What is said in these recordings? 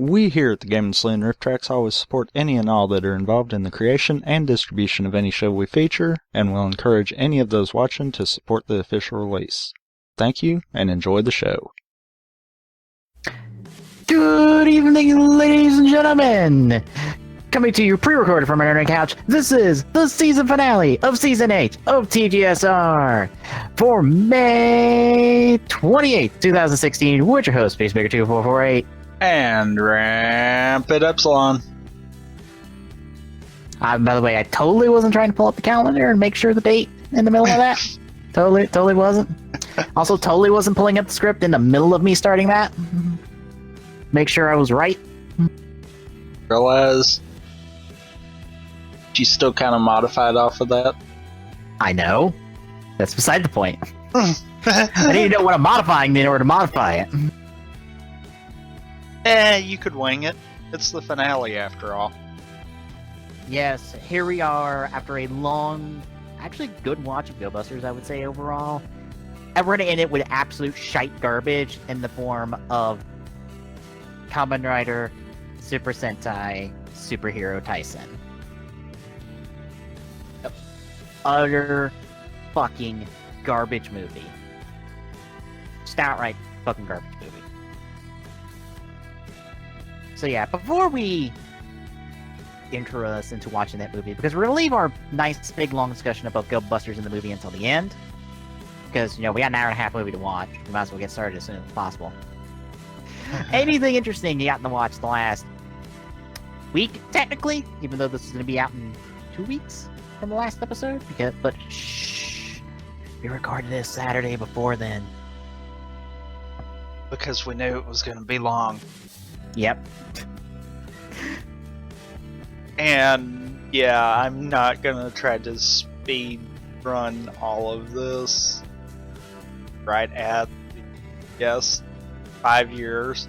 We here at the Game & Saloon Rift Tracks always support any and all that are involved in the creation and distribution of any show we feature, and will encourage any of those watching to support the official release. Thank you, and enjoy the show. Good evening, ladies and gentlemen! Coming to you pre-recorded from our internet couch, this is the season finale of Season 8 of TGSR for May 28th, 2016, with your host, Spacemaker2448. And Rampant Epsilon. By the way, I totally wasn't trying to pull up the calendar and make sure the date in the middle of that. Totally wasn't. Also, totally wasn't pulling up the script in the middle of me starting that. Make sure I was right. Realize she's still kind of modified off of that. I know. That's beside the point. I need to know what I'm modifying in order to modify it. You could wing it. It's the finale after all. Yes, here we are after a long, actually good watch of GoBusters, I would say, overall. And we're going to end it with absolute shite garbage in the form of Kamen Rider Super Sentai Superhero Tyson. Utter fucking garbage movie. Just outright fucking garbage movie. So yeah, before we intro us into watching that movie, because we're going to leave our nice big long discussion about GoBusters in the movie until the end, because, you know, we got an hour and a half movie to watch. We might as well get started as soon as possible. Anything interesting you got to watch the last week, technically, even though this is going to be out in 2 weeks from the last episode? But shh, we recorded this Saturday before then. Because we knew it was going to be long. Yep. And yeah, I'm not going to try to speed run all of this right at, yes, 5 years,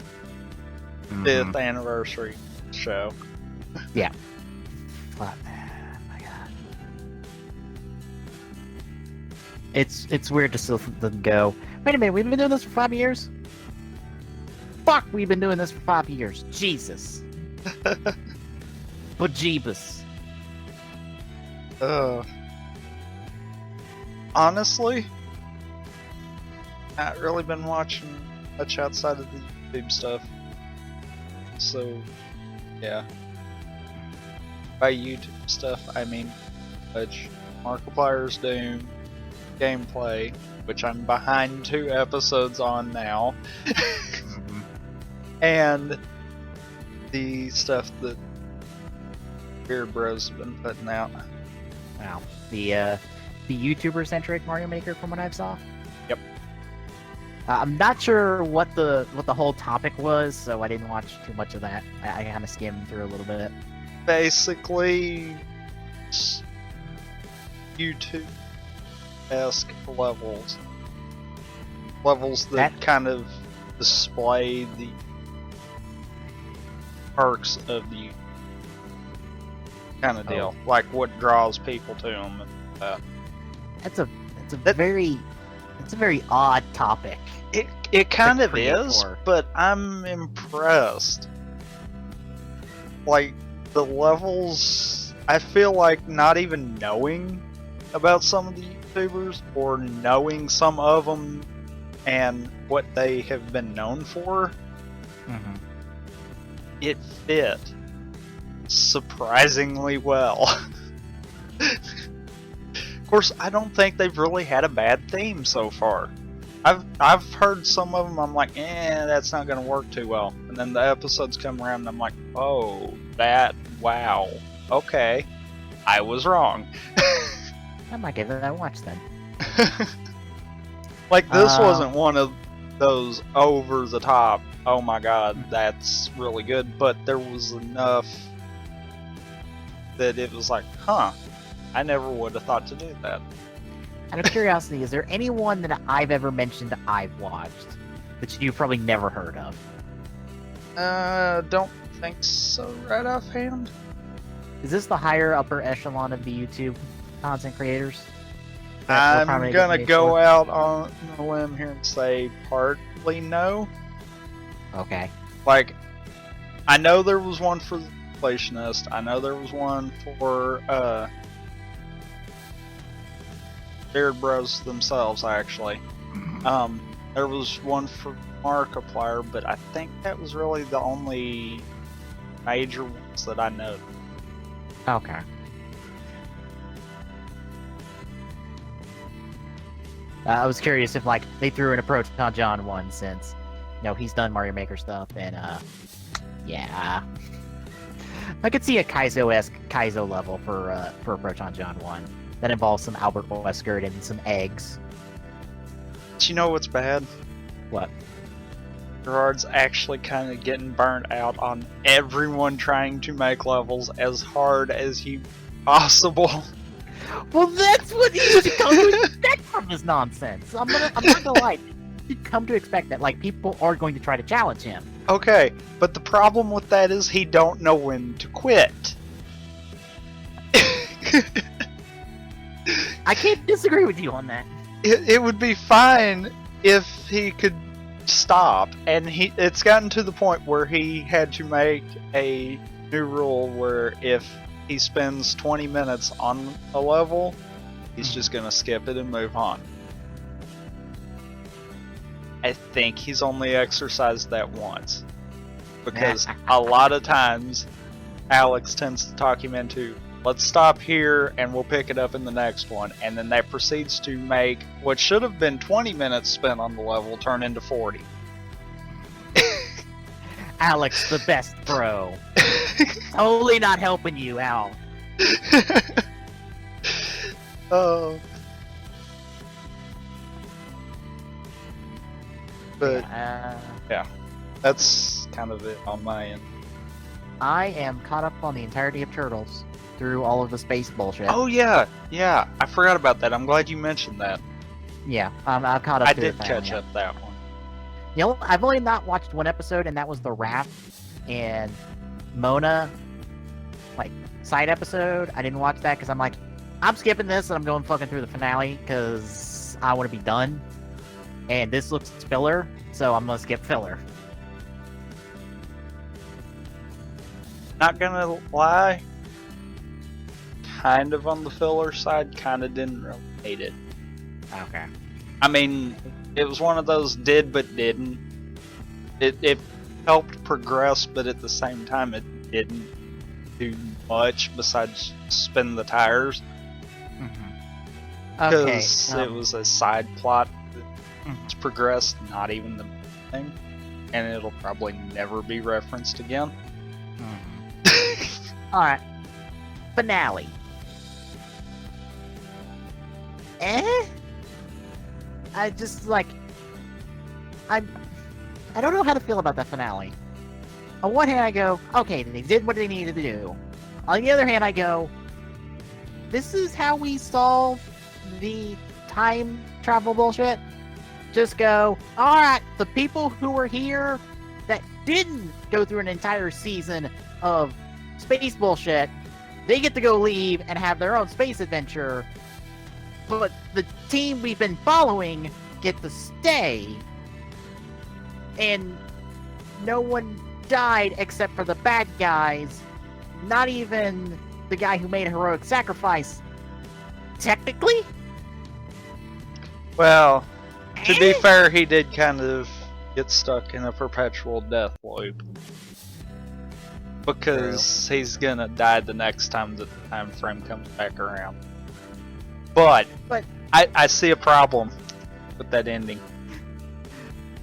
5th anniversary show. Yeah. Fuck, man, my god. It's weird to still them go, wait a minute, we've been doing this for 5 years? Fuck, we've been doing this for 5 years. Jesus. Bejeebus. Honestly, not really been watching much outside of the YouTube stuff. So, yeah. By YouTube stuff, I mean much Markiplier's Doom gameplay, which I'm behind 2 episodes on now, and the stuff that Beard Bros have been putting out. Wow. The YouTuber-centric Mario Maker, from what I saw. Yep. I'm not sure what the whole topic was, so I didn't watch too much of that. I kind of skimmed through a little bit. Basically, YouTube-esque levels. Levels that kind of display the perks of the kind of deal. Like what draws people to them and that. It's a very odd topic. It kind of is, but I'm impressed. Like, the levels, I feel like not even knowing about some of the YouTubers, or knowing some of them and what they have been known for, it fit surprisingly well. Of course, I don't think they've really had a bad theme so far. I've heard some of them, I'm like, that's not going to work too well. And then the episodes come around and I'm like, oh, wow, okay, I was wrong. I might give it a watch then. Like, this wasn't one of those over the top, oh my god, that's really good, but there was enough that it was like, I never would have thought to do that. Out of curiosity, is there anyone that I've ever mentioned I've watched that you've probably never heard of? Don't think so right offhand. Is this the higher upper echelon of the YouTube content creators? I'm gonna go out on a limb here and say partly no. Okay. Like, I know there was one for the Inflationist. I know there was one for Beard Bros themselves, actually. There was one for Markiplier, but I think that was really the only major ones that I know. Okay. I was curious if like they threw an approach on John one since, he's done Mario Maker stuff and yeah, I could see a Kaizo-esque Kaizo level for approach on John one that involves some Albert Wesker and some eggs. But you know what's bad? What? Gerard's actually kind of getting burnt out on everyone trying to make levels as hard as possible. Well, that's what you should come to expect from this nonsense. I'm not gonna lie. You should come to expect that, like, people are going to try to challenge him. Okay, but the problem with that is he don't know when to quit. I can't disagree with you on that. It would be fine if he could stop, and it's gotten to the point where he had to make a new rule where if he spends 20 minutes on a level, he's just gonna skip it and move on. I think he's only exercised that once, because a lot of times Alex tends to talk him into, let's stop here and we'll pick it up in the next one, and then that proceeds to make what should have been 20 minutes spent on the level turn into 40. Alex, the best bro. Totally not helping you, Al. Oh. But yeah, that's kind of it on my end. I am caught up on the entirety of Turtles through all of the space bullshit. Oh yeah, I forgot about that. I'm glad you mentioned that. Yeah, I've caught up. I did catch up that one. I've only not watched one episode, and that was the Wrath and Mona, like, side episode. I didn't watch that because I'm like, I'm skipping this and I'm going fucking through the finale because I want to be done. And this looks filler, so I'm gonna skip filler. Not gonna lie, kind of on the filler side, kind of didn't really hate it. Okay. I mean, it was one of those did but didn't. It helped progress, but at the same time it didn't do much besides spin the tires. Because it was a side plot that's progressed, not even the thing, and it'll probably never be referenced again. Alright. Finale. I just, like... I don't know how to feel about that finale. On one hand, I go, okay, they did what they needed to do. On the other hand, I go, this is how we solve the time travel bullshit? Just go, alright, the people who were here that didn't go through an entire season of space bullshit, they get to go leave and have their own space adventure, but the team we've been following get to stay, and no one died except for the bad guys, not even the guy who made a heroic sacrifice, technically? Well, to be fair, he did kind of get stuck in a perpetual death loop. Because he's gonna die the next time the time frame comes back around. But I see a problem with that ending.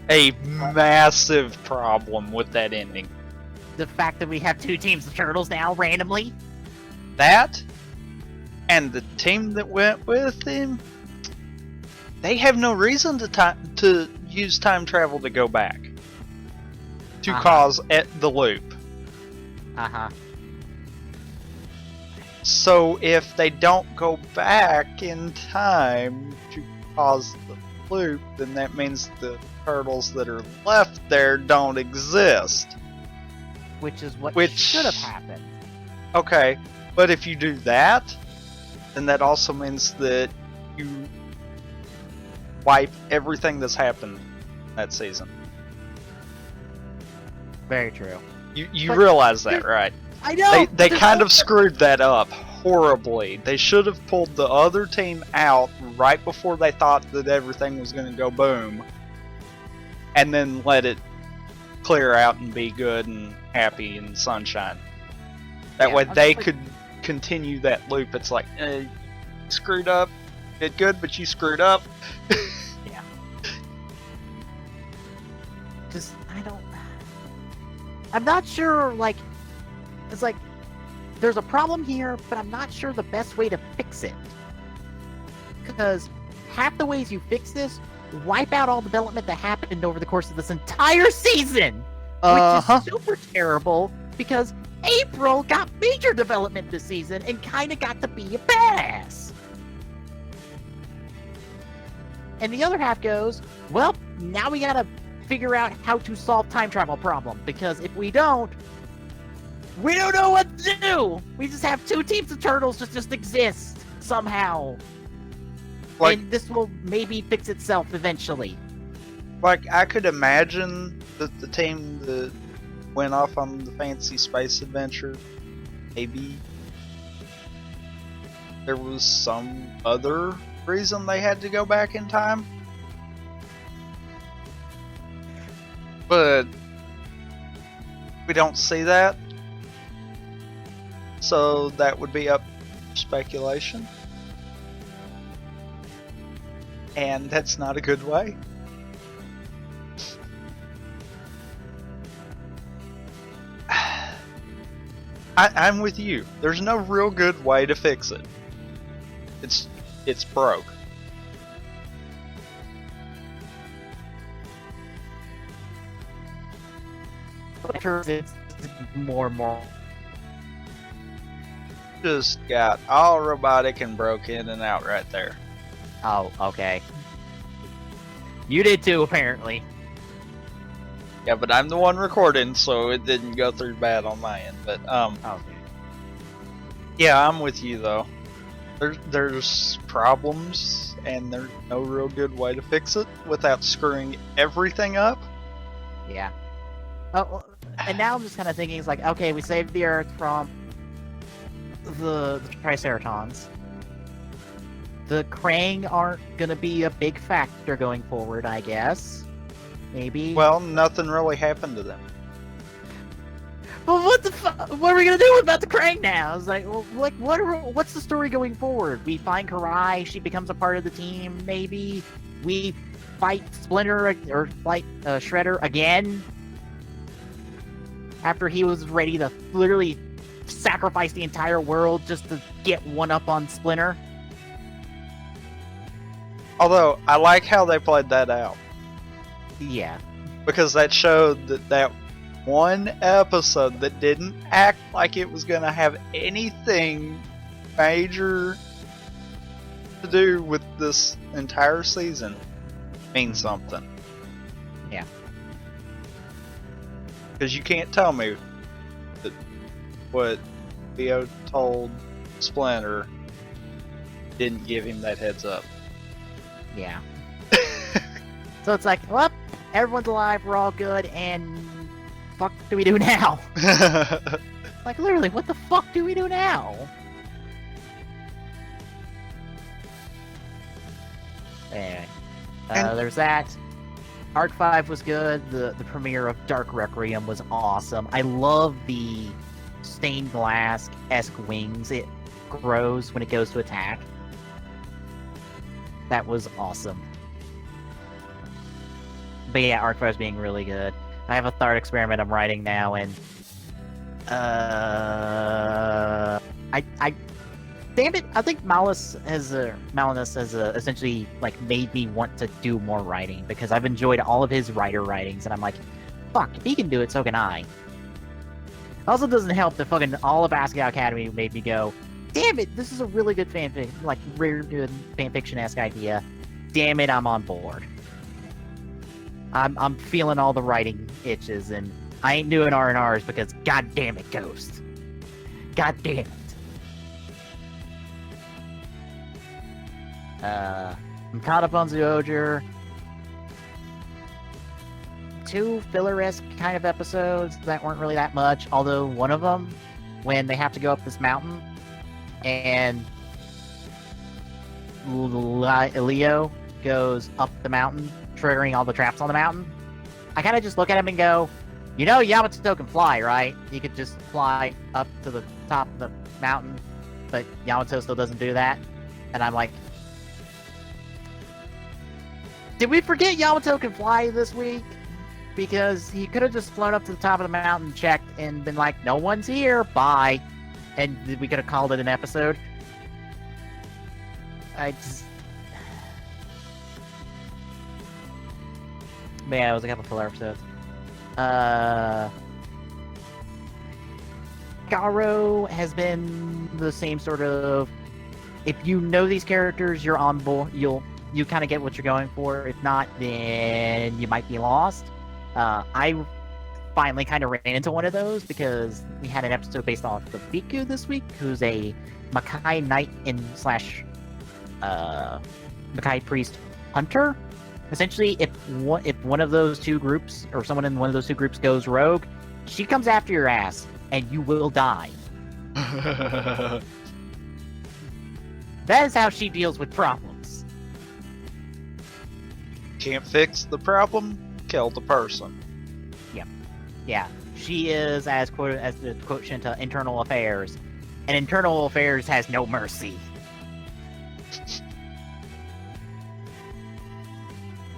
A massive problem with that ending. The fact that we have two teams of turtles now, randomly? That, and the team that went with him, they have no reason to use time travel to go back. To cause the loop. So if they don't go back in time to cause the loop, then that means the turtles that are left there don't exist. Which is what should have happened. Okay, but if you do that, then that also means that you wipe everything that's happened that season. Very true. You But realize that, right? I know They kind of screwed that up horribly. They should have pulled the other team out right before they thought that everything was going to go boom, and then let it clear out and be good and happy and sunshine. That way they could continue that loop. It's like, you screwed up, did good, but you screwed up. Yeah. Just, I'm not sure, like, it's like, there's a problem here, but I'm not sure the best way to fix it. Because half the ways you fix this wipe out all development that happened over the course of this entire season, which is super terrible, because April got major development this season and kind of got to be a badass. And the other half goes, well, now we gotta figure out how to solve time travel problem, because if we don't know what to do. We just have two teams of turtles that just exist somehow. Like, and this will maybe fix itself eventually. Like, I could imagine that the team that went off on the fancy space adventure, maybe there was some other reason they had to go back in time. But we don't see that. So that would be up for speculation. And that's not a good way. I'm with you. There's no real good way to fix it. It's broke. It's more and more. Just got all robotic and broke in and out right there. Oh, okay. You did too, apparently. Yeah, but I'm the one recording, so it didn't go through bad on my end. But Okay. yeah, I'm with you though. There's problems, and there's no real good way to fix it without screwing everything up. Yeah. Oh, and now I'm just kind of thinking, it's like, okay, we saved the Earth from the Triceratons. The Krang aren't gonna be a big factor going forward, I guess. Maybe. Well, nothing really happened to them. Well, what the fuck? What are we gonna do about the Krang now? It's like, well, what's the story going forward? We find Karai, she becomes a part of the team. Maybe we fight Splinter or fight Shredder again after he was ready to literally sacrifice the entire world just to get one up on Splinter. Although I like how they played that out, Yeah. because that showed that one episode that didn't act like it was going to have anything major to do with this entire season means something. Yeah. Because you can't tell me that what Theo told Splinter didn't give him that heads up. Yeah. So it's like, well, everyone's alive, we're all good, and fuck do we do now? Like, literally, what the fuck do we do now? Anyway, there's that. Arc 5 was good. The premiere of Dark Requiem was awesome. I love the stained glass-esque wings it grows when it goes to attack. That was awesome. But yeah, Arc 5 is being really good. I have a third experiment I'm writing now, and damn it, I think Malinus has essentially like made me want to do more writing, because I've enjoyed all of his writer writings, and I'm like, fuck, if he can do it, so can I. Also, doesn't help that fucking all of Basquiat Academy made me go, damn it, this is a really good fanfic, like rare good fanfiction-esque idea. Damn it, I'm on board. I'm feeling all the writing itches, and I ain't doing R&Rs because god damn it, Ghost. God damn it. I'm caught up on Zyuohger. two filler-esque kind of episodes that weren't really that much. Although one of them, when they have to go up this mountain, and Leo goes up the mountain, triggering all the traps on the mountain. I kind of just look at him and go, you know, Yamato can fly, right? He could just fly up to the top of the mountain, but Yamato still doesn't do that. And I'm like, did we forget Yamato can fly this week? Because he could have just flown up to the top of the mountain, checked, and been like, no one's here, bye. And we could have called it an episode. I just... Man, it was a couple filler episodes. Garo has been the same sort of... If you know these characters, you're on board, you kind of get what you're going for. If not, then you might be lost. I finally kind of ran into one of those because we had an episode based off of Biku this week, who's a Makai Knight slash Makai Priest Hunter. Essentially, if one of those two groups, or someone in one of those two groups goes rogue, she comes after your ass, and you will die. That is how she deals with problems. Can't fix the problem, kill the person. Yeah, she is as the quotient to internal affairs, and internal affairs has no mercy.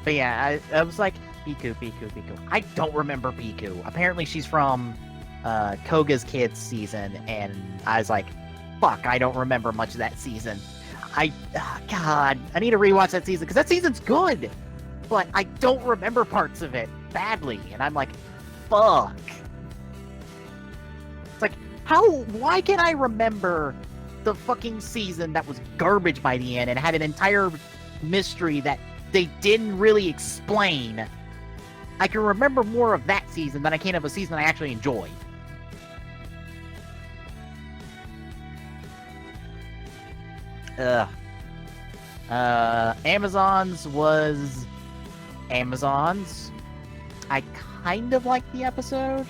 But yeah, I was like, Biku. I don't remember Biku. Apparently she's from Koga's Kids season, and I was like, fuck, I don't remember much of that season. God, I need to rewatch that season, because that season's good, but I don't remember parts of it badly, and I'm like, fuck. It's like, why can't I remember the fucking season that was garbage by the end and had an entire mystery that they didn't really explain? I can remember more of that season than I can of a season I actually enjoyed. Amazons was Amazons. I kind of liked the episode,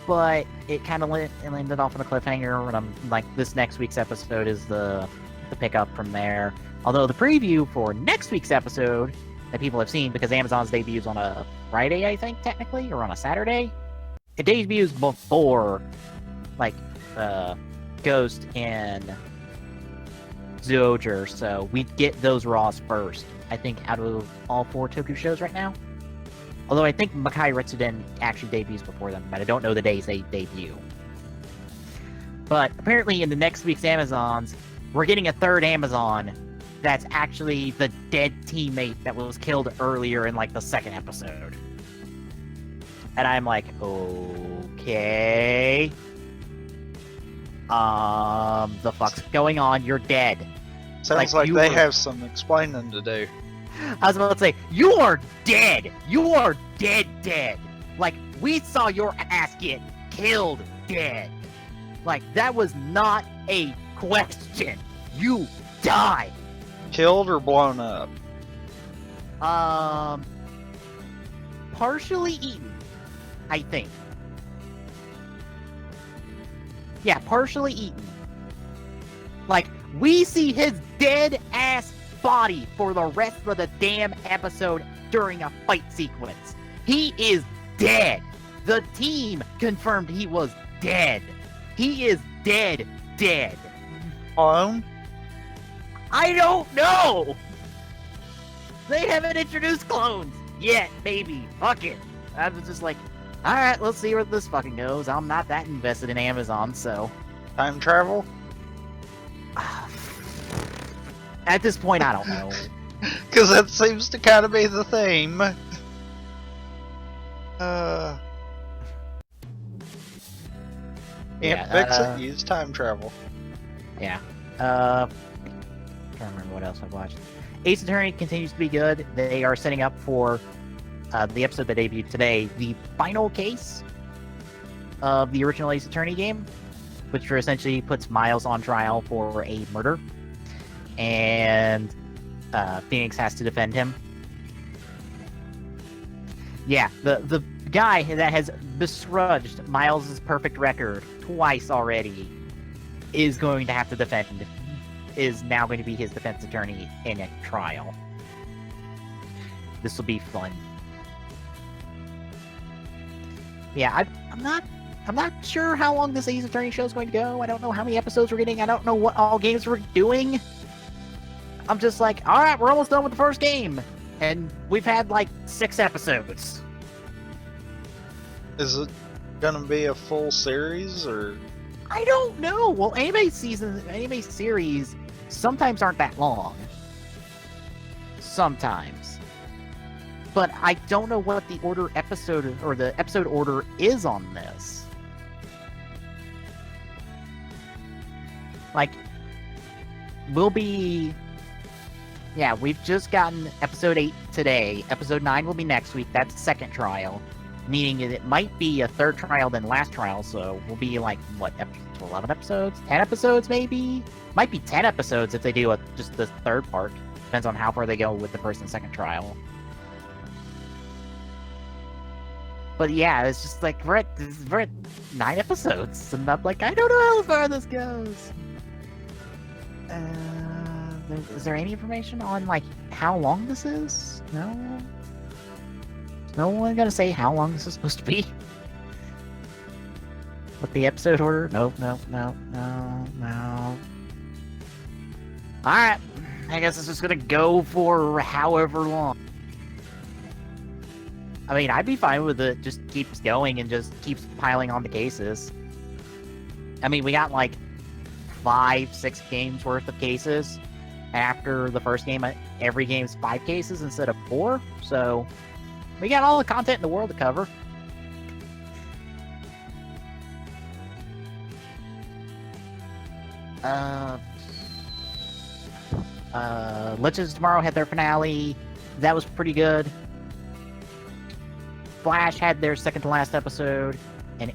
but it kind of landed off on a cliffhanger, and I'm like, this next week's episode is the pickup from there. Although the preview for next week's episode that people have seen, because Amazon's debuts on a Friday, I think, technically, or on a Saturday. It debuts before, like, Ghost and Zoojer, so we get those Raws first, I think, out of all 4 Toku shows right now. Although I think Makai Retsuden actually debuts before them, but I don't know the days they debut. But apparently in the next week's Amazons, we're getting a third Amazon that's actually the dead teammate that was killed earlier in, like, the second episode. And I'm like, okay. The fuck's going on? You're dead. Sounds like they have some explaining to do. I was about to say, you are dead! You are dead! Like, we saw your ass get killed dead. Like, that was not a question. You died. Killed or blown up? Partially eaten, I think. Yeah, partially eaten. Like, we see his dead-ass body for the rest of the damn episode during a fight sequence. He is dead. The team confirmed he was dead. He is dead. Clone? I don't know! They haven't introduced clones yet, maybe. Fuck it. I was just like, alright, let's see where this fucking goes. I'm not that invested in Amazon, so... Time travel? At this point, I don't know. Because that seems to kind of be the theme. Can't fix it, use time travel. Yeah. Trying to remember what else I've watched. Ace Attorney continues to be good. They are setting up for the episode that debuted today, the final case of the original Ace Attorney game, which essentially puts Miles on trial for a murder. And Phoenix has to defend him. Yeah, the guy that has besmirched Miles' perfect record twice already is going to have to defend. Is now going to be his defense attorney in a trial. This will be fun. Yeah, I'm not sure how long this Ace Attorney show is going to go. I don't know how many episodes we're getting. I don't know what all games we're doing. I'm just like, all right, we're almost done with the first game, and we've had like 6 episodes. Is it gonna be a full series or? I don't know. Well, anime series sometimes aren't that long. Sometimes. But I don't know what the episode order is on this. Like, we've just gotten episode 8 today. Episode 9 will be next week. That's the second trial. Meaning it might be a third trial than last trial, so we'll be like, 11 episodes? 10 episodes, maybe? Might be 10 episodes if they do just the third part. Depends on how far they go with the first and second trial. But yeah, it's just like, we're at 9 episodes, and I'm like, I don't know how far this goes. Is there any information on, like, how long this is? No? Is no one gonna say how long this is supposed to be? With the episode order? No. Alright, I guess it's just gonna go for however long. I mean, I'd be fine with it just keeps going and just keeps piling on the cases. I mean, we got like 5-6 games worth of cases. After the first game, every game's 5 cases instead of 4. So, we got all the content in the world to cover. Legends of Tomorrow had their finale. That was pretty good. Flash had their second to last episode, and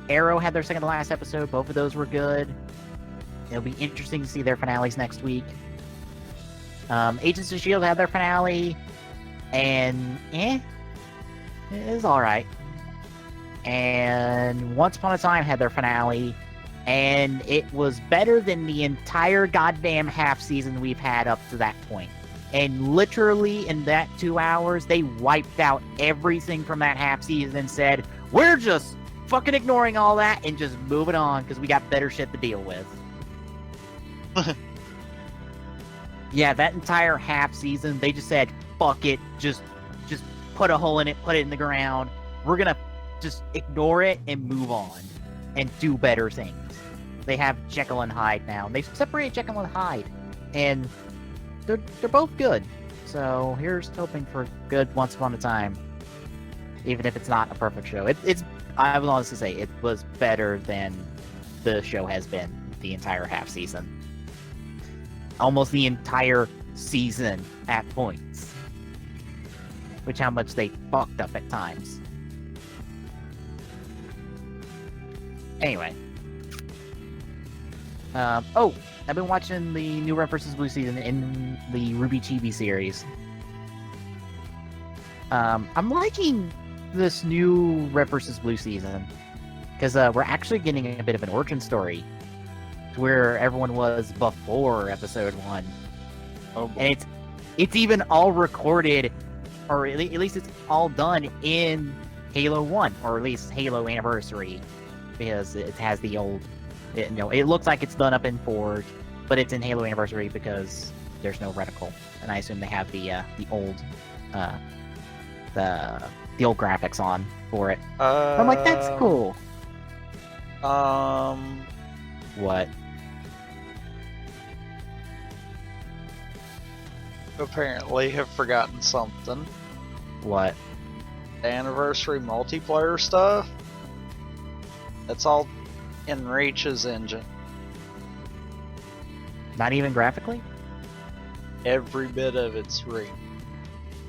Arrow had their second to last episode. Both of those were good. It'll be interesting to see their finales next week. Agents of S.H.I.E.L.D. had their finale, and it was alright. And Once Upon a Time had their finale, and it was better than the entire goddamn half season we've had up to that point. And literally in that 2 hours, they wiped out everything from that half season and said, we're just fucking ignoring all that and just moving on because we got better shit to deal with. Yeah, that entire half season, they just said, fuck it, just put a hole in it, put it in the ground. We're gonna just ignore it and move on and do better things. They have Jekyll and Hyde now. They've separated Jekyll and Hyde, and they're both good. So here's hoping for good Once Upon a Time, even if it's not a perfect show. It's I will honestly say it was better than the show has been the entire half season. Almost the entire season at points. Which how much they fucked up at times. Anyway. I've been watching the new Red vs. Blue season in the Ruby Chibi series. I'm liking this new Red vs. Blue season. Because we're actually getting a bit of an origin story. Where everyone was before episode 1. Oh, and it's even all recorded, or at least it's all done in Halo 1, or at least Halo Anniversary, because it has the old, it looks like it's done up in Forge, but it's in Halo Anniversary because there's no reticle, and I assume they have the old graphics on for it. I'm like, that's cool. What? Apparently have forgotten something. What? Anniversary multiplayer stuff. That's all in Reach's engine. Not even graphically? Every bit of it's Reach.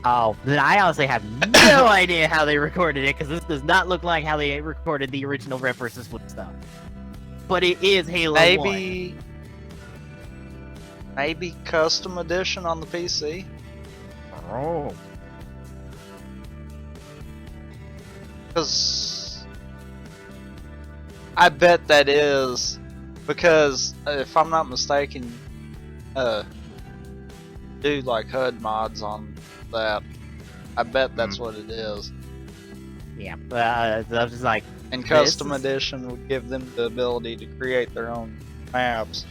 Oh, then I honestly have no idea how they recorded it, because this does not look like how they recorded the original Red vs. Blue stuff. But it is Halo 1. Maybe custom edition on the PC. Oh. Because I bet that is because if I'm not mistaken, do like HUD mods on that. I bet that's what it is. Yeah, I was just like, And Custom Edition would give them the ability to create their own maps.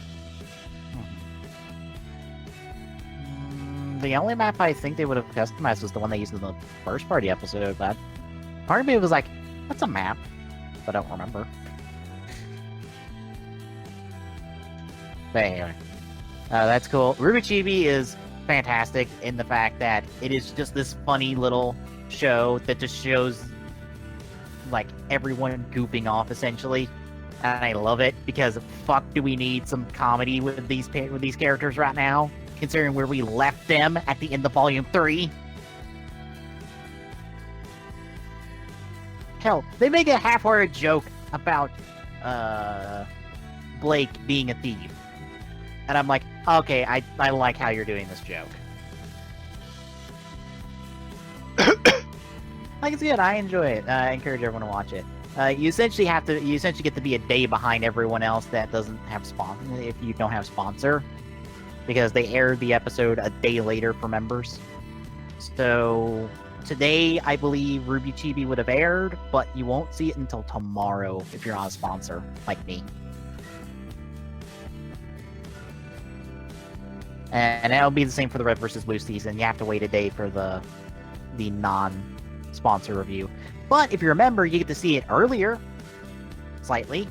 The only map I think they would have customized was the one they used in the first party episode, but part of me was like, that's a map, but I don't remember. But anyway, that's cool. Ruby Chibi is fantastic in the fact that it is just this funny little show that just shows like everyone goofing off essentially, and I love it because fuck, do we need some comedy with these characters right now? Considering where we left them at the end of Volume 3. Hell, they make a half-hearted joke about Blake being a thief. And I'm like, okay, I like how you're doing this joke. Like, it's good, I enjoy it. I encourage everyone to watch it. You essentially get to be a day behind everyone else that doesn't have sponsor, if you don't have sponsor. Because they aired the episode a day later for members. So today, I believe Ruby Chibi would have aired, but you won't see it until tomorrow if you're not a sponsor, like me. And that'll be the same for the Red vs. Blue season. You have to wait a day for the non-sponsor review. But if you're a member, you get to see it earlier. Slightly.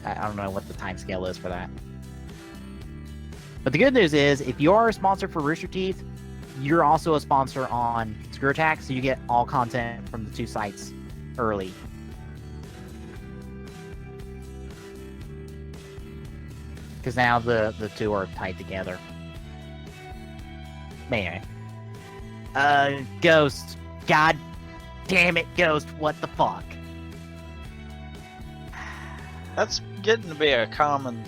I don't know what the time scale is for that. But the good news is, if you are a sponsor for Rooster Teeth, you're also a sponsor on Screw Attack, so you get all content from the two sites early. Because now the two are tied together. Anyway. Ghost. God damn it, Ghost, what the fuck? That's getting to be a common...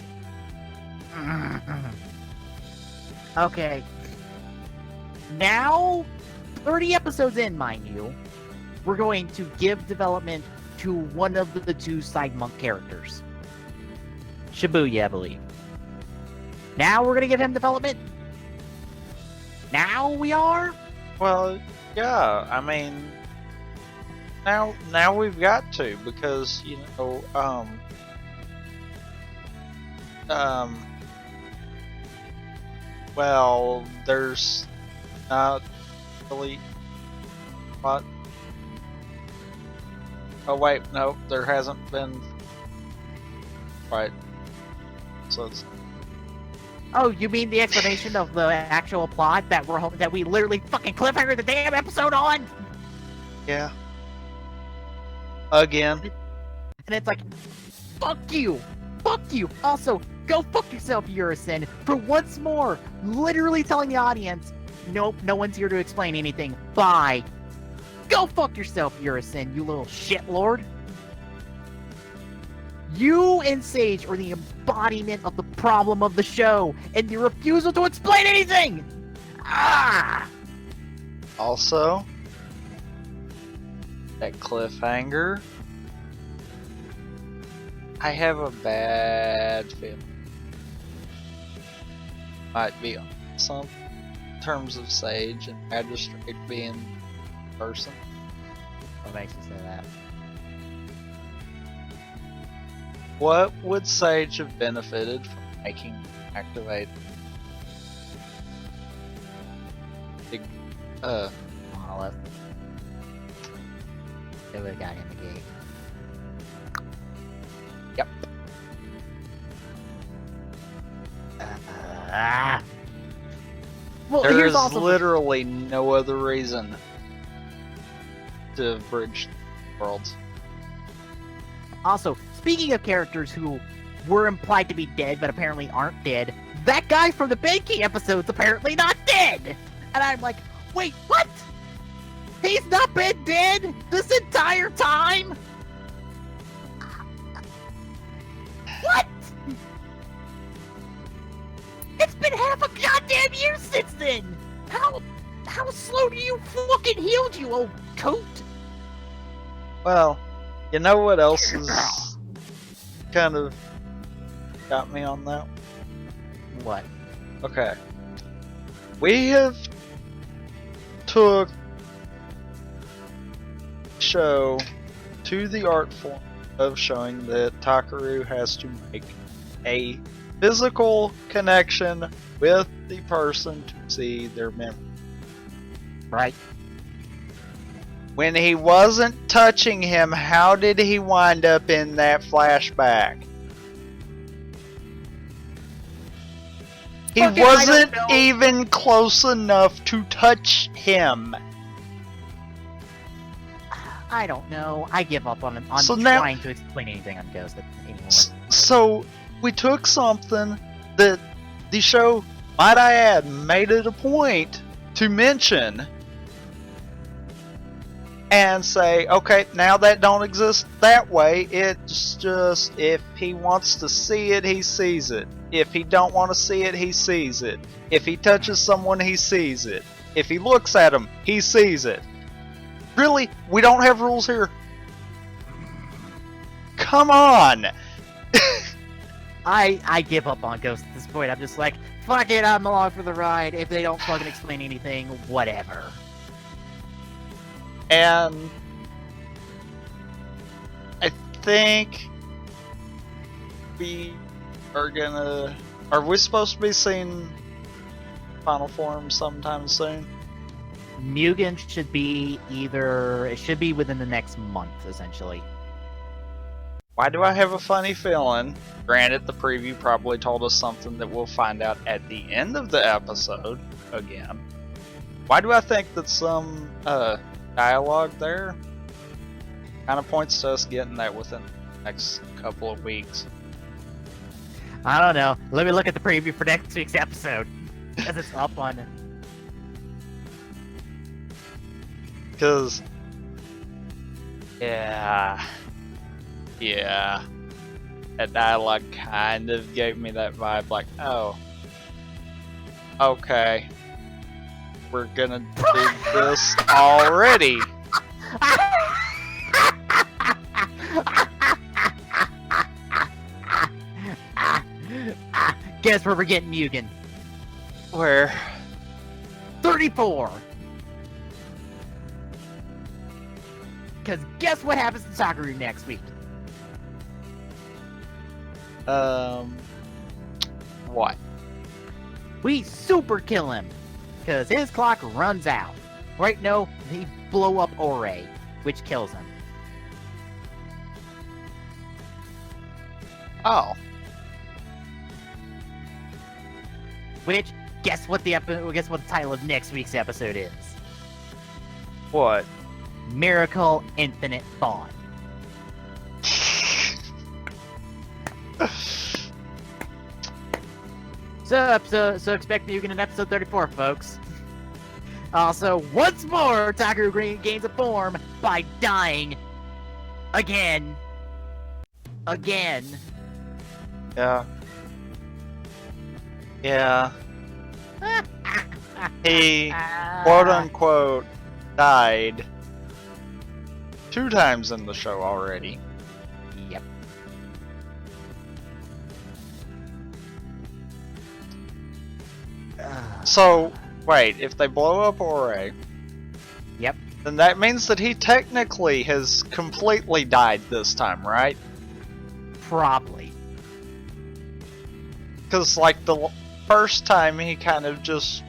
Okay. Now, 30 episodes in, mind you, we're going to give development to one of the two side monk characters. Shibuya, I believe. Now we're going to give him development? Now we are? Well, yeah, I mean... Now we've got to, because, you know, well, there's not really what. Oh wait, no, there hasn't been. Right. So it's. Oh, you mean the explanation of the actual plot that we literally fucking cliffhanger the damn episode on? Yeah. Again. And it's like, fuck you! Fuck you! Also, go fuck yourself, Urison, for once more, literally telling the audience, nope, no one's here to explain anything. Bye. Go fuck yourself, Urison, you little shitlord. You and Sage are the embodiment of the problem of the show, and the refusal to explain anything! Ah! Also, that cliffhanger, I have a bad feeling. Might be on some terms of Sage and Magistrate being person. What makes you say that? What would Sage have benefited from making activate? Big, Monolith. They would have got in the gate. Yep. Well, there here's is also literally no other reason to bridge worlds. Also, speaking of characters who were implied to be dead but apparently aren't dead, that guy from the Benkei episode's apparently not dead! And I'm like, wait, what? He's not been dead this entire time? What? It's been half a goddamn year since then! How slow do you fucking healed, you old coat? Well, You know what else is kind of got me on that? What? Okay. We have took show to the art form of showing that Takaru has to make a physical connection with the person to see their memory. Right? When he wasn't touching him, how did he wind up in that flashback? He Fucking, wasn't I don't know. even close enough to touch him. I don't know. I give up on So now- trying to explain anything on Ghost anymore. So we took something that the show, might I add, made it a point to mention and say, okay, now that don't exist that way. It's just if he wants to see it, he sees it. If he don't want to see it, he sees it. If he touches someone, he sees it. If he looks at him, he sees it. Really? We don't have rules here? Come on! I give up on Ghost at this point. I'm just like, fuck it, I'm along for the ride. If they don't fucking explain anything, whatever. And I think we are gonna... Are we supposed to be seeing final form sometime soon? Mugen should be it should be within the next month, essentially. Why do I have a funny feeling? Granted, the preview probably told us something that we'll find out at the end of the episode again. Why do I think that some dialogue there kind of points to us getting that within the next couple of weeks? I don't know. Let me look at the preview for next week's episode. Because it's up on... Because... Yeah... That dialogue kind of gave me that vibe, like, oh... Okay. We're gonna do this already. Guess where we're getting Mugen? Where? 34! Because guess what happens to Sakaru next week? What? We super kill him. Because his clock runs out. Right? No, he blow up Ore, which kills him. Oh. Which, guess what the title of next week's episode is? What? Miracle Infinite Thought. So expect Mugen in episode 34, folks. Also, once more, Takaru gains a form by dying again. Again. Yeah. Yeah. He, quote unquote, died 2 times in the show already. Yep. So, wait, if they blow up Ore, Yep. then that means that he technically has completely died this time, right? Probably. Because, like, the first time he kind of just,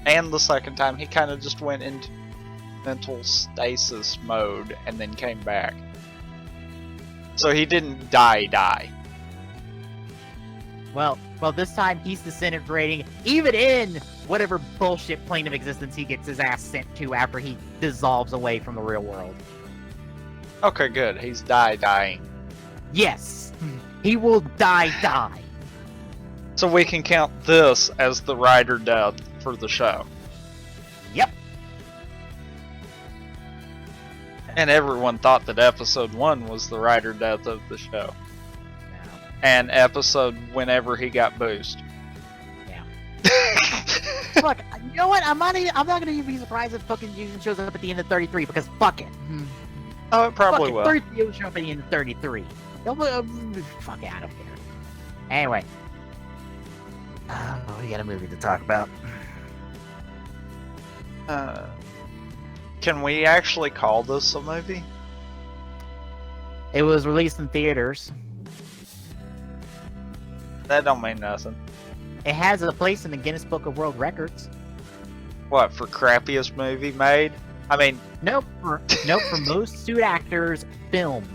and the second time, he kind of just went into mental stasis mode and then came back. So he didn't die. Well, this time he's disintegrating, even in whatever bullshit plane of existence he gets his ass sent to after he dissolves away from the real world. Okay, good. He's dying. Yes, he will die. So we can count this as the rider death for the show. Yep. And everyone thought that episode 1 was the rider death of the show. No. And episode whenever he got boost. Yeah. Fuck. You know what? I'm not gonna even be surprised if fucking Yugen shows up at the end of 33 because fuck it. Oh, it probably Fucking will. 30 will show up at the end of 33. Fuck out of here. Anyway. We got a movie to talk about. Can we actually call this a movie? It was released in theaters. That don't mean nothing. It has a place in the Guinness Book of World Records. What, for crappiest movie made? I mean... Nope, for most suit actors filmed.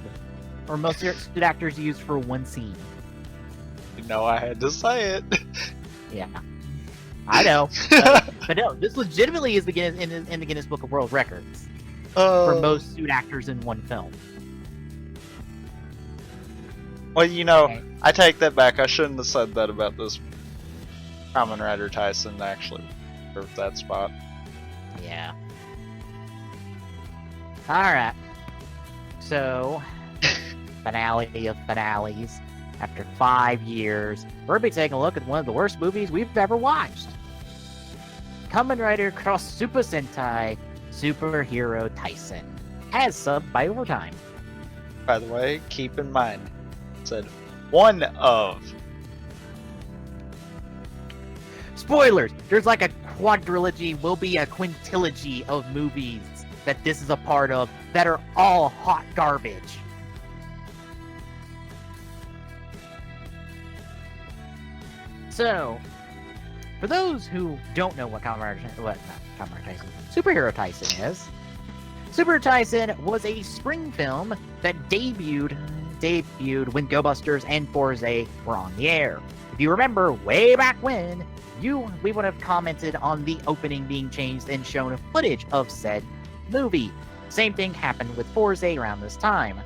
Or most suit actors used for one scene. You know I had to say it. Yeah. I know. But no, this legitimately is in the Guinness Book of World Records. For most suit actors in one film. Well, you know, Okay. I take that back. I shouldn't have said that about this. Kamen Rider Tyson actually deserved that spot. Yeah. Alright. So, finale of finales. After 5 years, we're going to be taking a look at one of the worst movies we've ever watched. Kamen Rider Cross Super Sentai Superhero Tyson. As subbed by Overtime. By the way, keep in mind, it said one of. Spoilers! There's like a quadrilogy, will be a quintilogy of movies that this is a part of that are all hot garbage. So, for those who don't know what Superhero Tyson is, Super Tyson was a spring film that debuted when Go Busters and Forza were on the air. If you remember way back when, we would have commented on the opening being changed and shown footage of said movie. Same thing happened with Forza around this time.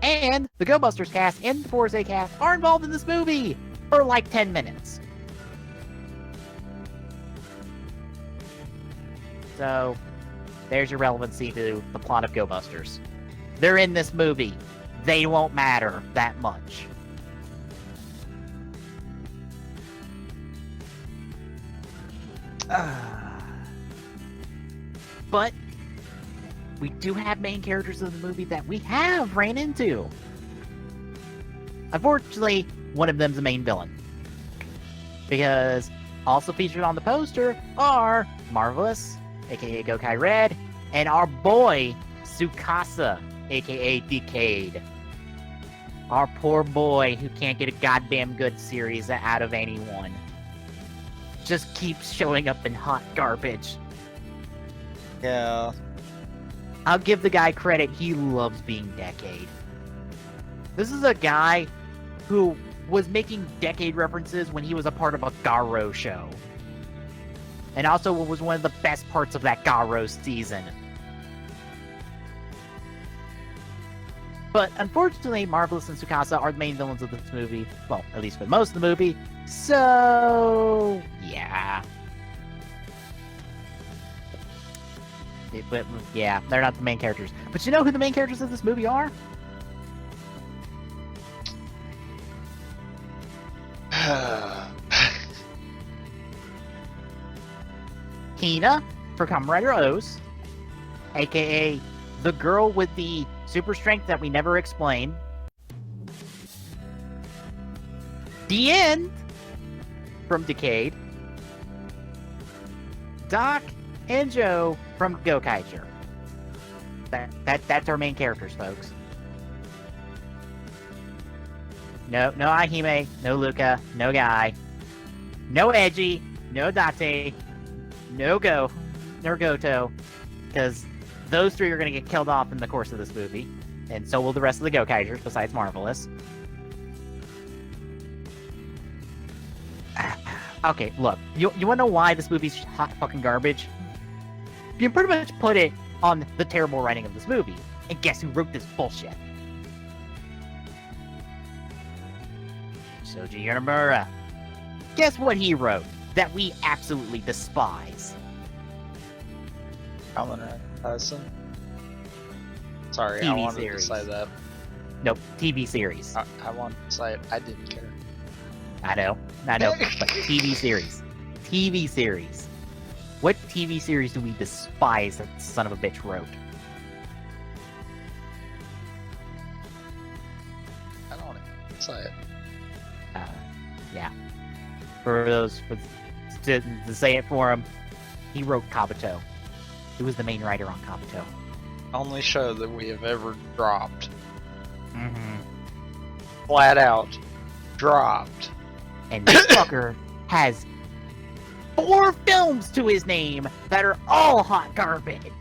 And the Go Busters cast and the Forza cast are involved in this movie for like 10 minutes. So, there's your relevancy to the plot of Go Busters. They're in this movie. They won't matter that much. But we do have main characters of the movie that we have ran into. Unfortunately, one of them's the main villain. Because also featured on the poster are Marvelous, aka Gokai Red, and our boy, Tsukasa, aka Decade. Our poor boy who can't get a goddamn good series out of anyone. Just keeps showing up in hot garbage. Yeah. I'll give the guy credit, he loves being Decade. This is a guy who was making Decade references when he was a part of a Garo show. And also was one of the best parts of that Garo season. But unfortunately, Marvelous and Tsukasa are the main villains of this movie. Well, at least for most of the movie. So, yeah. But yeah, they're not the main characters. But you know who the main characters of this movie are? Hina for Kamen Rider O's, aka the girl with the super strength that we never explain. The End from Decade. Doc and Joe from Gokaiger. That's our main characters, folks. No Ahime, no Luca, no Guy, no Edgy, no Date, no Goto, because those three are going to get killed off in the course of this movie, and so will the rest of the Gokaigers, besides Marvelous. Okay, look, you want to know why this movie's hot fucking garbage? You can pretty much put it on the terrible writing of this movie, and guess who wrote this bullshit? Shoji Yonemura. Guess what he wrote that we absolutely despise? Kamen Rider Tyson. Sorry, I TV wanted series. to say that. Nope, TV series. I wanted to say it. I didn't care. I know, but TV series. TV series. What TV series do we despise that son of a bitch wrote? Say it. Yeah. To say it for him, he wrote Kabuto. He was the main writer on Kabuto. Only show that we have ever dropped. Mm-hmm. Flat out dropped. And this fucker has 4 films to his name that are all hot garbage.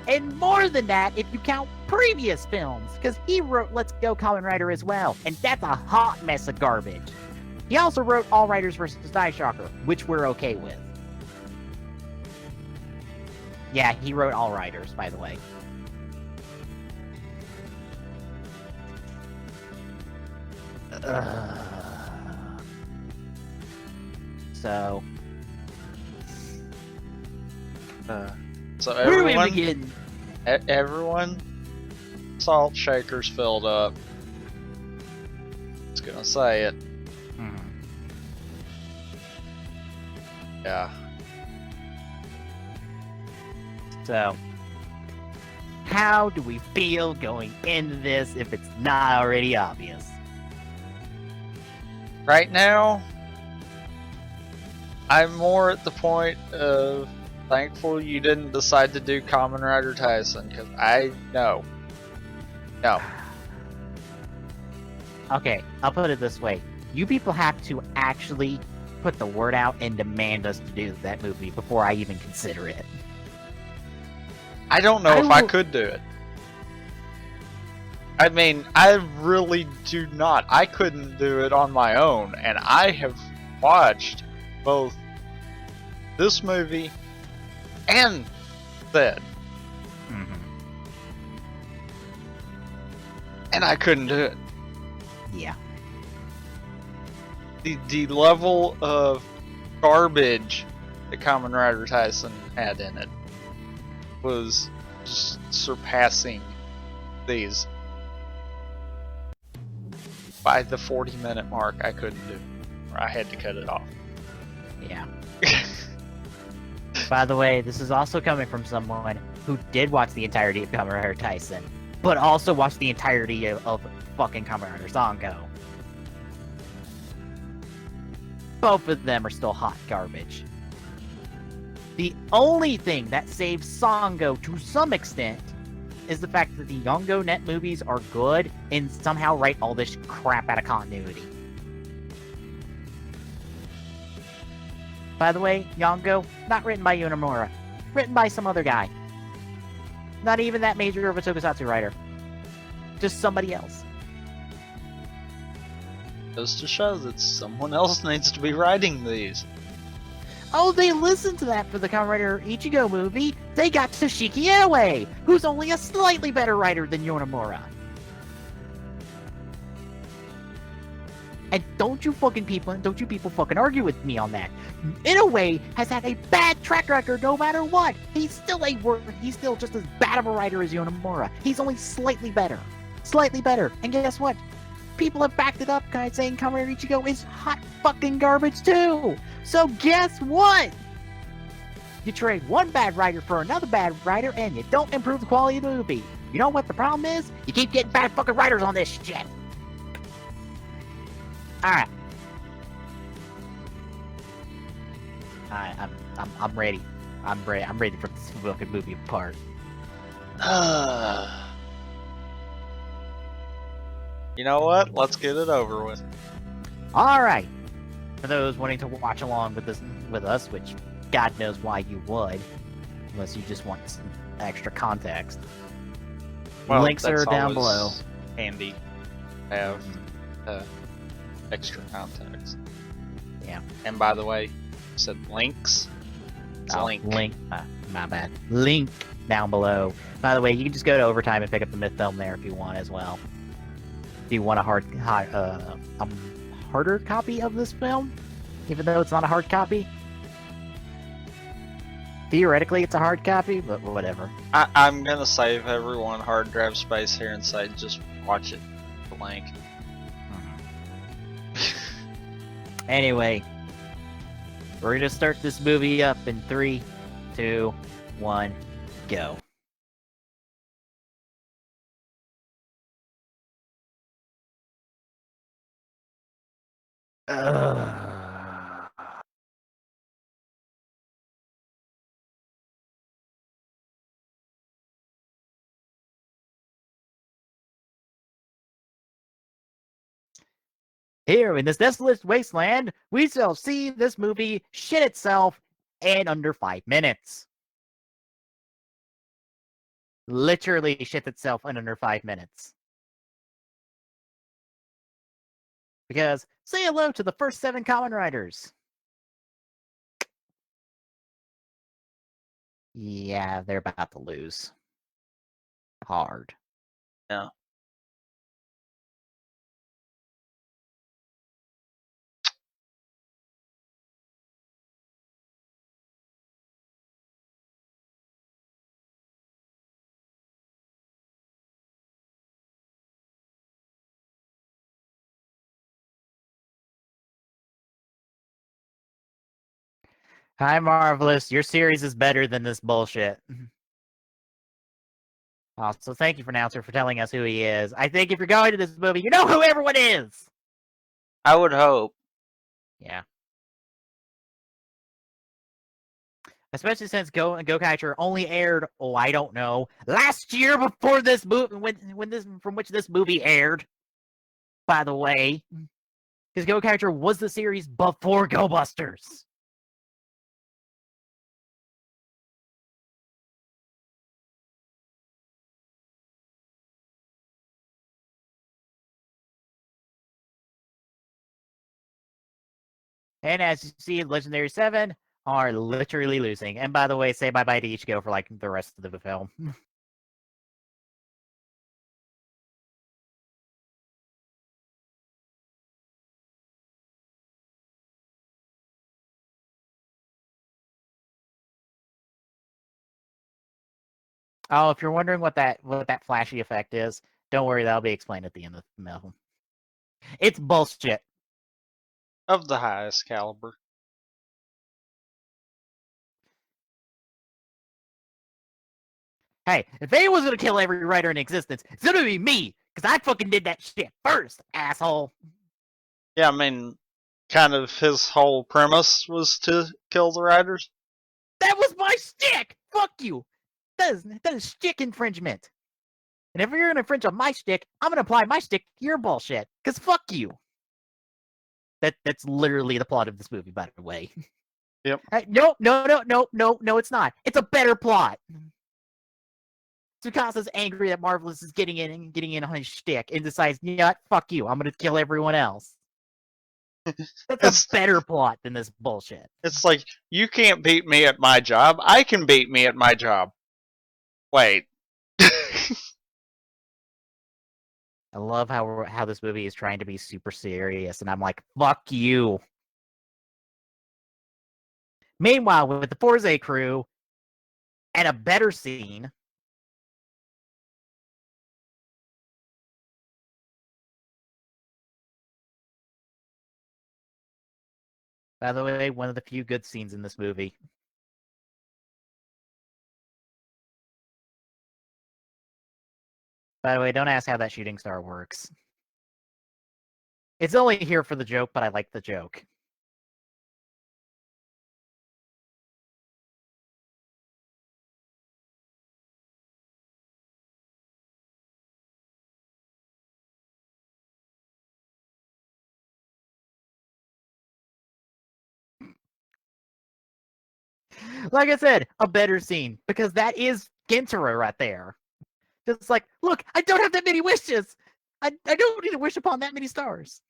And more than that if you count previous films, because he wrote Let's Go Kamen Rider as well, and that's a hot mess of garbage. He also wrote All Riders vs. Die Shocker, which we're okay with. Yeah, he wrote All Riders, by the way. So where do we begin? Everyone, salt shakers filled up. Just gonna say it. Yeah. So, how do we feel going into this if it's not already obvious? Right now, I'm more at the point of thankful you didn't decide to do Kamen Rider Tyson, because I know. No. Okay, I'll put it this way. You people have to actually put the word out and demand us to do that movie before I even consider it. I don't know if I could do it. I mean, I really do not. I couldn't do it on my own, and I have watched both this movie and that. And I couldn't do it. Yeah. The level of garbage that Kamen Rider Tyson had in it was just surpassing these. By the 40-minute mark, I couldn't do it. Or I had to cut it off. Yeah. By the way, this is also coming from someone who did watch the entirety of Kamen Rider Tyson, but also watched the entirety of fucking Kamen Rider Zango. Both of them are still hot garbage. The only thing that saves Sango to some extent is the fact that the Yongo Net movies are good and somehow write all this crap out of continuity. By the way, Yongo, not written by Yonemura. Written by some other guy. Not even that major of a tokusatsu writer. Just somebody else. Goes to show that someone else needs to be writing these. Oh, they listened to that for the Kamen Rider Ichigo movie. They got Toshiki Inoue, who's only a slightly better writer than Yonemura. And don't you people fucking argue with me on that. Inoue has had a bad track record no matter what. He's still just as bad of a writer as Yonemura. He's only slightly better. Slightly better. And guess what? People have backed it up, guys, saying Kamen Rider Ichigo is hot fucking garbage too. So guess what? You trade one bad writer for another bad writer, and you don't improve the quality of the movie. You know what the problem is? You keep getting bad fucking writers on this shit. Alright. I'm ready. I'm ready for this fucking movie apart. You know what? Let's get it over with. Alright. For those wanting to watch along with us, which God knows why you would, unless you just want some extra context. Well, links are down below. Handy to have extra context. Yeah. And by the way, you said links. It's a link. My bad. Link down below. By the way, you can just go to Overtime and pick up the Myth film there if you want as well. Do you want a harder copy of this film, even though it's not a hard copy? Theoretically, it's a hard copy, but whatever. I'm gonna save everyone hard drive space here and say just watch it blank. Anyway, we're gonna start this movie up in 3, 2, 1, go. Ugh. Here in this desolate wasteland, we shall see this movie shit itself in under 5 minutes. Literally shit itself in under 5 minutes. Because say hello to the first 7 Kamen Riders. Yeah, they're about to lose. Hard. Yeah. Hi, Marvelous. Your series is better than this bullshit. Also, thank you for announcer for telling us who he is. I think if you're going to this movie, you know who everyone is. I would hope. Yeah. Especially since Gokaiger only aired, I don't know, last year before this movie, when this from which this movie aired. By the way, because Gokaiger was the series before Go Busters. And as you see, Legendary 7 are literally losing. And by the way, say bye-bye to Ichigo for like the rest of the film. Oh, if you're wondering what that flashy effect is, don't worry, that'll be explained at the end of the film. It's bullshit. Of the highest caliber. Hey, if anyone's gonna kill every writer in existence, it's gonna be me, because I fucking did that shit first, asshole. Yeah, I mean, kind of his whole premise was to kill the writers. That was my stick. Fuck you. That is stick infringement. And if you're gonna infringe on my stick, I'm gonna apply my stick to your bullshit. Cause fuck you. That's literally the plot of this movie, by the way. Yep. No, it's not. It's a better plot. Tsukasa's angry that Marvelous is getting in on his shtick and decides, yeah, fuck you. I'm gonna kill everyone else. That's a It's better plot than this bullshit. it's like you can't beat me at my job. I can beat me at my job. Wait. I love how this movie is trying to be super serious, and I'm like, fuck you. Meanwhile, with the Forze crew and a better scene, by the way, one of the few good scenes in this movie. By the way, don't ask how that shooting star works. It's only here for the joke, but I like the joke. Like I said, a better scene, because that is Gintaro right there. Just like, look, I don't have that many wishes. I don't need to wish upon that many stars.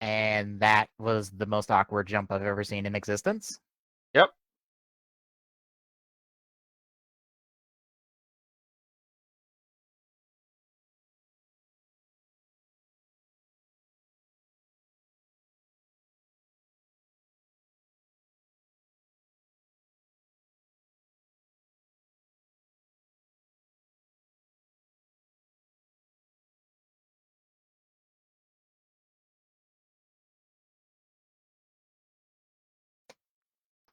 And that was the most awkward jump I've ever seen in existence. Yep.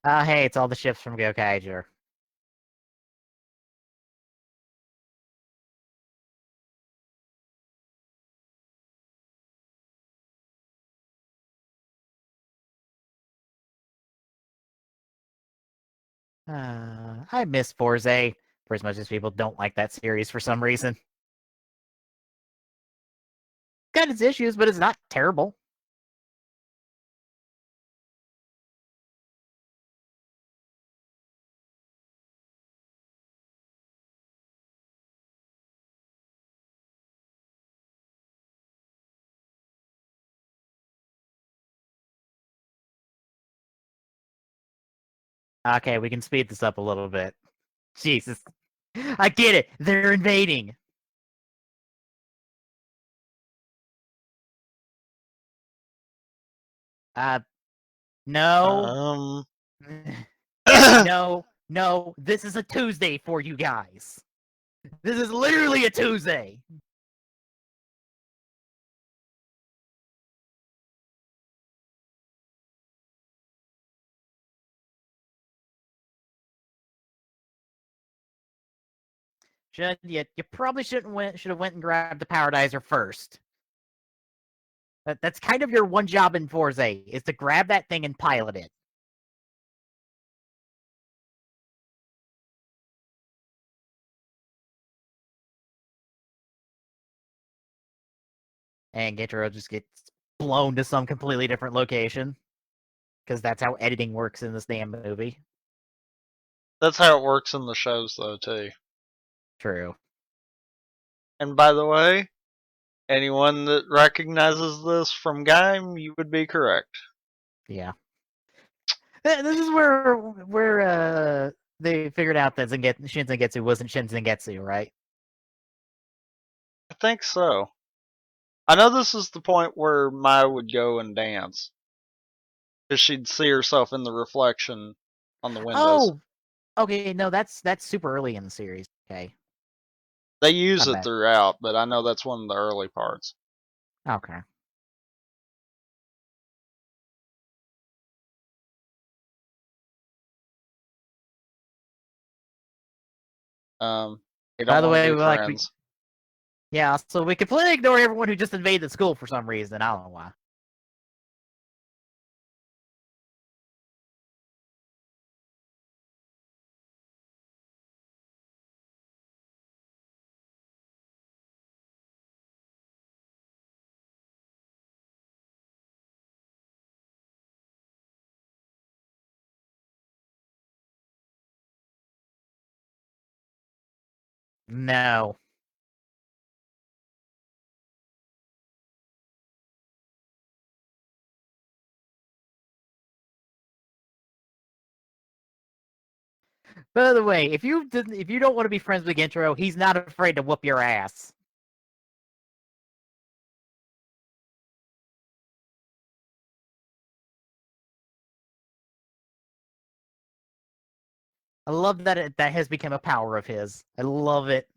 Hey, it's all the ships from Gokaiger. I miss Forza for as much as people don't like that series for some reason. Got its issues, but it's not terrible. Okay, we can speed this up a little bit. Jesus. I get it. They're invading. Uh, no. Um, No. No. This is a Tuesday for you guys. This is literally a Tuesday. You probably should have went and grabbed the Paradise first. That's kind of your one job in Forza is to grab that thing and pilot it. And Gitro just gets blown to some completely different location. Because that's how editing works in this damn movie. that's how it works in the shows, though, too. True. And by the way, anyone that recognizes this from Gaim, you would be correct. Yeah. This is where they figured out that Shin Zangetsu wasn't Shin Zangetsu, right? I think so. I know this is the point where Mai would go and dance. Because she'd see herself in the reflection on the windows. Oh, okay. No, that's super early in the series. Okay, They use my it bad. throughout, but I know that's one of the early parts. Okay. They By don't the want to way, be like friends. yeah, so we completely ignore everyone who just invaded the school for some reason. I don't know why. No. By the way, if you don't want to be friends with Gintro, he's not afraid to whoop your ass. I love that that has become a power of his. I love it.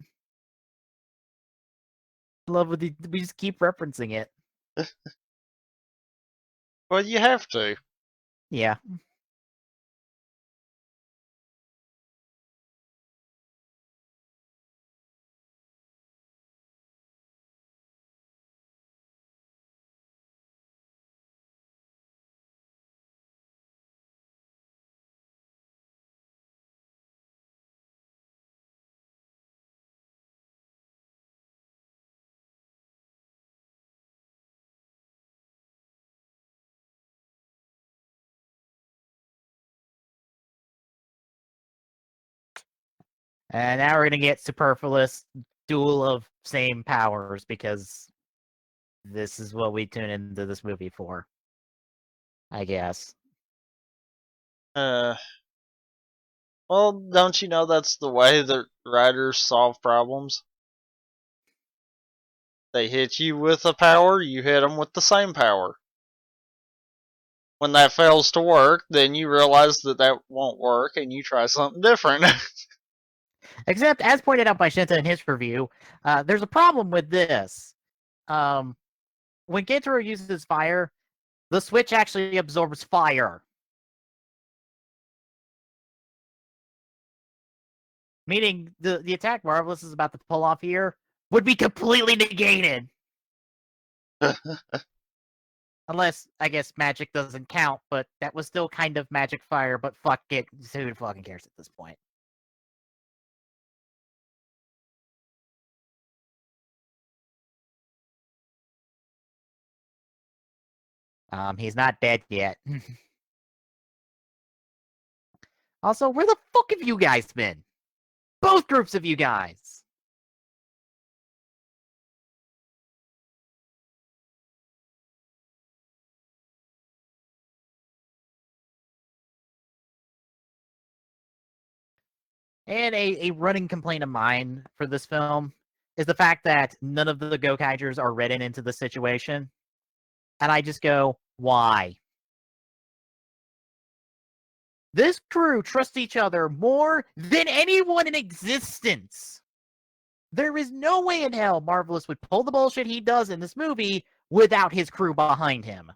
I love it. We just keep referencing it. Well, you have to. Yeah. And now we're gonna get superfluous duel of same powers because this is what we tune into this movie for. I guess. Uh, well, don't you know that's the way that writers solve problems? They hit you with a power, you hit them with the same power. When that fails to work, then you realize that that won't work and you try something different. Except, as pointed out by Shinta in his review, there's a problem with this. Um, when Gentaro uses fire, the switch actually absorbs fire. Meaning the attack Marvelous is about to pull off here would be completely negated. Unless, I guess, magic doesn't count, but that was still kind of magic fire, but fuck it, who fucking cares at this point? He's not dead yet. Also, where the fuck have you guys been? Both groups of you guys! And a running complaint of mine for this film is the fact that none of the Gokaigers are written into the situation. And I just go, why? This crew trusts each other more than anyone in existence. There is no way in hell Marvelous would pull the bullshit he does in this movie without his crew behind him.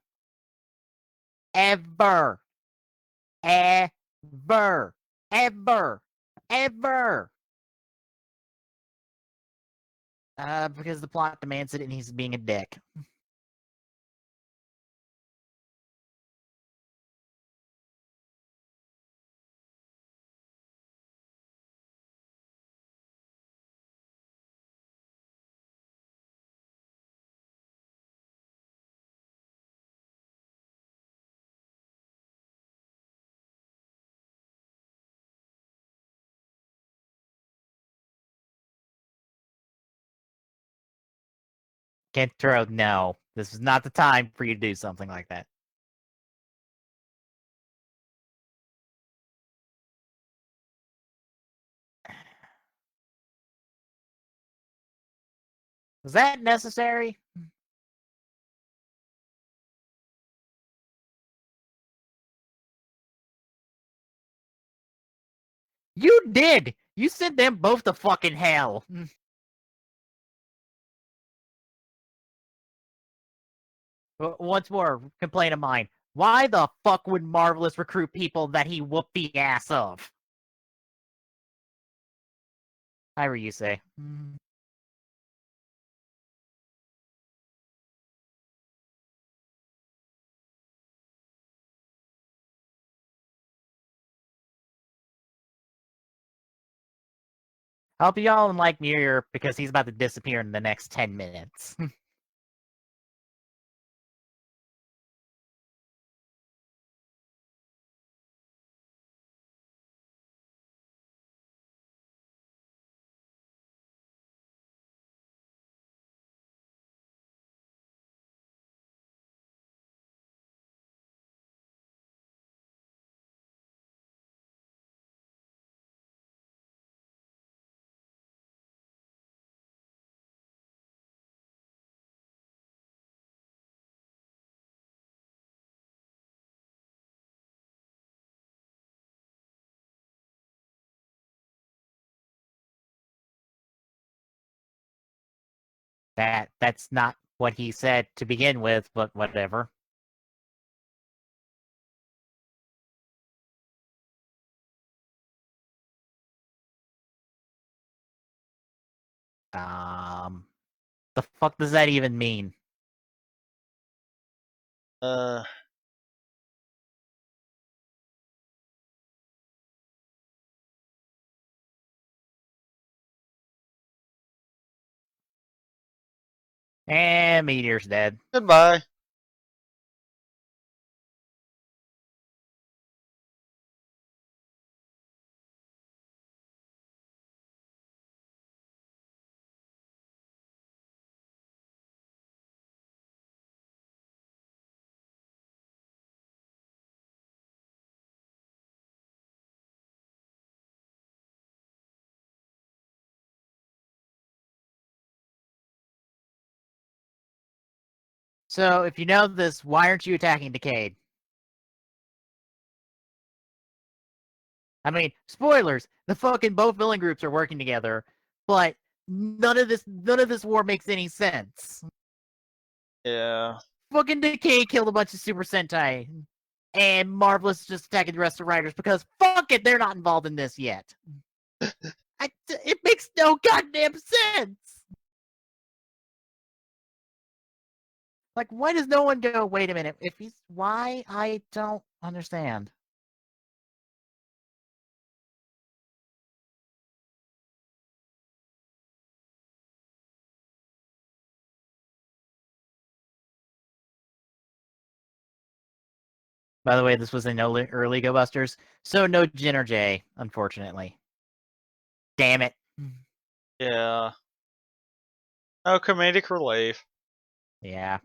Ever. Ever. Ever. Ever. Because the plot demands it and he's being a dick. Kentaro, no. This is not the time for you to do something like that. Was that necessary? You did! You sent them both to fucking hell. Once more, complaint of mine. Why the fuck would Marvelous recruit people that he whooped the ass of? Hi, you say. I'll be all in like Mirror because he's about to disappear in the next 10 minutes. That's not what he said to begin with, but whatever. The fuck does that even mean? And Meteor's dead. Goodbye. So, if you know this, why aren't you attacking Decade? I mean, spoilers. The fucking both villain groups are working together, but none of this war makes any sense. Yeah. Fucking Decay killed a bunch of Super Sentai, and Marvelous is just attacking the rest of the writers because fuck it, they're not involved in this yet. It makes no goddamn sense. Like, why does no one go, wait a minute, if he's, why? I don't understand. By the way, this was in early Go Busters, so no Jin or Jay, unfortunately. Damn it. Yeah. No comedic relief. Yeah.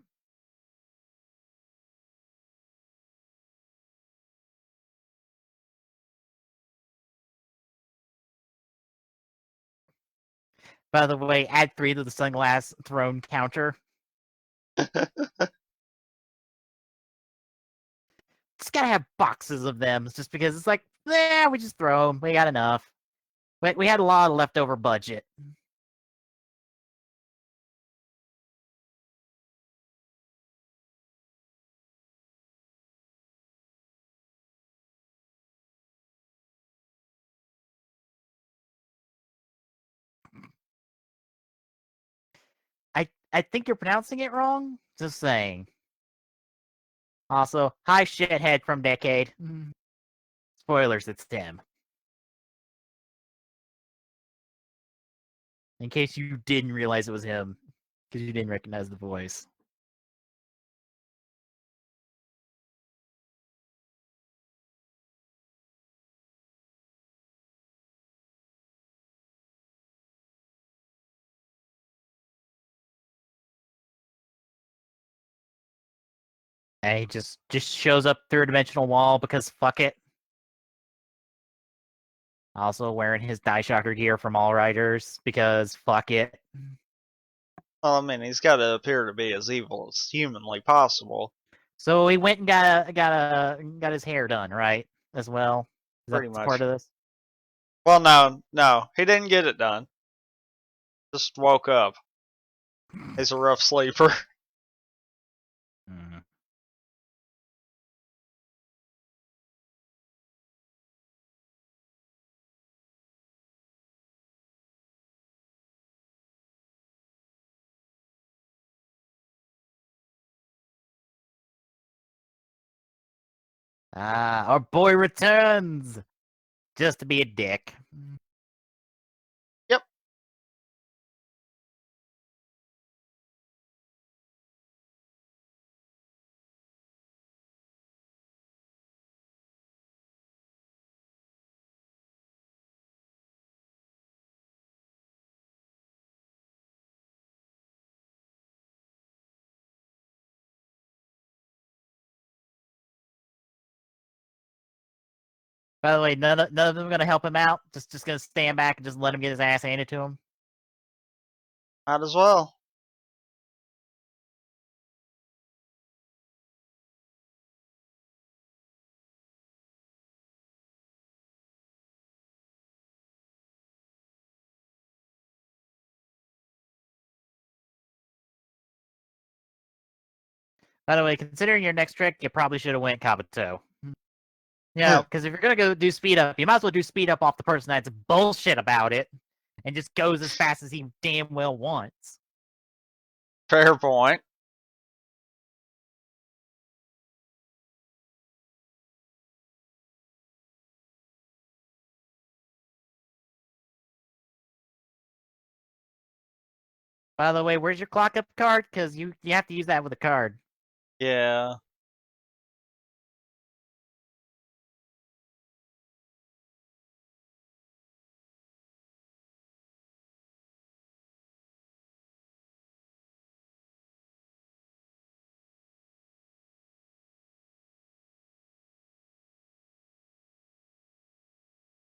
By the way, add 3 to the Sunglass Throne counter. Just gotta have boxes of them, just because it's like, yeah, we just throw them. We got enough. But we had a lot of leftover budget. I think you're pronouncing it wrong. Just saying. Also, hi shithead from Decade. Spoilers, it's Tim. In case you didn't realize it was him, because you didn't recognize the voice. And he just shows up through a dimensional wall because fuck it. Also wearing his Die Shocker gear from All Riders because fuck it. Well, I mean, he's got to appear to be as evil as humanly possible. So he went and got his hair done, right? As well. Is that Pretty much. part of this? Well, no, he didn't get it done. Just woke up. He's a rough sleeper. Mm. Ah, our boy returns! Just to be a dick. Yep. By the way, none of them gonna help him out. Just gonna stand back and just let him get his ass handed to him. Might as well. By the way, considering your next trick, you probably should have went Kabuto. You know, because if you're gonna go do speed up, you might as well do speed up off the person that's bullshit about it and just goes as fast as he damn well wants. Fair point. By the way, where's your clock up card? Because you have to use that with a card. Yeah.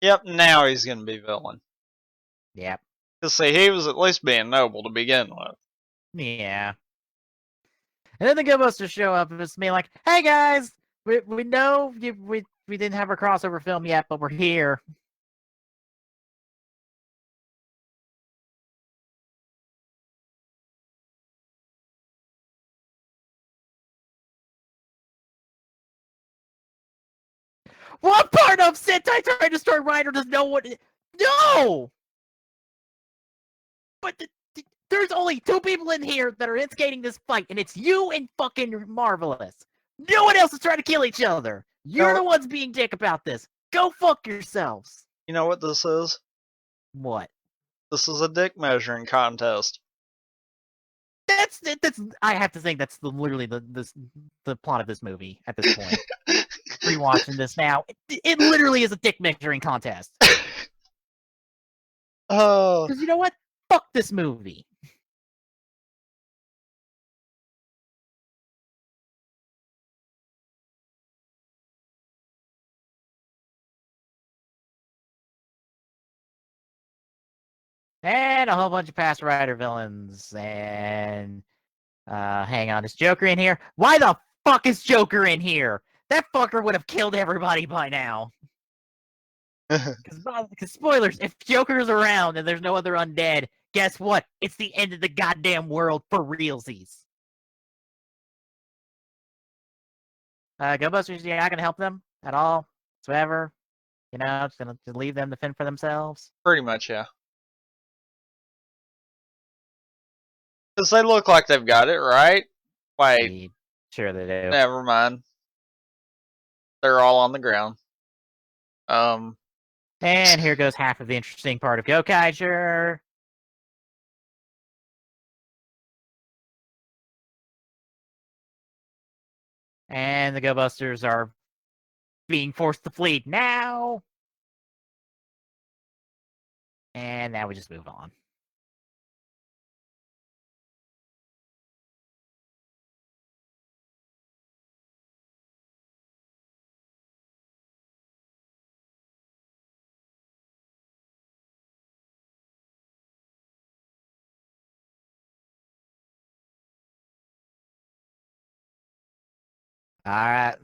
Yep, now he's going to be villain. Yep. Because, see, he was at least being noble to begin with. Yeah. And then the Go Busters show up and it's me like, hey guys, we know we didn't have our crossover film yet, but we're here. What part of Sentai trying to start Rider does no one? No! But There's only 2 people in here that are instigating this fight, and it's you and fucking Marvelous. No one else is trying to kill each other. You're the ones being dick about this. Go fuck yourselves. You know what this is? What? This is a dick measuring contest. That's. I have to think that's literally the plot of this movie at this point. Rewatching this now, it literally is a dick measuring contest. Oh, Because you know what? Fuck this movie. And a whole bunch of past writer villains. And hang on, is Joker in here? Why the fuck is Joker in here? That fucker would have killed everybody by now. Because spoilers, if Joker's around and there's no other undead, guess what? It's the end of the goddamn world for realsies. Ghostbusters, you're not gonna help them at all whatsoever. You know, just gonna leave them to fend for themselves. pretty much, yeah. Because they look like they've got it, right? Wait, Sure they do. never mind. They're all on the ground. And here goes half of the interesting part of Gokaiger. And the Ghostbusters are being forced to flee now. And now we just move on. All right,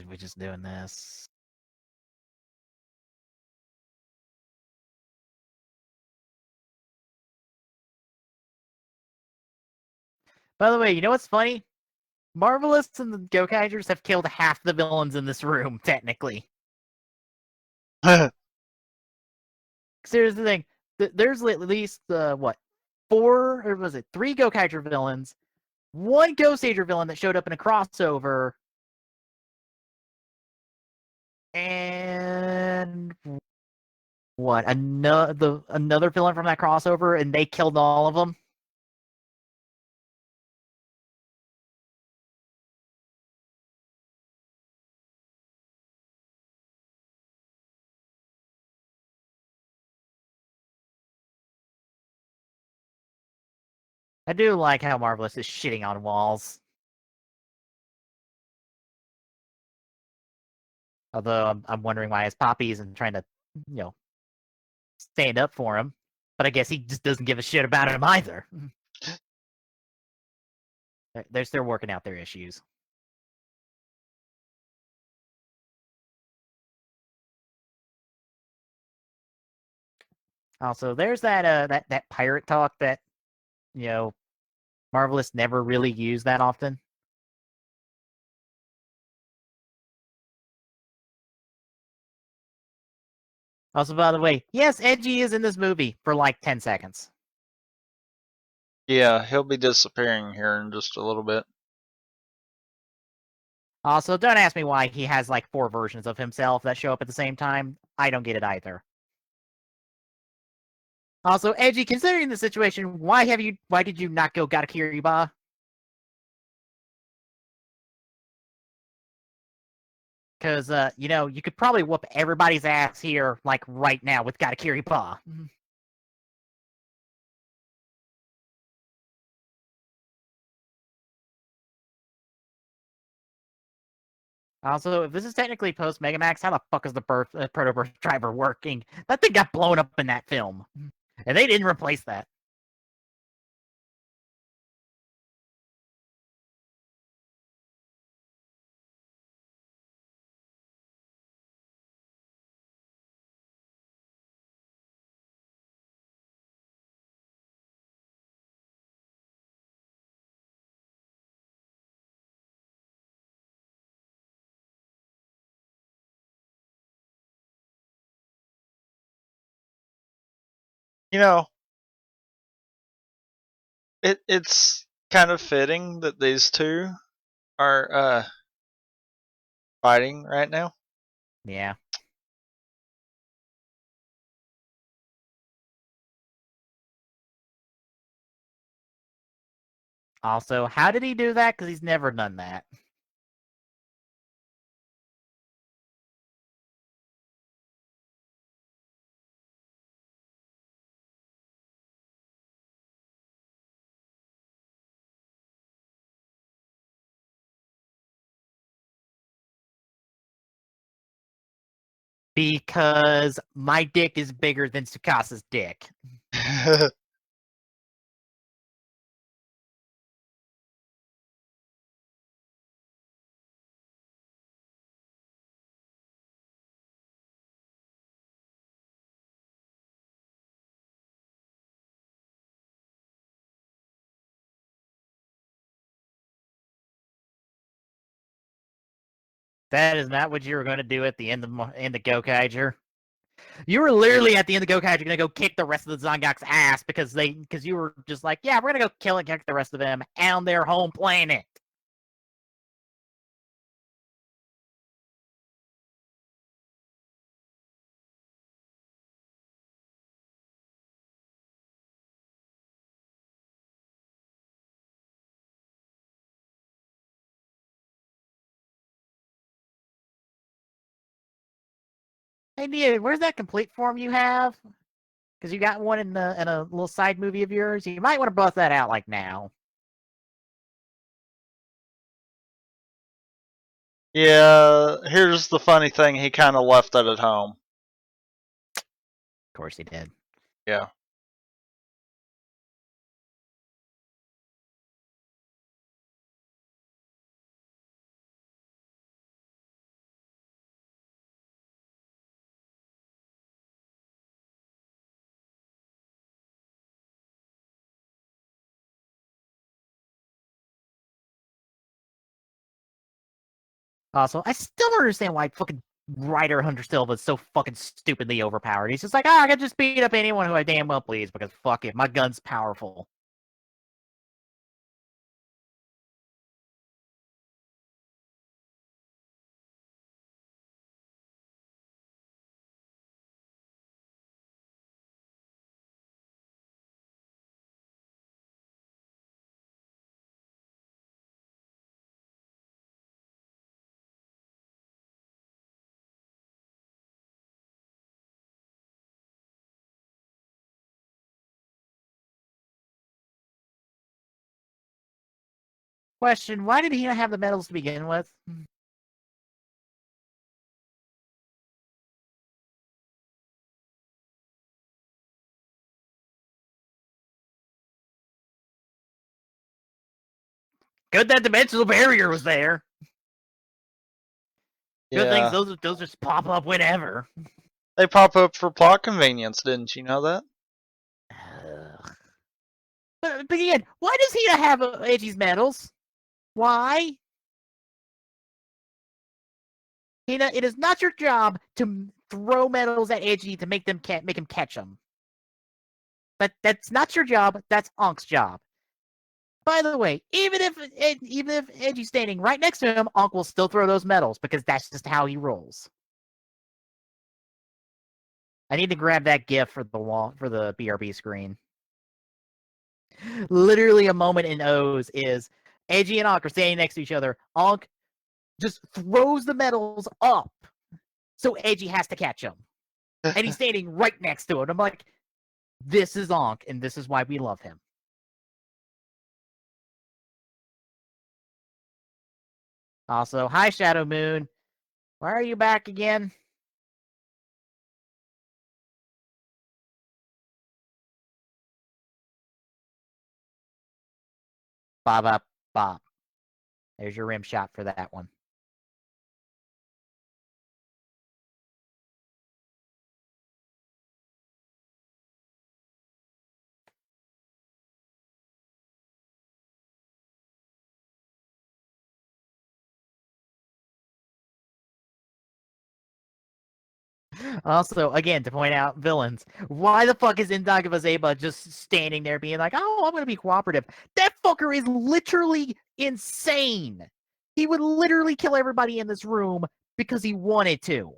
we're just doing this. By the way, you know what's funny? Marvelous and the Gokaigers have killed half the villains in this room, technically. Here's the thing: there's at least what, 4 or was it 3 Gokaiger villains, 1 Ghost Ager villain that showed up in a crossover, and what, another villain from that crossover, and they killed all of them. I do like how Marvelous is shitting on walls. Although I'm wondering why his Poppy isn't trying to, stand up for him. But I guess he just doesn't give a shit about him either. They're still working out their issues. Also, there's that pirate talk that, Marvelous never really used that often. Also, by the way, yes, Edgy is in this movie for like 10 seconds. Yeah, he'll be disappearing here in just a little bit. Also, don't ask me why he has like 4 versions of himself that show up at the same time. I don't get it either. Also, Edgy, considering the situation, why did you not go Gatakiriba? Because, you could probably whoop everybody's ass here, like, right now with Gatakiriba. Also, if this is technically post Megamax, how the fuck is the Proto-Birth driver working? That thing got blown up in that film. And they didn't replace that. You know, it's kind of fitting that these two are fighting right now. Yeah. Also, how did he do that? Because he's never done that. Because my dick is bigger than Tsukasa's dick. That is not what you were going to do at the end of Gokaiger. You were literally at the end of Gokaiger going to go kick the rest of the Zangok's ass because you were just like, yeah, we're going to go kill and kick the rest of them on their home planet. Hey, Nia, where's that complete form you have? Because you got one in a little side movie of yours. You might want to bust that out like now. Yeah, here's the funny thing, he kind of left it at home. Of course he did. Yeah. Also, I still don't understand why fucking Ryder Hunter Silva is so fucking stupidly overpowered. He's just like, I can just beat up anyone who I damn well please because fuck it, my gun's powerful. Question, why did he not have the medals to begin with? Good that dimensional barrier was there. Good things Yeah. those just pop up whenever. They pop up for plot convenience, didn't you know that? But again, why does he not have Edgy's medals? Why? It is not your job to throw medals at Edgy to make him catch them. That's not your job. That's Ank's job. By the way, even if Edgy's standing right next to him, Ankh will still throw those medals because that's just how he rolls. I need to grab that GIF for the BRB screen. Literally, a moment in O's is Edgy and Ankh are standing next to each other. Ankh just throws the medals up, so Edgy has to catch him, and he's standing right next to it. I'm like, this is Ankh, and this is why we love him. Also, hi Shadow Moon. Why are you back again? Bob up, Bob. There's your rim shot for that one. Also, again, to point out villains, why the fuck is Indagova Zeba just standing there being like, oh, I'm gonna be cooperative? That fucker is literally insane. He would literally kill everybody in this room because he wanted to.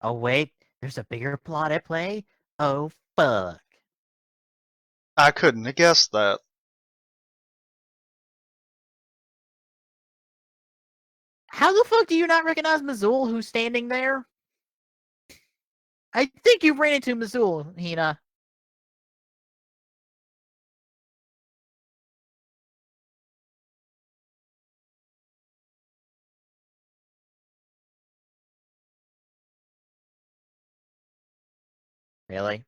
Oh, wait, there's a bigger plot at play? Oh, fuck. I couldn't have guessed that. How the fuck do you not recognize Mazul who's standing there? I think you ran into Mazul, Hina. Really?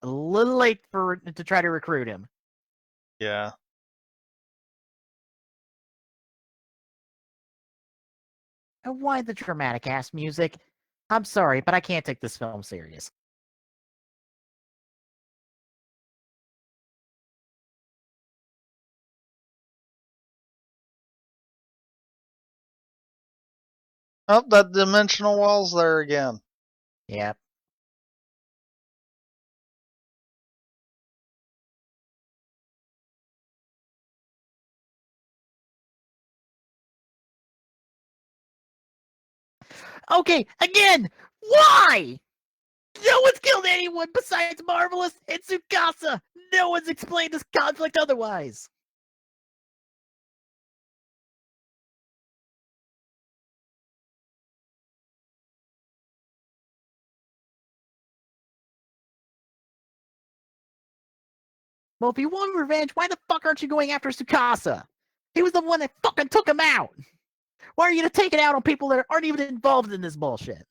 A little late to try to recruit him. Yeah. And why the dramatic ass music? I'm sorry, but I can't take this film serious. Oh, that dimensional wall's there again. Yeah. Okay, again! Why? No one's killed anyone besides Marvelous and Tsukasa! No one's explained this conflict otherwise! Well, if you want revenge, why the fuck aren't you going after Tsukasa? He was the one that fucking took him out! Why are you gonna take it out on people that aren't even involved in this bullshit?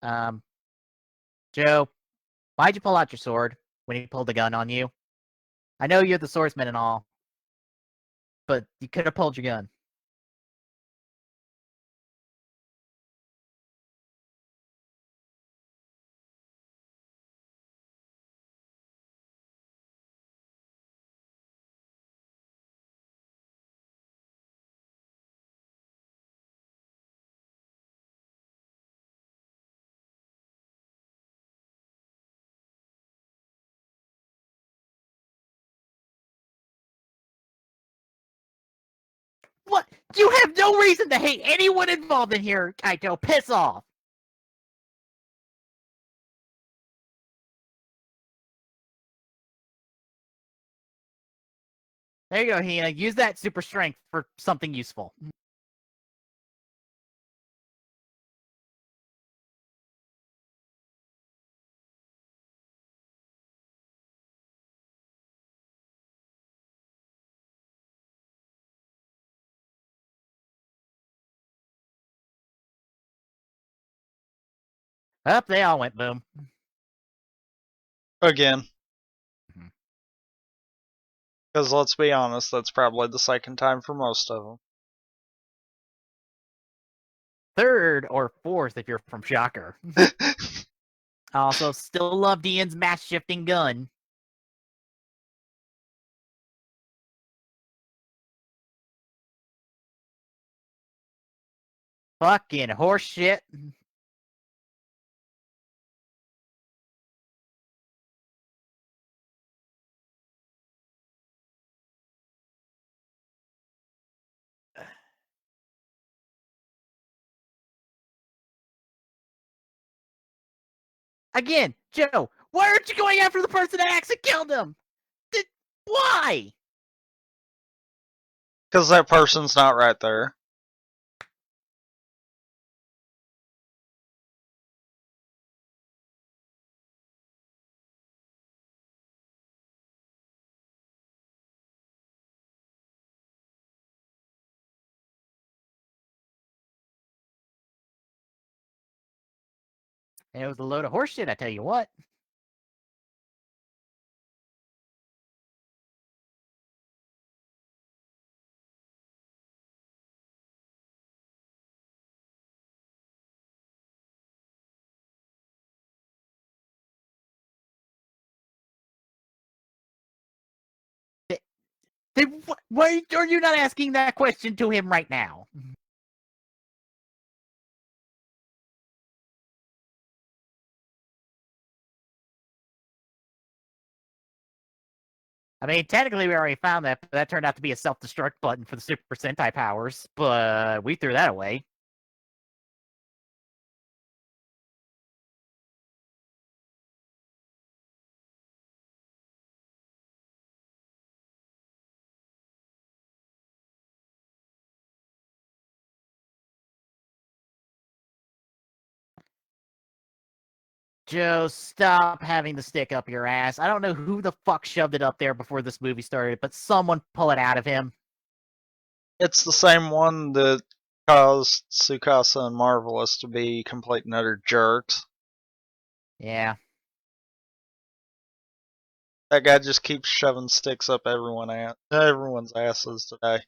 Um, Joe, why'd you pull out your sword when he pulled the gun on you? I know you're the swordsman and all, but you could have pulled your gun. What? You have no reason to hate anyone involved in here, Kaito. Piss off. There you go, Hina. Use that super strength for something useful. Up, they all went boom. Again. Mhm. Because let's be honest, that's probably the second time for most of Third or fourth if you're from Shocker. them. Also, still love Ian's mass shifting gun. Fucking horseshit. Again, Joe, why aren't you going after the person that actually killed him? Why? Because that person's not right there. And it was a load of horseshit, I tell you what. Why are you not asking that question to him right now? I mean, technically, we already found that, but that turned out to be a self-destruct button for the Super Sentai powers, but we threw that away. Joe, stop having the stick up your ass. I don't know who the fuck shoved it up there before this movie started, but someone pull it out of him. It's the same one that caused Tsukasa and Marvelous to be complete and utter jerks. Yeah. That guy just keeps shoving sticks up everyone's asses today.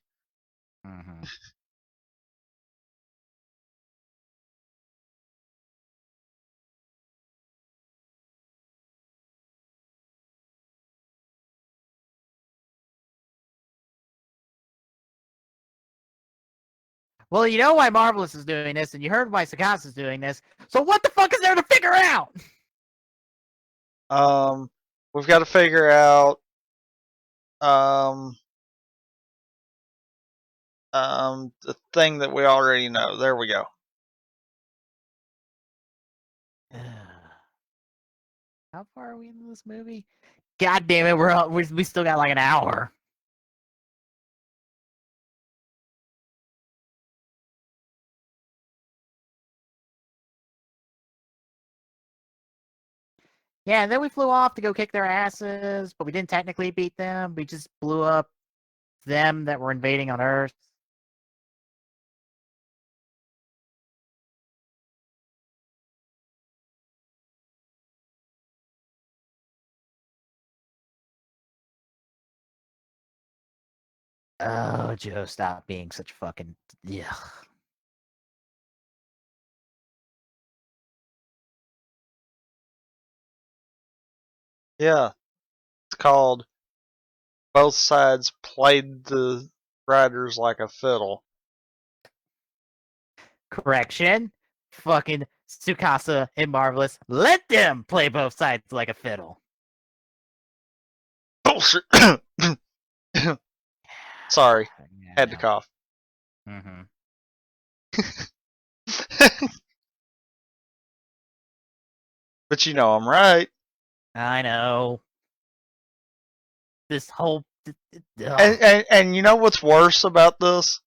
Mm-hmm. Well, you know why Marvelous is doing this, and you heard why Sakasa is doing this. So what the fuck is there to figure out? We've got to figure out the thing that we already know. There we go. How far are we into this movie? God damn it, we still got like an hour. Yeah, and then we flew off to go kick their asses, but we didn't technically beat them. We just blew up them that were invading on Earth. Oh, Joe, stop being such fucking. Yeah. Yeah, it's called Both Sides Played the Riders Like a Fiddle. Correction. Fucking Tsukasa and Marvelous. Let them play both sides like a fiddle. Bullshit! Sorry, had to cough. Mm-hmm. But you know I'm right. I know. This whole. And you know what's worse about this?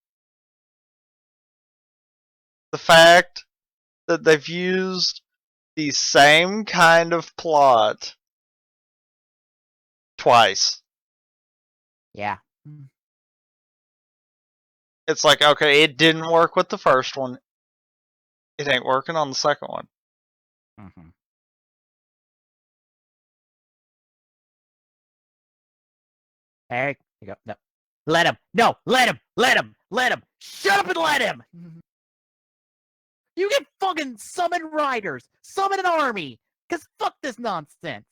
The fact that they've used the same kind of plot twice. Yeah. It's like, okay, it didn't work with the first one. It ain't working on the second one. Mm-hmm. There you go. No. Let him. No, let him. Let him. Let him. Shut up and let him. You can fucking summon riders. Summon an army. Because fuck this nonsense.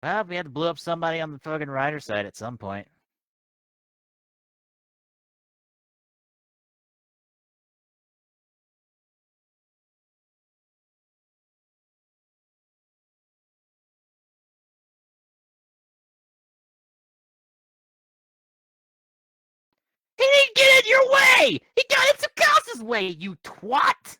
Well, we had to blow up somebody on the fucking rider side at some point. He didn't get in your way! He got in Tsukasa's way, you twat!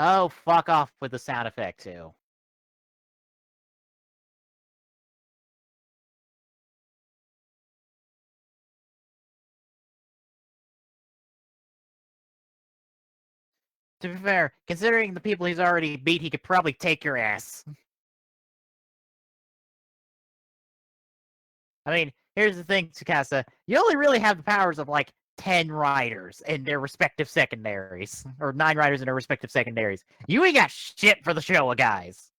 Oh, fuck off with the sound effect, too. To be fair, considering the people he's already beat, he could probably take your ass. I mean, here's the thing, Tsukasa. You only really have the powers of, like, 10 riders in their respective secondaries. Or 9 riders in their respective secondaries. You ain't got shit for the Showa guys.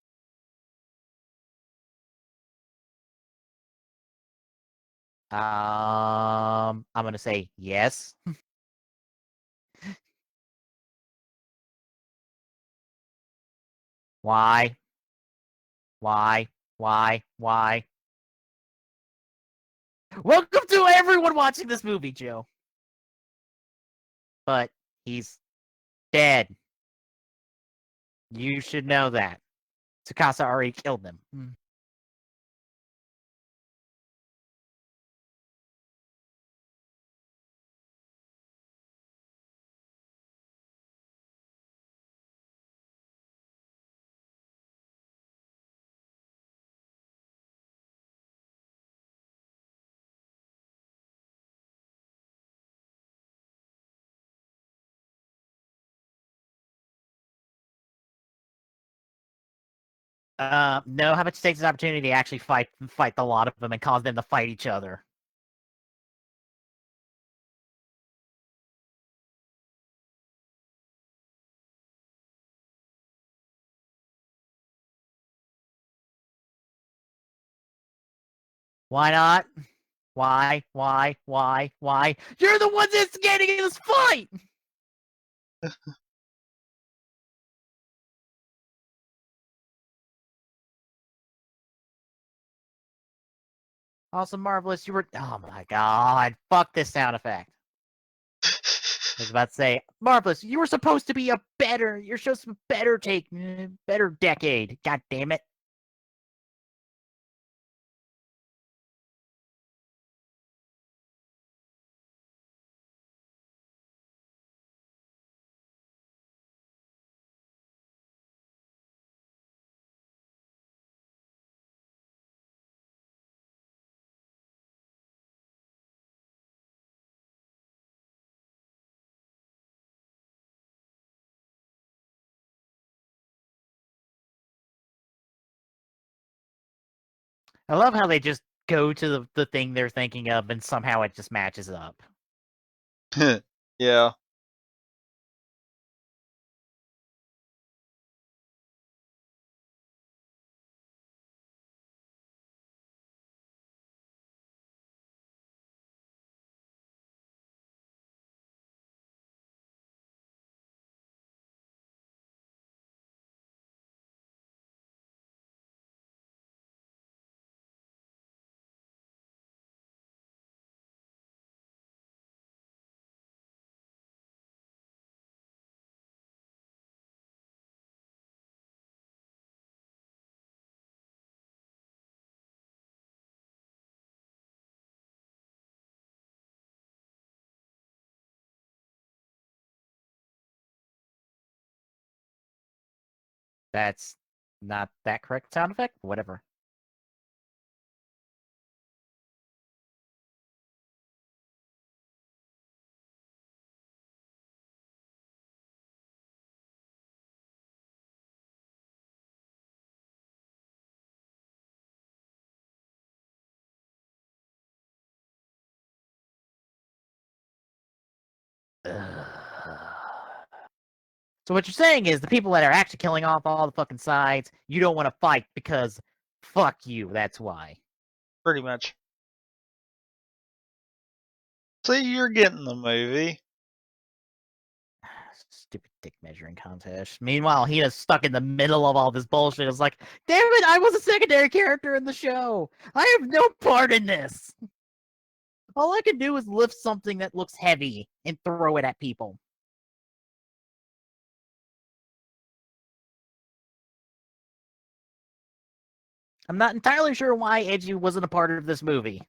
I'm gonna say yes. Why? Why? Why? Welcome to everyone watching this movie, Joe. But he's dead. You should know that. Tsukasa already killed him. No, how about you take this opportunity to actually fight the lot of them and cause them to fight each other? Why not? Why? You're the ones instigating this fight! Also, Marvelous, you were. Oh my god. Fuck this sound effect. I was about to say, Marvelous, you were supposed to be a better. You're supposed to be better decade. God damn it. I love how they just go to the thing they're thinking of and somehow it just matches up. Yeah. That's not that correct sound effect? Whatever. So what you're saying is the people that are actually killing off all the fucking sides, you don't want to fight because fuck you, that's why. Pretty much. So you're getting the movie. Stupid dick measuring contest. Meanwhile, Hina's stuck in the middle of all this bullshit. It's like, damn it, I was a secondary character in the show. I have no part in this. All I can do is lift something that looks heavy and throw it at people. I'm not entirely sure why Edgy wasn't a part of this movie.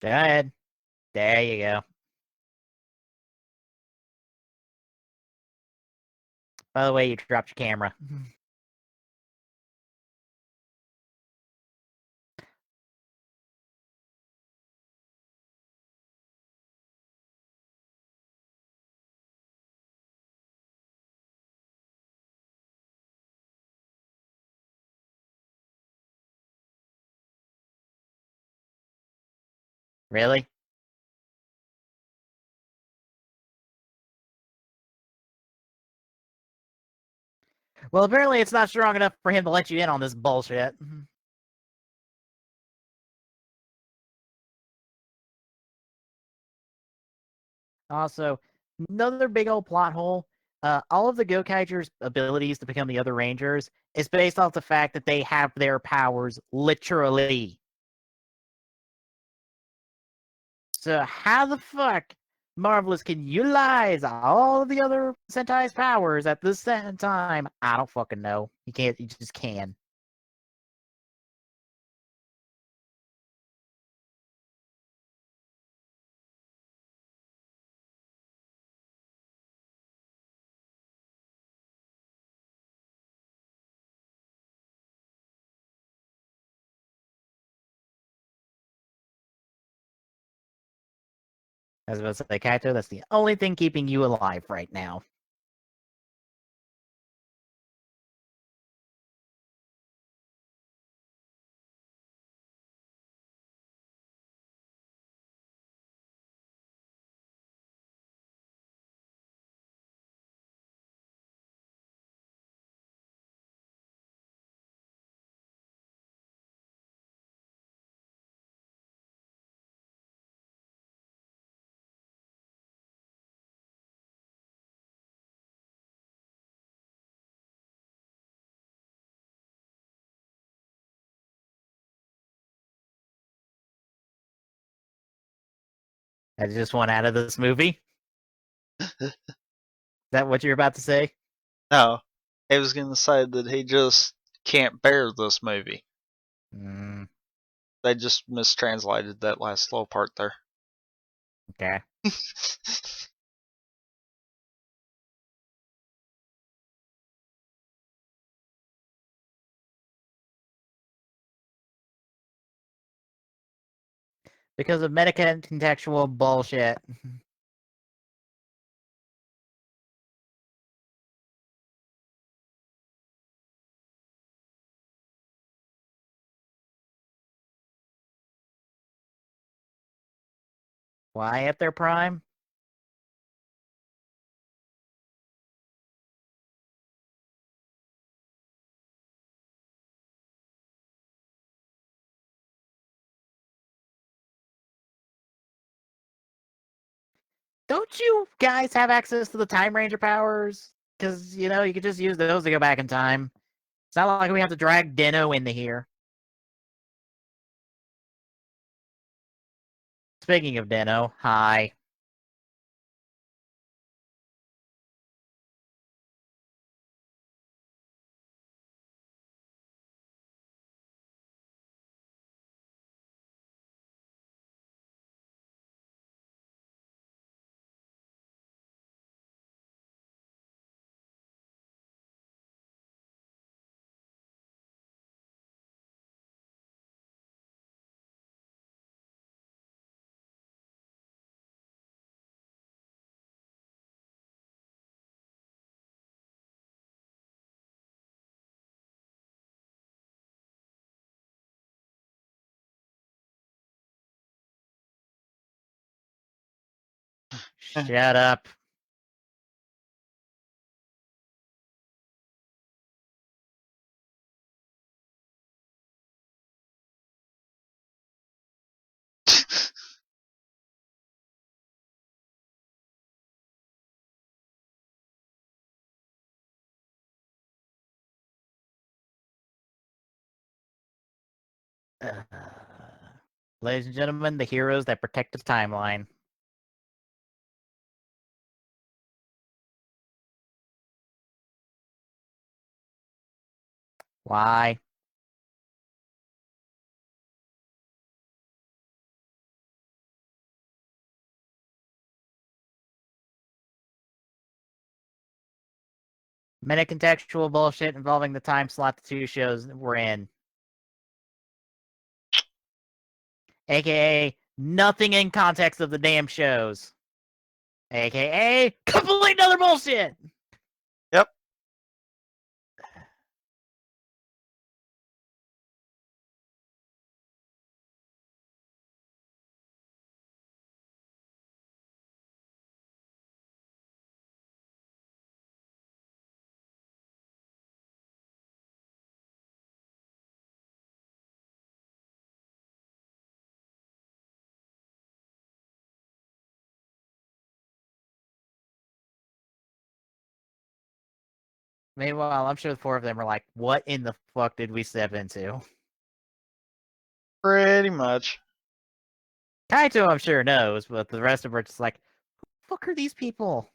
Go ahead. There you go. By the way, you dropped your camera. Really? Well, apparently it's not strong enough for him to let you in on this bullshit. Also, another big old plot hole. All of the Gokaigers' abilities to become the other Rangers is based off the fact that they have their powers literally. So how the fuck Marvelous can utilize all of the other Sentai's powers at the same time? I don't fucking know. You can't. You just can. I was about to say, Kaito, that's the only thing keeping you alive right now. I just want out of this movie. Is that what you're about to say? No, he was going to say that he just can't bear this movie. Mm, They just mistranslated that last little part there. okay. Because of meta-contextual bullshit. Why at their prime? Don't you guys have access to the Time Ranger powers? Because, you know, you could just use those to go back in time. It's not like we have to drag Dino into here. Speaking of Dino, hi. Shut up. Ladies and gentlemen, the heroes that protect the timeline. Why? Meta-contextual bullshit involving the time slot the two shows were in. AKA nothing in context of the damn shows. AKA complete other bullshit. Yep. Meanwhile, I'm sure the four of them are like, what in the fuck did we step into? Pretty much. Kaito, I'm sure, knows, but the rest of them are just like, who the fuck are these people?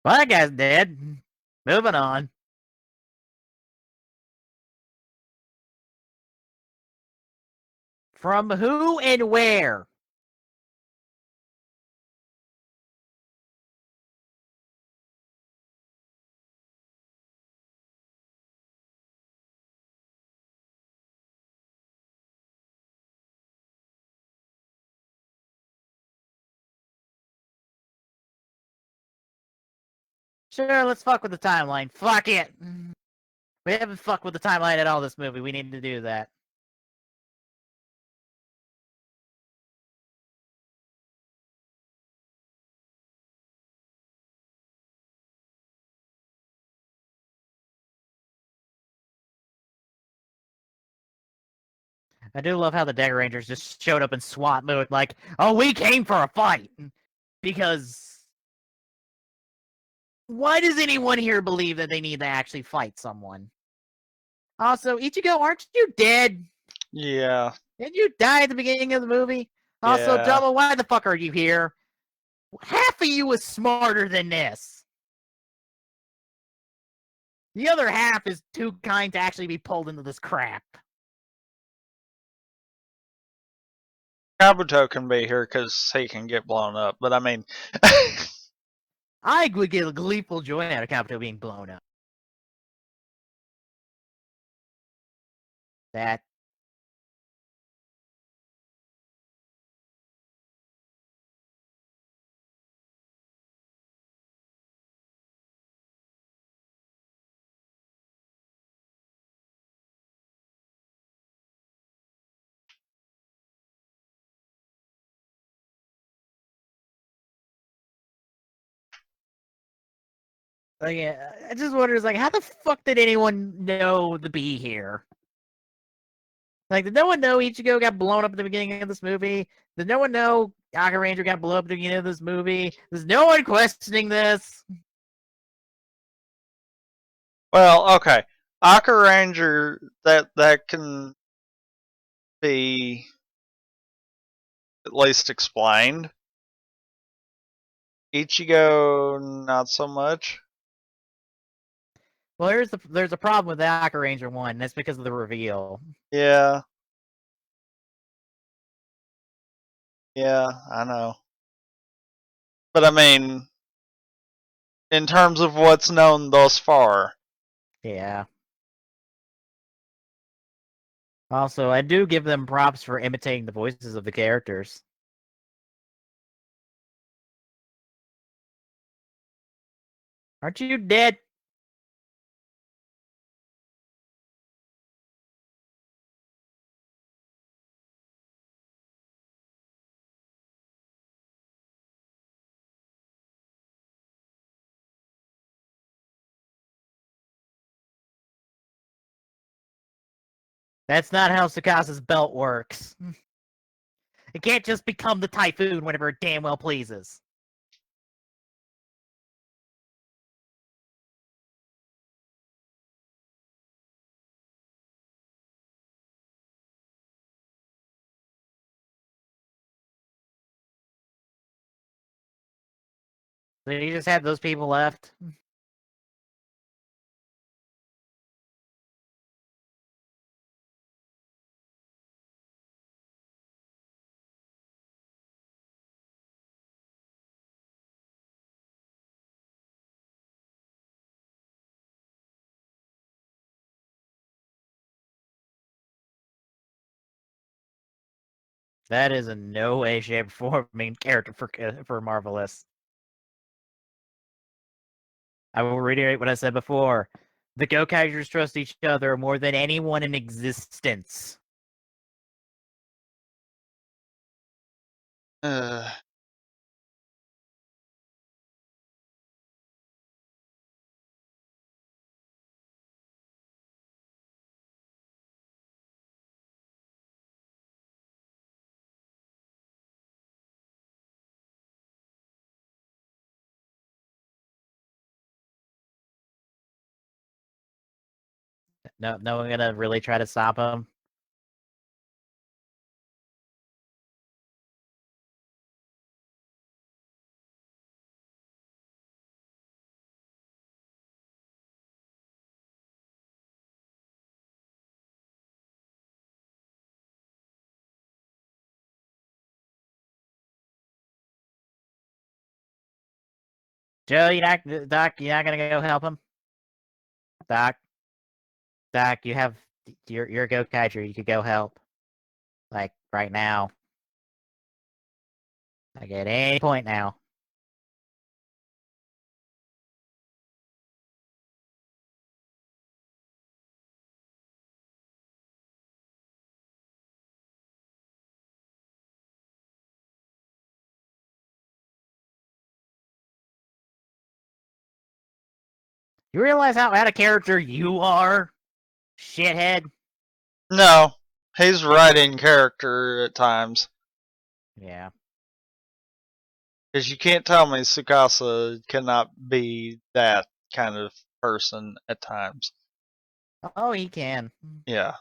Well, that guy's dead. Moving on. From who and where? Sure, let's fuck with the timeline. Fuck it. We haven't fucked with the timeline at all this movie. We need to do that. I do love how the Dagger Rangers just showed up in SWAT mode, like, oh, we came for a fight. Because why does anyone here believe that they need to actually fight someone? Also, Ichigo, aren't you dead? Yeah. Didn't you die at the beginning of the movie? Also, Yeah. Double, why the fuck are you here? Half of you is smarter than this. The other half is too kind to actually be pulled into this crap. Kabuto can be here because he can get blown up, but I mean, I would get a gleeful joy out of Kabuto being blown up. That. Like, I just wonder, like, how the fuck did anyone know to be here? Like, did no one know Ichigo got blown up at the beginning of this movie? Did no one know Aka Ranger got blown up at the beginning of this movie? There's no one questioning this. well, okay. Aka Ranger, that can be at least explained. Ichigo, not so much. Well, there's a problem with the Aka Ranger one. And that's because of the reveal. Yeah. Yeah, I know. But I mean, in terms of what's known thus far. Yeah. Also, I do give them props for imitating the voices of the characters. Aren't you dead? That's not how Tsukasa's belt works. It can't just become the typhoon whenever it damn well pleases. So you just have those people left? That is in no way, shape, or form main character for Marvelous. I will reiterate what I said before. The Gokaigers trust each other more than anyone in existence. Uh, No one gonna really try to stop him. Joe, Doc, you're not gonna go help him? Doc, you have you're a Gokaiger. You could go help, like right now, like at any point now. You realize how out of character you are, shithead? no, he's right in character at times. Yeah. Because you can't tell me Tsukasa cannot be that kind of person at times. Oh, he can. Yeah.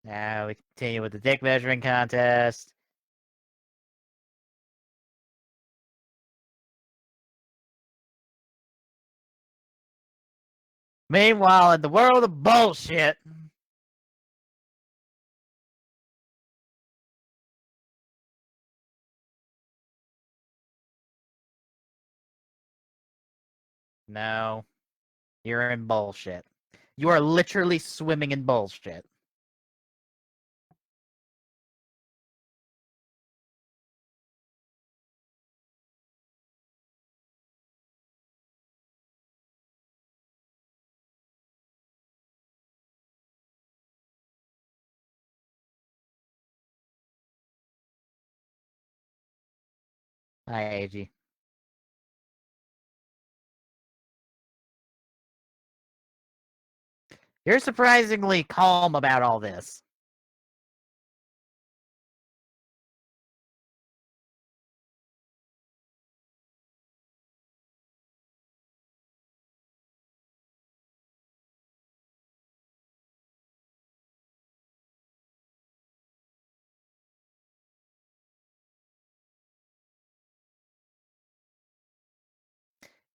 Now we continue with the dick measuring contest. Meanwhile, in the world of bullshit, no, you're in bullshit. You are literally swimming in bullshit. Hi, AG. You're surprisingly calm about all this.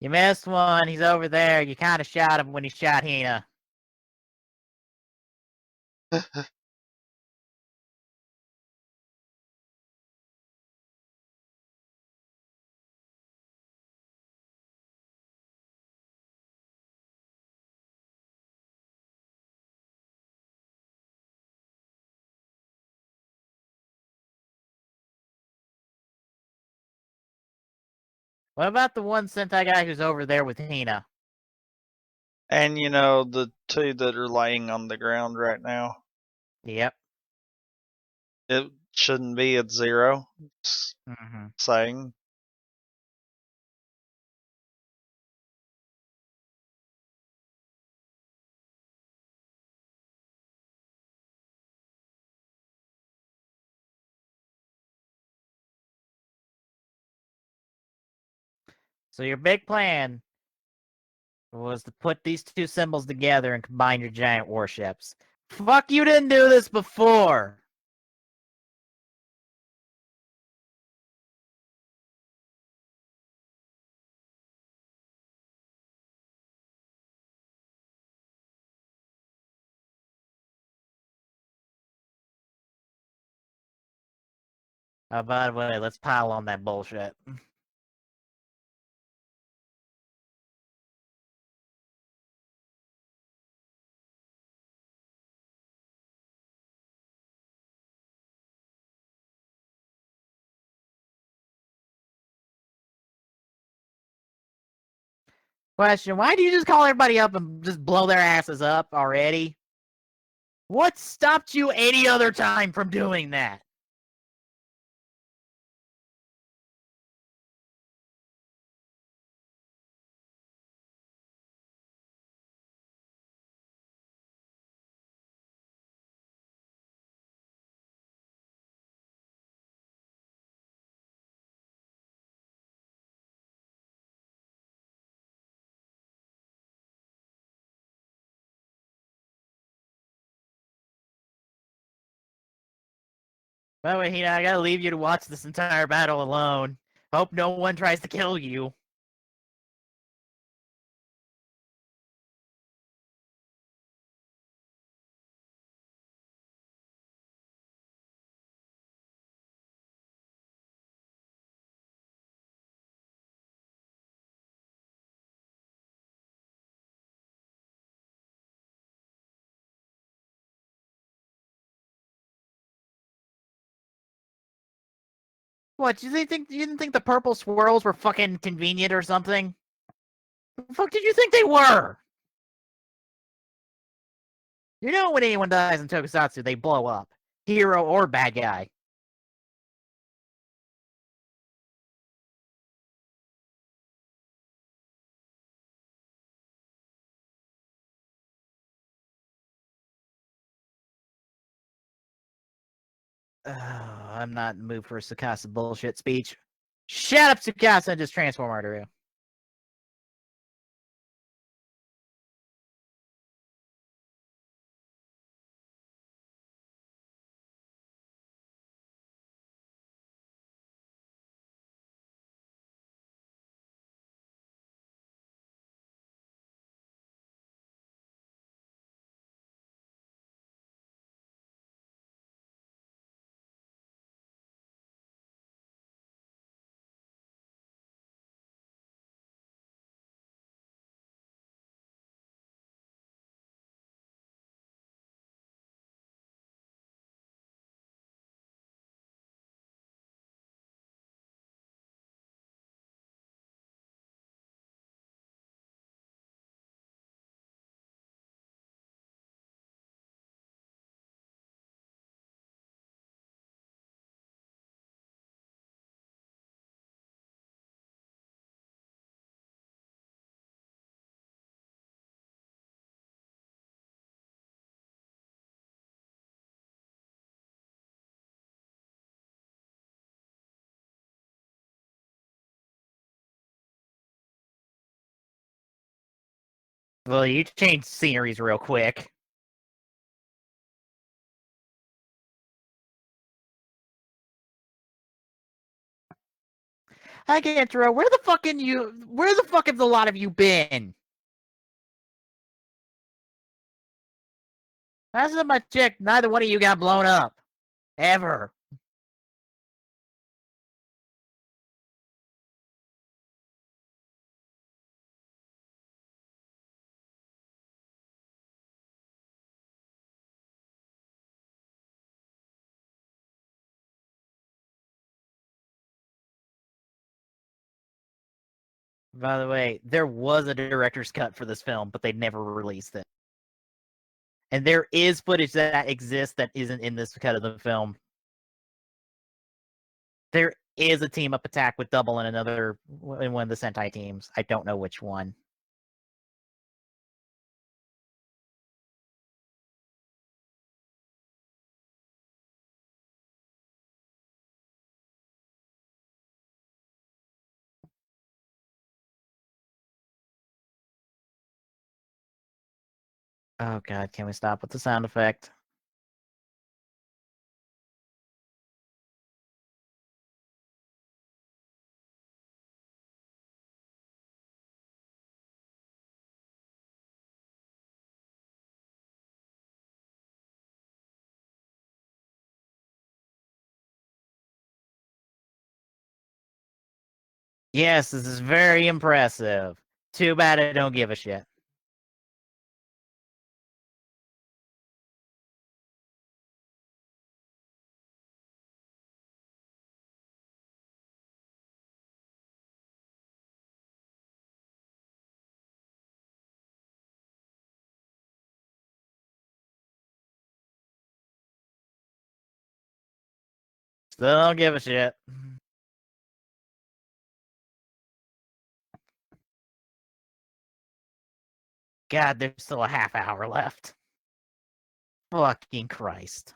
You missed one. He's over there. You kind of shot him when he shot Hina. What about the one Sentai guy who's over there with Hina? And you know, the two that are laying on the ground right now, Yep. it shouldn't be at 0. Just Mm-hmm. saying. So your big plan was to put these two symbols together and combine your giant warships. Fuck, you didn't do this before! Oh, by the way, let's pile on that bullshit. Question, why do you just call everybody up and just blow their asses up already? What stopped you any other time from doing that? By the way, Hina, I gotta leave you to watch this entire battle alone. Hope no one tries to kill you. What, you didn't think the purple swirls were fucking convenient or something? The fuck did you think they were? You know when anyone dies in Tokusatsu, they blow up. Hero or bad guy. I'm not in the mood for a Tsukasa bullshit speech. Shut up, Tsukasa, and just transform Arteru. Well, you changed sceneries real quick. I can't throw. Where the fuck have a lot of you been? That's not my chick. Neither one of you got blown up. Ever. By the way, there was a director's cut for this film, but they never released it. And there is footage that exists that isn't in this cut of the film. There is a team up attack with Double and in one of the Sentai teams. I don't know which one. Oh god, can we stop with the sound effect? Yes, this is very impressive. Too bad I don't give a shit. Still don't give a shit. God, there's still a half hour left. Fucking Christ.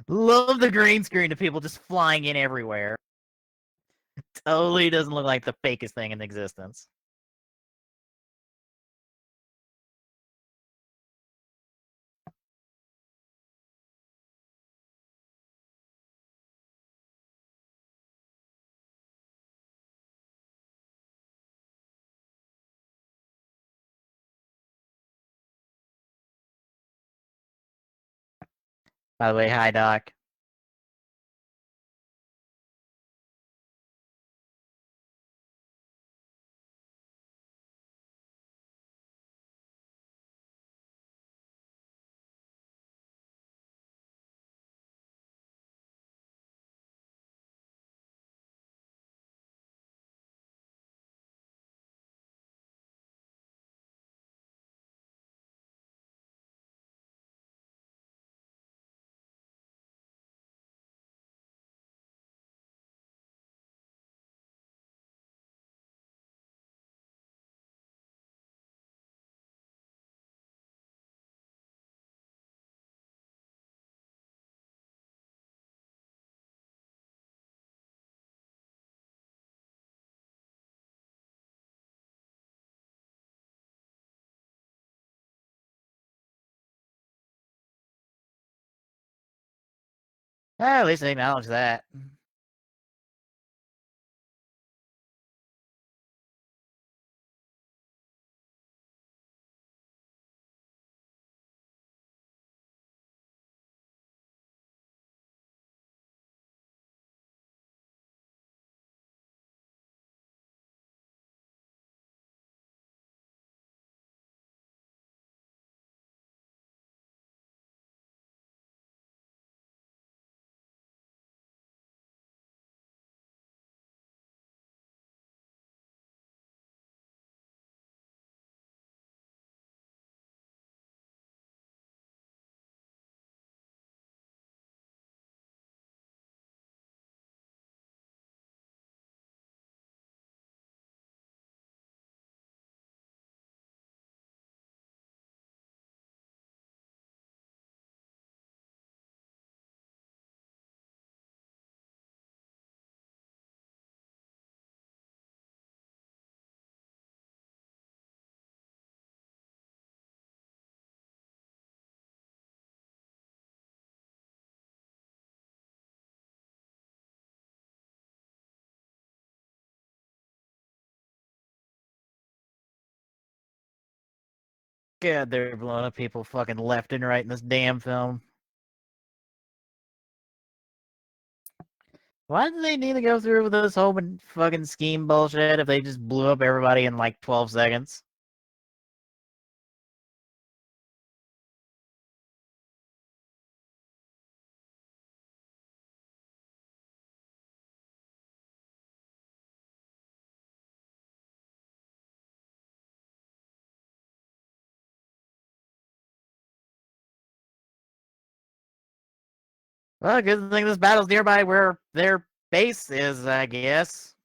Love the green screen of people just flying in everywhere. Totally doesn't look like the fakest thing in existence. By the way, hi, Doc. At least I acknowledge that. God, they're blowing up people fucking left and right in this damn film. Why did they need to go through with this whole fucking scheme bullshit if they just blew up everybody in like 12 seconds? Well, good thing this battle's nearby where their base is, I guess.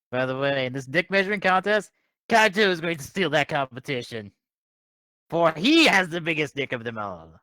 By the way, in this dick measuring contest, Kaito is going to steal that competition. For he has the biggest dick of them all.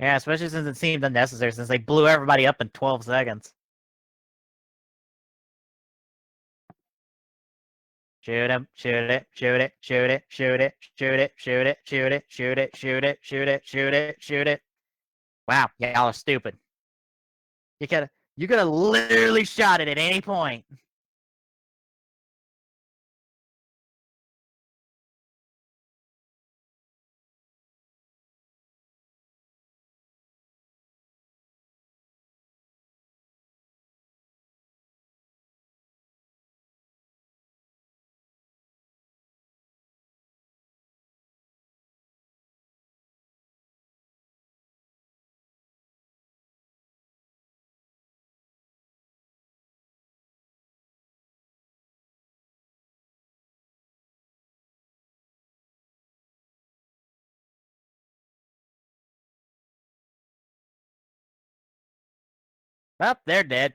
Yeah, especially since it seemed unnecessary since they blew everybody up in 12 seconds. Shoot him, shoot it, shoot it, shoot it, shoot it, shoot it, shoot it, shoot it, shoot it, shoot it, shoot it, shoot it, shoot it. Wow, y'all are stupid. You could have literally shot it at any point. Well, they're dead.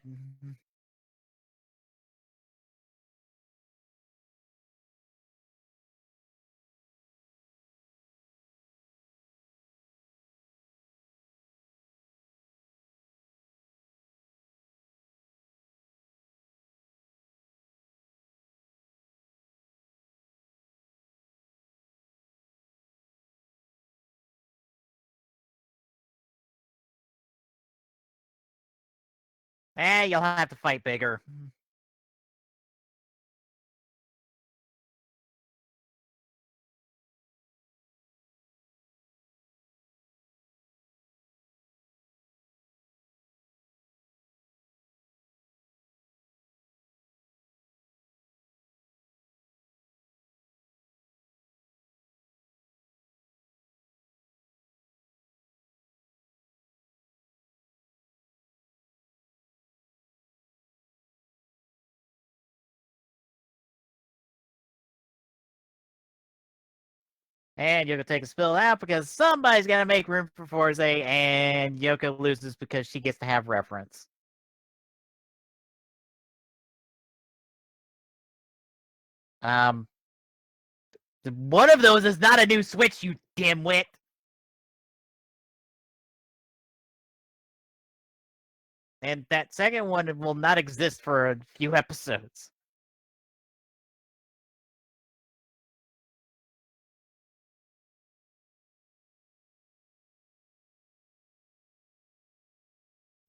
You'll have to fight bigger. And Yoko takes a spill out because somebody's got to make room for Forze, and Yoko loses because she gets to have reference. Um, one of those is not a new Switch, you dimwit. And that second one will not exist for a few episodes.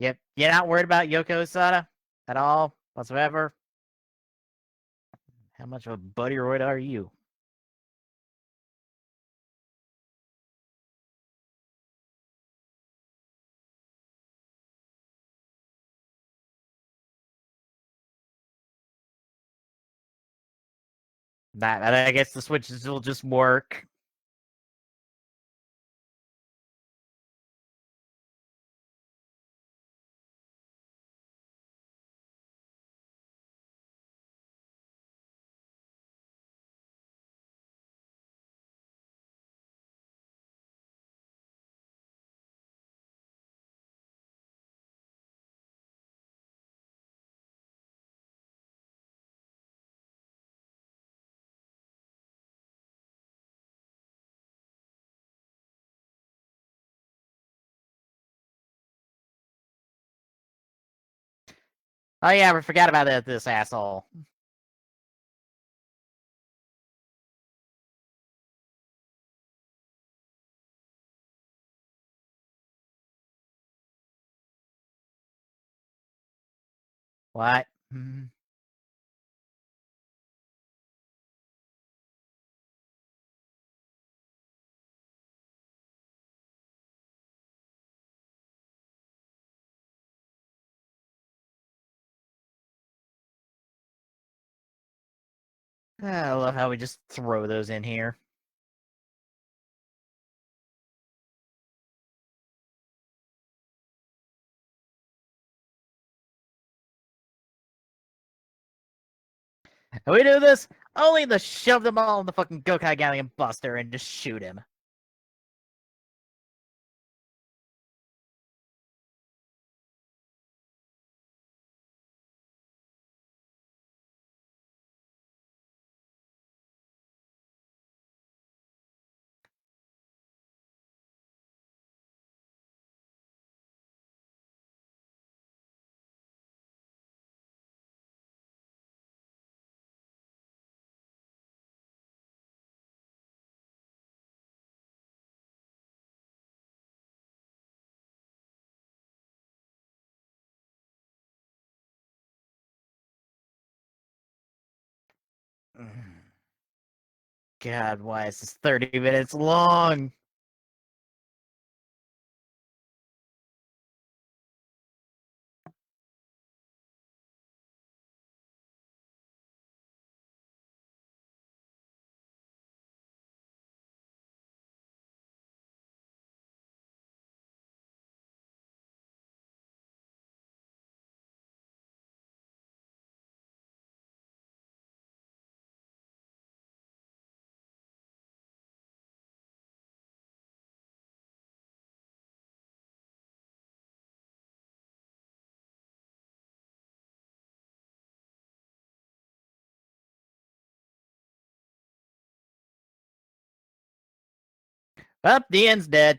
Yep, you're not worried about Yoko Osada at all whatsoever. How much of a buddyroid are you? That I guess the Switches will just work. Oh yeah, we forgot about this asshole. What? I love how we just throw those in here. And we do this only to shove them all in the fucking Gokai Galleon Buster and just shoot him. God, why is this 30 minutes long? Up, the end's dead.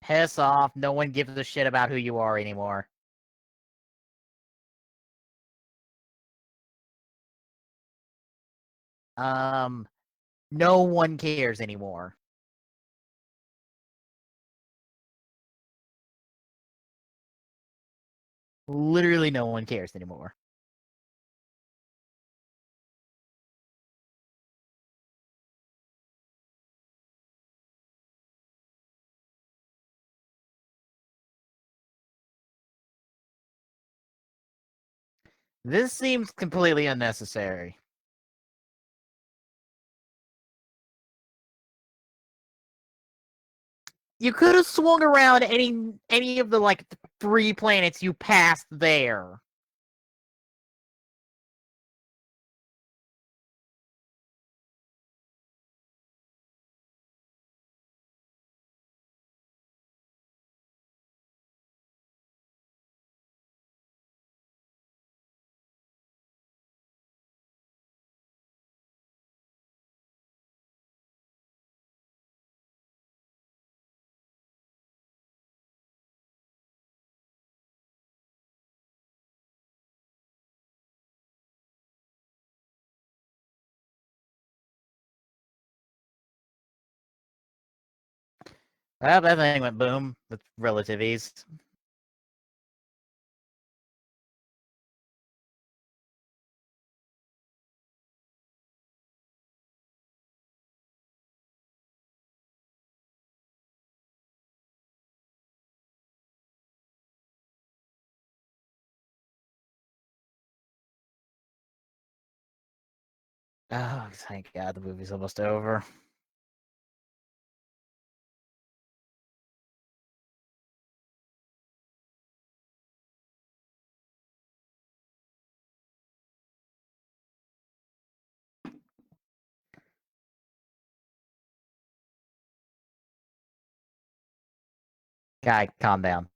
Piss off. No one gives a shit about who you are anymore. No one cares anymore. Literally no one cares anymore. This seems completely unnecessary. You could have swung around any of the like 3 planets you passed there. Well, that thing went boom with relative ease. Oh, thank God the movie's almost over. Guy, calm down.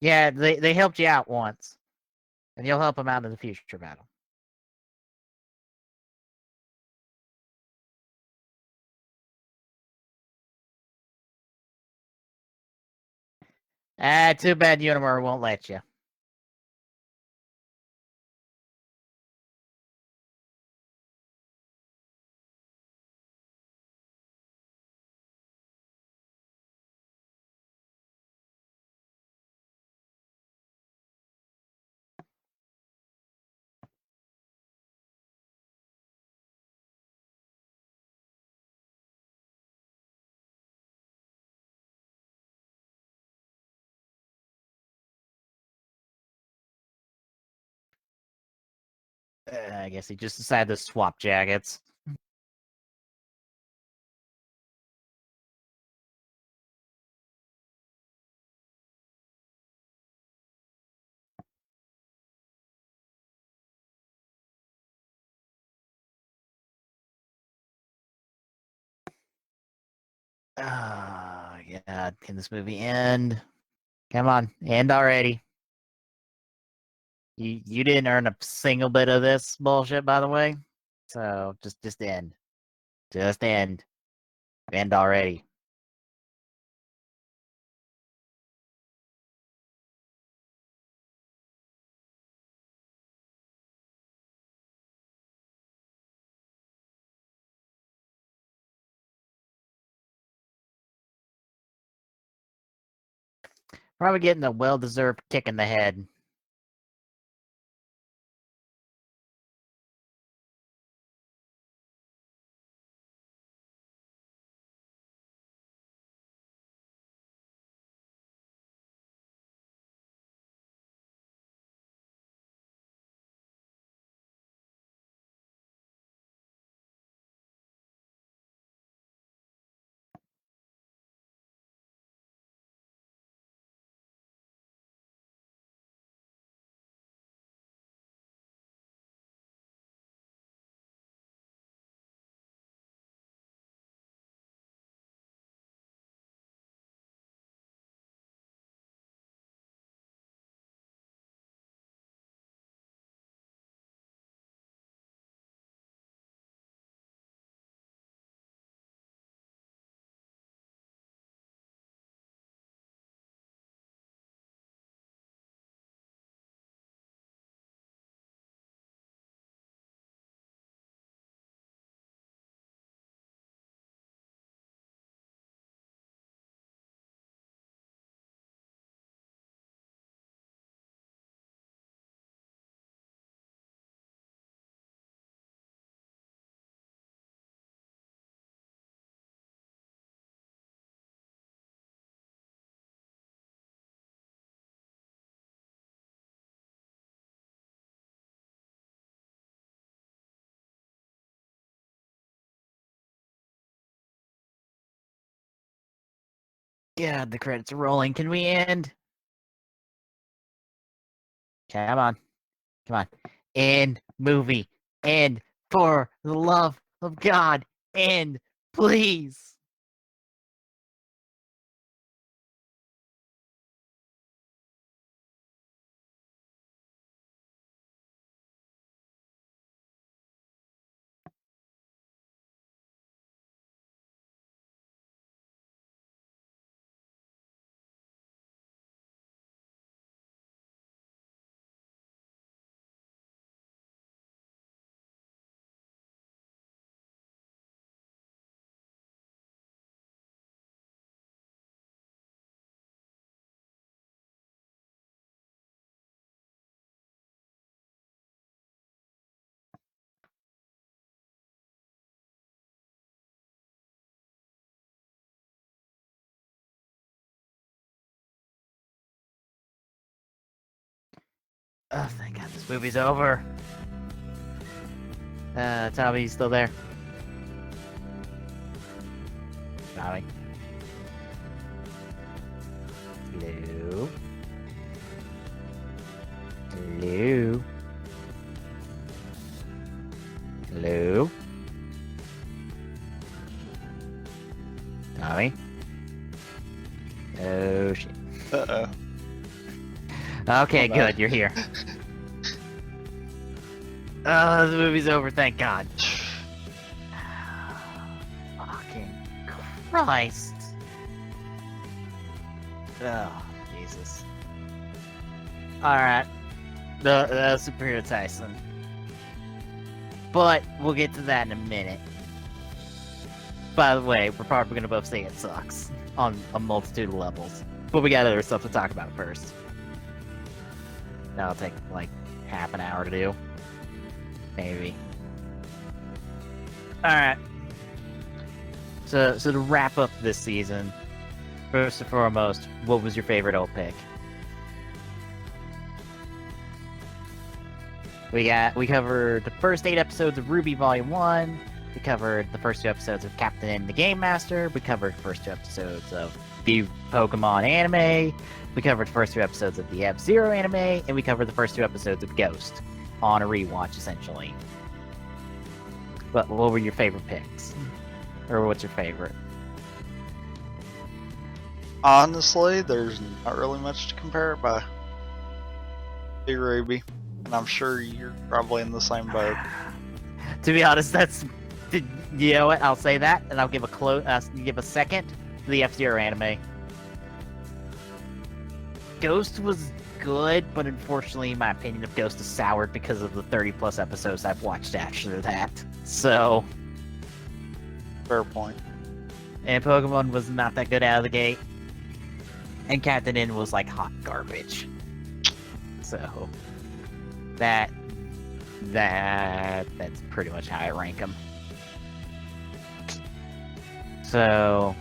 Yeah, they helped you out once, and you'll help them out in the future battle. Too bad Unimur won't let you. I guess he just decided to swap jackets. Oh, God. Can this movie end? Come on, end already. You didn't earn a single bit of this bullshit, by the way. So just end. Just end. End already. Probably getting a well-deserved kick in the head. God, the credits are rolling. Can we end? Come on. Come on. End movie. End. For the love of God. End. Please. Oh, thank God this movie's over. Tommy, you still there? Tommy? Hello? Hello? Hello? Tommy? Oh, shit. Uh-oh. Okay, Oh, no. good, you're here. Oh, the movie's over, thank God. Fucking Christ. Oh, Jesus. Alright. The Superior Tyson. But we'll get to that in a minute. By the way, we're probably gonna both say it sucks on a multitude of levels. But we got other stuff to talk about first. That'll take like half an hour to do. Maybe. Alright. So to wrap up this season, first and foremost, what was your favorite old pick? We covered the first 8 episodes of Ruby Volume 1. We covered the first 2 episodes of Captain and the Game Master. We covered the first 2 episodes of the Pokemon anime. We covered the first 2 episodes of the F-Zero anime. And we covered the first 2 episodes of Ghost on a rewatch, essentially. But what were your favorite picks? Or what's your favorite? Honestly, there's not really much to compare it by. Hey, Ruby. And I'm sure you're probably in the same boat. To be honest, you know what? I'll say that, and I'll give a second to the F-Zero anime. Ghost was good, but unfortunately, my opinion of Ghost is soured because of the 30+ episodes I've watched after that. So, Fair point. and Pokemon was not that good out of the gate, and Captain N was like hot garbage. So, that's pretty much how I rank them. So,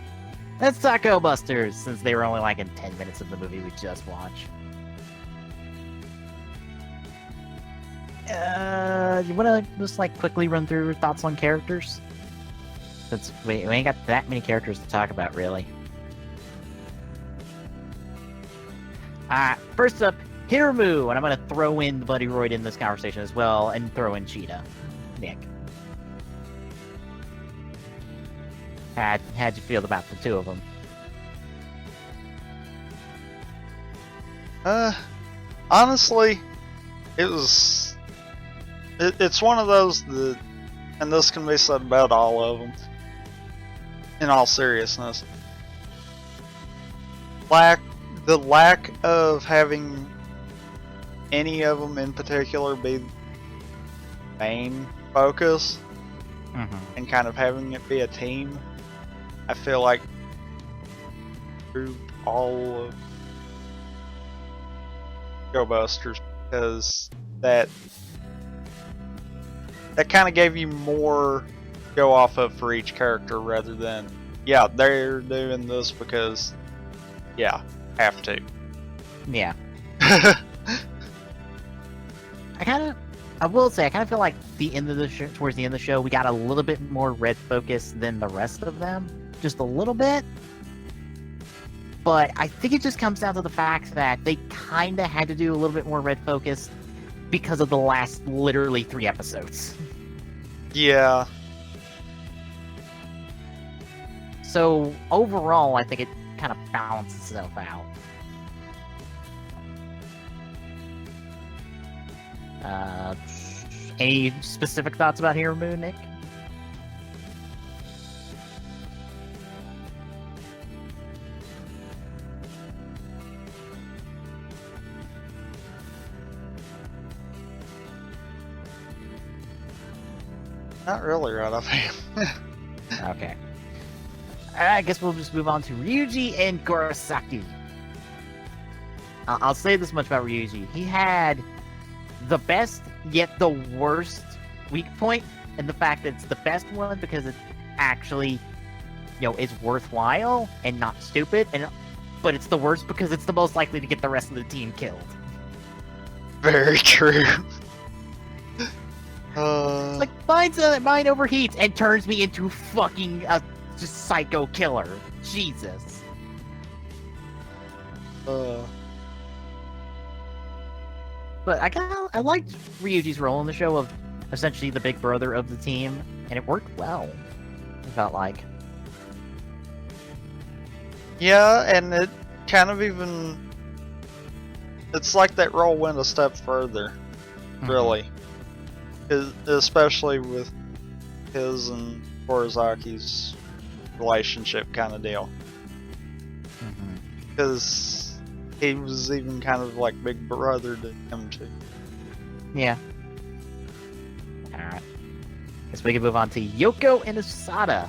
let's talk Go Busters, since they were only like in 10 minutes of the movie we just watched. You wanna just like quickly run through your thoughts on characters? Since we ain't got that many characters to talk about, really. First up, Hiramu, and I'm gonna throw in the Buddy Royd in this conversation as well, and throw in Cheetah. Nick. How'd you feel about the 2 of them? Honestly, it's one of those that, and this can be said about all of them, in all seriousness. The lack of having any of them in particular be main focus, and kind of having it be a team, I feel like through all of Go Busters, because that kind of gave you more go off of for each character rather than, yeah, they're doing this because, yeah, have to. Yeah. I will say, I kind of feel like towards the end of the show, we got a little bit more red focus than the rest of them. Just a little bit. But I think it just comes down to the fact that they kind of had to do a little bit more red focus because of the last literally 3 episodes. Yeah. So overall, I think it kind of balances itself out. Any specific thoughts about Hero Moon, Nick? Not really right offhand. Okay. I guess we'll just move on to Ryuji and Gorosaki. I'll say this much about Ryuji. He had the best, yet the worst weak point, and the fact that it's the best one because it actually, is worthwhile and not stupid, but it's the worst because it's the most likely to get the rest of the team killed. Very true. Like, mine overheats and turns me into fucking just psycho killer. Jesus. But I liked Ryuji's role in the show of essentially the big brother of the team, and it worked well. I felt like. Yeah, and it kind of even... It's like that role went a step further, really. Especially with his and Korizaki's relationship kind of deal. Because he was even kind of like big brother to him too. Yeah. Alright. Guess we can move on to Yoko and Asada.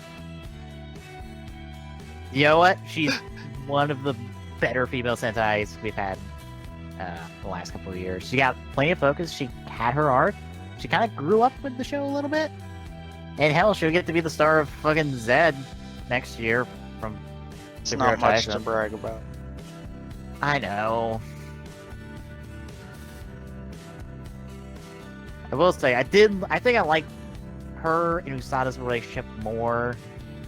You know what? She's one of the better female Sentais we've had the last couple of years. She got plenty of focus. She had her arc. She kind of grew up with the show a little bit. And hell, she'll get to be the star of fucking Zed next year from It's not much to brag about. I know. I will say, I think I like her and Usada's relationship more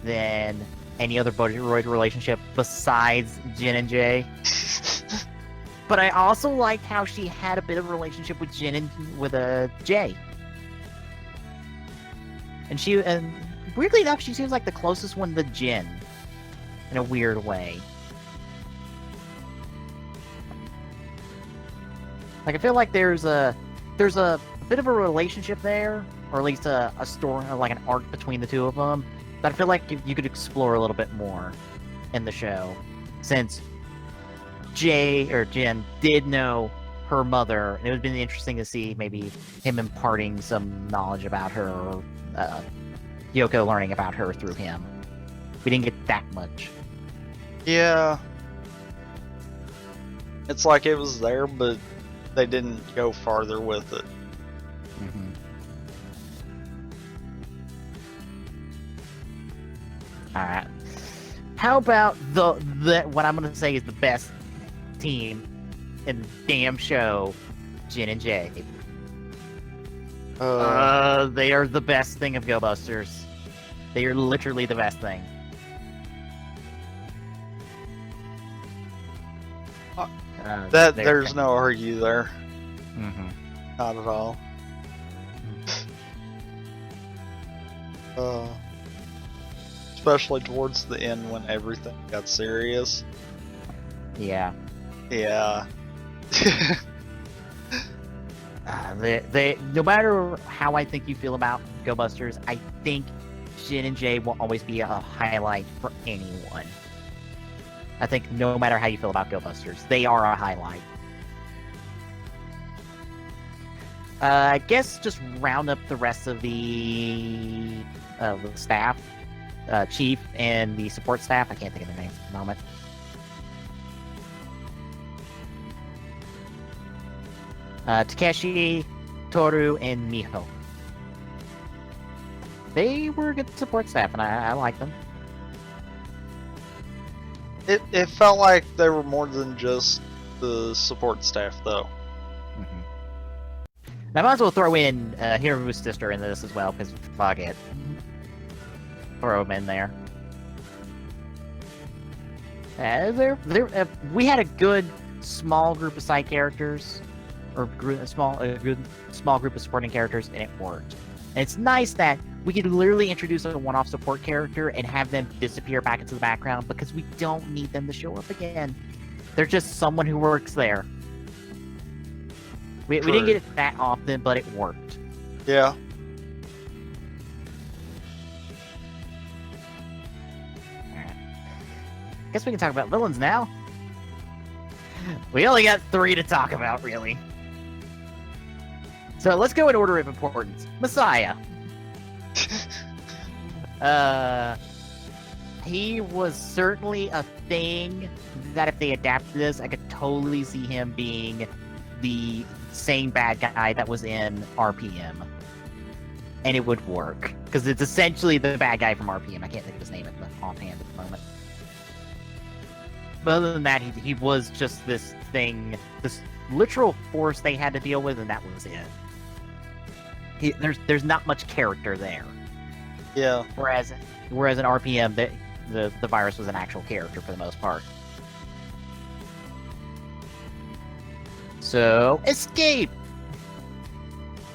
than any other Bojaroid relationship besides Jin and Jay. But I also liked how she had a bit of a relationship with Jin and with Jay. And weirdly enough, she seems like the closest one to Jin in a weird way. Like, I feel like there's a bit of a relationship there, or at least a story, or like an arc between the two of them, that I feel like you could explore a little bit more in the show, since Jay or Jin did know her mother, and it would have been interesting to see maybe him imparting some knowledge about her, or Yoko learning about her through him. We didn't get that much. Yeah. It's like it was there, but they didn't go farther with it. Alright. How about the what I'm gonna say is the best team in the damn show, Jin and Jay? They are the best thing of Go Busters. They are literally the best thing. There's no argue there. Not at all. Especially towards the end when everything got serious. Yeah. Yeah. They no matter how I think you feel about Go Busters, I think Jin and Jay will always be a highlight for anyone. I think no matter how you feel about Go Busters, they are a highlight. I guess just round up the rest of the staff, Chief and the support staff. I can't think of their names at the moment. Takeshi, Toru, and Miho. They were good support staff, and I like them. It felt like they were more than just the support staff, though. And I might as well throw in Hiromu's sister in this as well, because fuck it. Throw him in there. We had a good small group of side characters, or a good small group of supporting characters, and it worked. And it's nice that we could literally introduce a one-off support character and have them disappear back into the background because we don't need them to show up again. They're just someone who works there. We didn't get it that often, but it worked. Yeah. Guess we can talk about villains now. We only got 3 to talk about, really. So let's go in order of importance. Messiah. He was certainly a thing that if they adapted this, I could totally see him being the same bad guy that was in RPM. And it would work. Because it's essentially the bad guy from RPM. I can't think of his name at the offhand at the moment. But other than that, he was just this thing, this literal force they had to deal with, and that was it. There's not much character there. Yeah. Whereas in RPM, the virus was an actual character for the most part. So, Escape!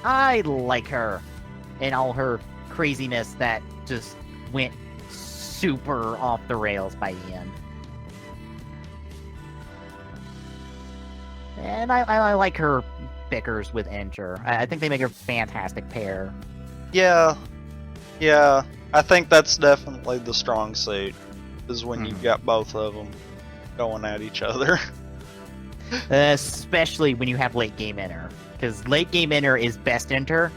I like her. And all her craziness that just went super off the rails by the end. And I like her bickers with Enter. I think they make a fantastic pair. Yeah. Yeah. I think that's definitely the strong suit, is when you've got both of them going at each other. Especially when you have late game Enter. Because late game Enter is best Enter.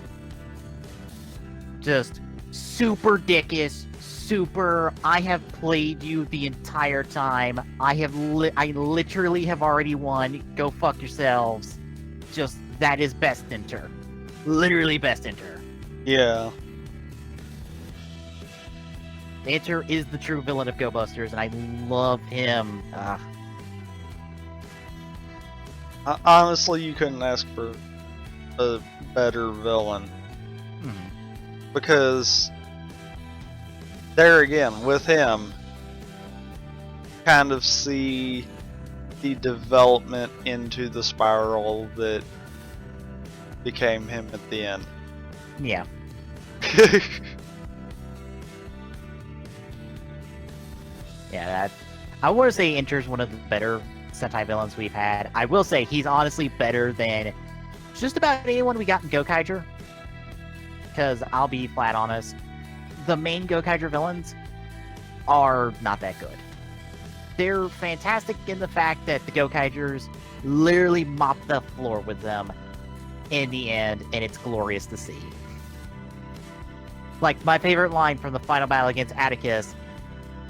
Just super dickish, super, I have played you the entire time. I literally have already won. Go fuck yourselves. Just, that is best Enter. Literally best Enter. Yeah. Enter is the true villain of Go Busters, and I love him. Honestly, you couldn't ask for a better villain. Because there again, with him, kind of see the development into the spiral that became him at the end. Yeah. Yeah, I want to say Enter's one of the better Sentai villains we've had. I will say he's honestly better than just about anyone we got in Gokaiger. Because I'll be flat honest, the main Gokaiger villains are not that good. They're fantastic in the fact that the Gokaigers literally mop the floor with them in the end, and it's glorious to see. Like, my favorite line from the final battle against Atticus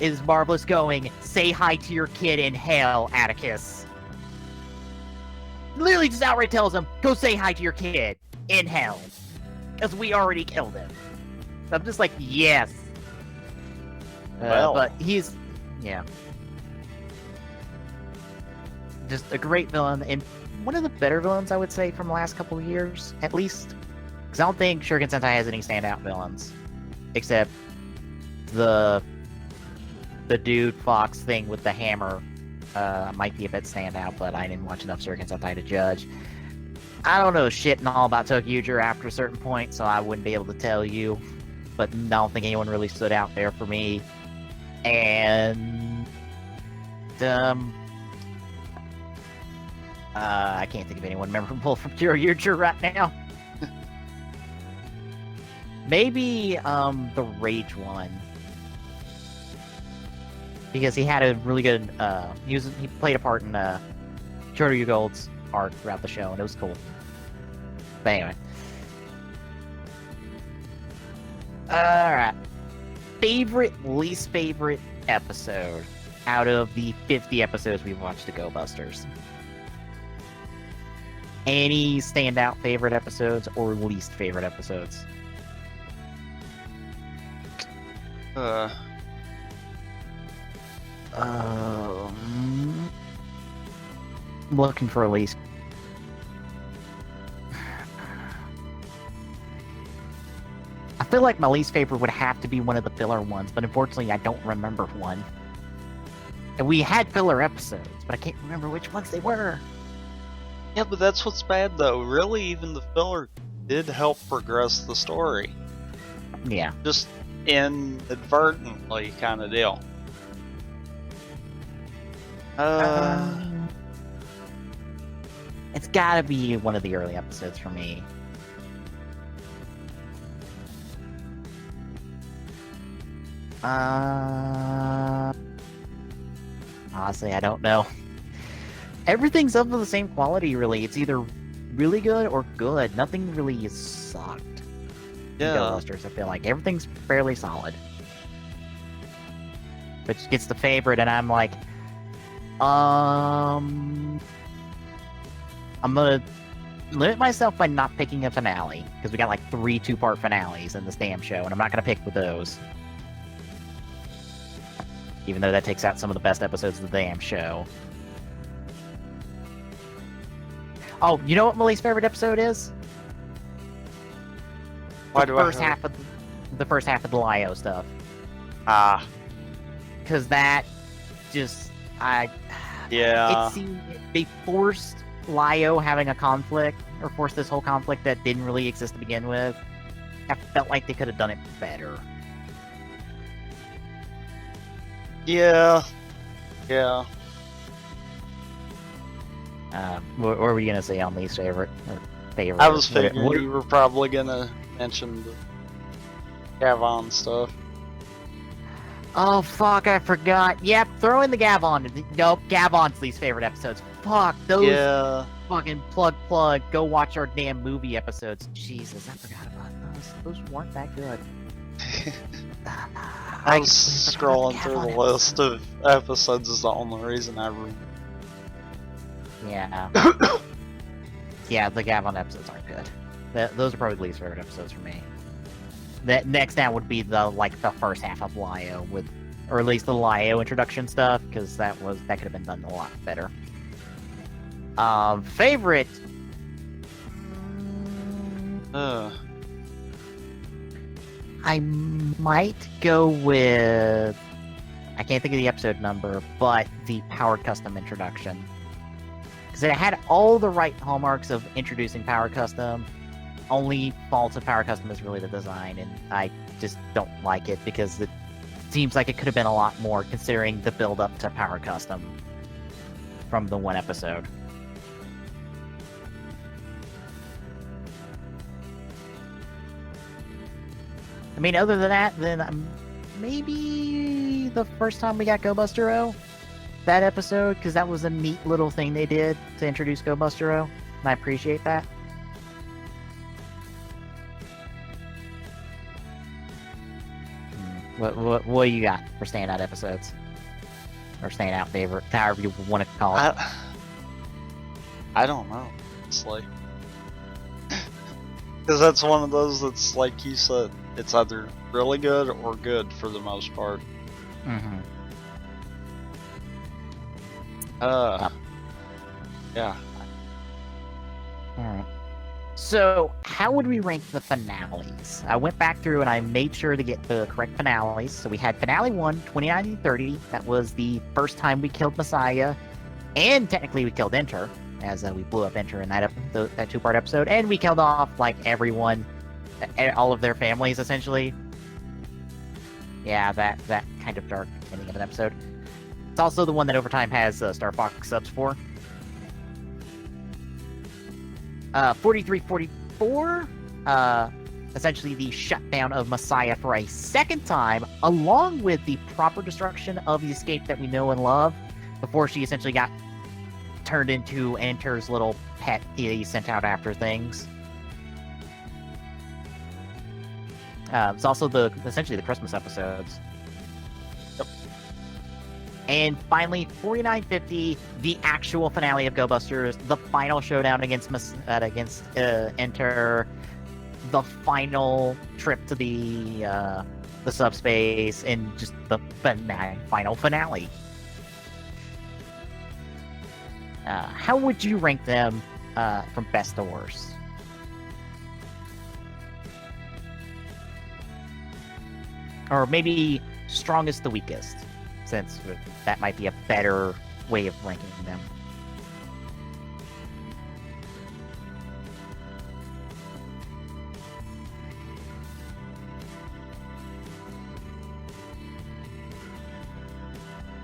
is Marvelous going, "Say hi to your kid in hell, Atticus." Literally just outright tells him, "Go say hi to your kid in hell." Because we already killed him. So I'm just like, yes. Well. But he's, yeah. Just a great villain, and one of the better villains, I would say, from the last couple of years, at least. Because I don't think Shuriken Sentai has any standout villains. Except the dude Fox thing with the hammer might be a bit standout, but I didn't watch enough Shuriken Sentai to judge. I don't know shit and all about Tokyo after a certain point, so I wouldn't be able to tell you. But I don't think anyone really stood out there for me. And I can't think of anyone memorable from Kyoryuger right now. Maybe the Rage one. Because he had a really good he played a part in Kyoryu Gold's arc throughout the show, and it was cool. But anyway. Alright. Favorite, least favorite episode out of the 50 episodes we've watched to Go Busters. Any standout favorite episodes or least favorite episodes? Looking for a least. I feel like my least favorite would have to be one of the filler ones, but unfortunately I don't remember one. And we had filler episodes, but I can't remember which ones they were. Yeah, but that's what's bad though. Really, even the filler did help progress the story. Yeah. Just inadvertently kind of deal. It's gotta be one of the early episodes for me. Honestly, I don't know. Everything's of the same quality, really. It's either really good or good. Nothing really is sucked. Yeah. Ghostbusters, I feel like everything's fairly solid. Which gets the favorite, and I'm like, I'm gonna limit myself by not picking a finale because we got like 3 2-part finales in this damn show, and I'm not gonna pick with those. Even though that takes out some of the best episodes of the damn show. Oh, you know what my least favorite episode is? Why the do first I have... half of the first half of the Lio stuff. Ah. Because that just Yeah. it seemed they forced Lio having a conflict, or forced this whole conflict that didn't really exist to begin with. I felt like they could have done it better. Yeah. Yeah. What were you gonna say on least favorite? Or favorite? I was figuring what- you were probably gonna mention the Gavon stuff. Oh fuck! I forgot. Yep, throw in the Gavon. Nope, Gavon's least favorite episodes. Fuck those. Yeah. Fucking plug. Go watch our damn movie episodes. Jesus, I forgot about those. Those weren't that good. I was scrolling through the list of episodes is the only reason I remember. Yeah. Yeah, the Gavon episodes aren't good. Those are probably least favorite episodes for me. That next down would be the first half of Lio or at least the Lio introduction stuff, because that could have been done a lot better. Favorite. I might go with. I can't think of the episode number, but the Powered Custom introduction. Because it had all the right hallmarks of introducing Powered Custom. Only fault of Powered Custom is really the design, and I just don't like it because it seems like it could have been a lot more considering the build up to Powered Custom from the one episode. I mean, other than that, then maybe the first time we got Go Buster O, that episode, because that was a neat little thing they did to introduce Go Buster O, and I appreciate that. What do you got for standout episodes? Or standout favorite, however you want to call it. I don't know. It's like... Because that's one of those that's like you said, it's either really good or good for the most part. Mm-hmm. Yeah. Alright. So, how would we rank the finales? I went back through and I made sure to get the correct finales. So we had Finale 1, 2030. That was the first time we killed Messiah. And technically we killed Enter, as we blew up Enter in that 2-part episode. And we killed off, like, everyone, all of their families, essentially. Yeah, that kind of dark ending of an episode. It's also the one that Overtime has Star Fox subs for. 4344, essentially the shutdown of Messiah for a second time, along with the proper destruction of the escape that we know and love, before she essentially got turned into Enter's little pet he sent out after things. It's also essentially the Christmas episodes. And finally, 4950, the actual finale of Go Busters, the final showdown against Enter, the final trip to the subspace, and just the final finale. How would you rank them from best to worst? Or maybe strongest to weakest, since that might be a better way of ranking them.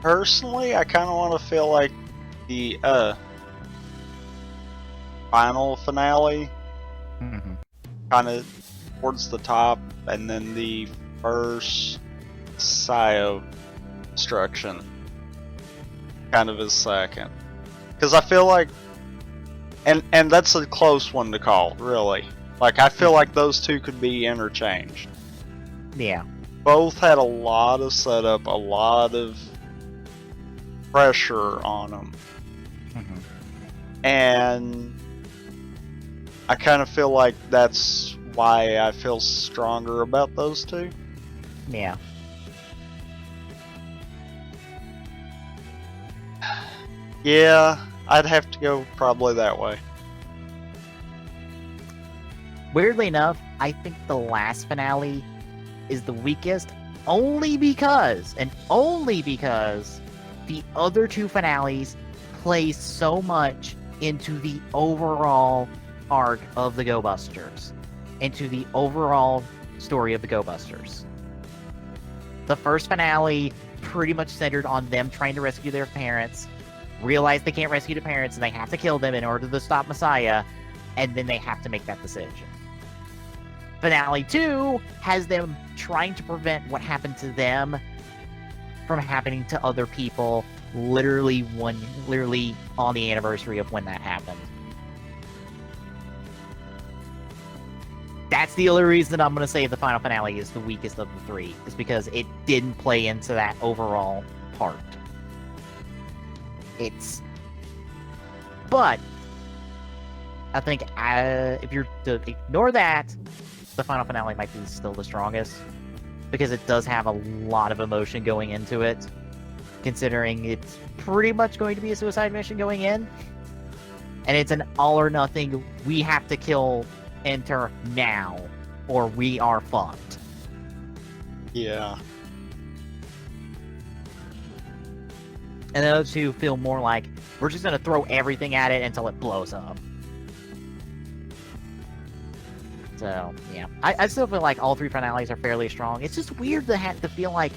Personally, I kind of want to feel like the final finale Mm-hmm. kind of towards the top, and then the first sigh of destruction kind of is second. Because I feel like, and that's a close one to call, really. Like, I feel like those two could be interchanged. Yeah. Both had a lot of setup, a lot of pressure on them. Mm-hmm. And I kind of feel like that's why I feel stronger about those two. Yeah. Yeah, I'd have to go probably that way. Weirdly enough, I think the last finale is the weakest only because the other two finales play so much into the overall arc of the Go Busters, into the overall story of the Go Busters. The first finale pretty much centered on them trying to rescue their parents, realize they can't rescue the parents and they have to kill them in order to stop Messiah, and then they have to make that decision. Finale 2 has them trying to prevent what happened to them from happening to other people, literally on the anniversary of when that happened. That's the only reason I'm going to say the final finale is the weakest of the three, is because it didn't play into that overall part. But I think if you're to ignore that, the final finale might be still the strongest, because it does have a lot of emotion going into it, considering it's pretty much going to be a suicide mission going in, and it's an all or nothing. We have to kill Enter now, or we are fucked. Yeah. And the other two feel more like we're just gonna throw everything at it until it blows up. So yeah, I still feel like all three finales are fairly strong. It's just weird to have to feel like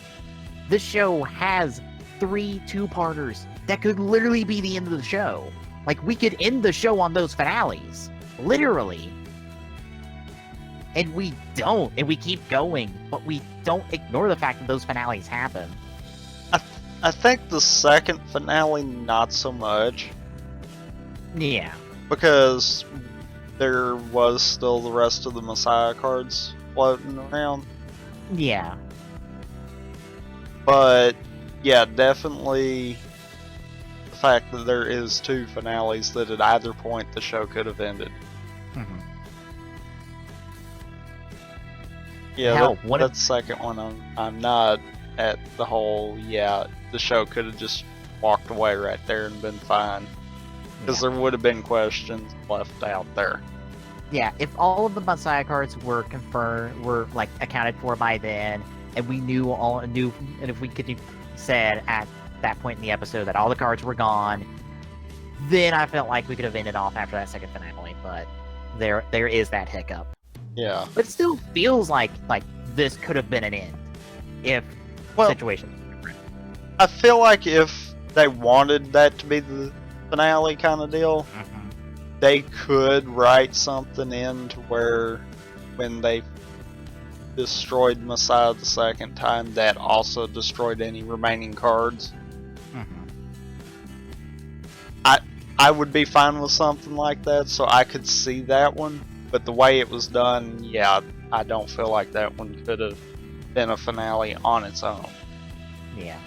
this show has 3 two-parters that could literally be the end of the show. Like, we could end the show on those finales, literally. And we don't, and we keep going, but we don't ignore the fact that those finales happen. I think the second finale, not so much. Yeah. Because there was still the rest of the Messiah cards floating around. Yeah. But, yeah, definitely the fact that there is 2 finales that at either point the show could have ended. Mm-hmm. Yeah, Hell, that second one, I'm not at the whole, the show could have just walked away right there and been fine. Because there would have been questions left out there. Yeah, if all of the Messiah cards were like accounted for by then, and we knew, and if we could have said at that point in the episode that all the cards were gone, then I felt like we could have ended off after that second finale. But there is that hiccup. Yeah. But it still feels like this could have been an end if the situation was different. I feel like if they wanted that to be the finale kind of deal, they could write something in to where when they destroyed Messiah the second time, that also destroyed any remaining cards. I would be fine with something like that, so I could see that one. But the way it was done, I don't feel like that one could have been a finale on its own. Yeah.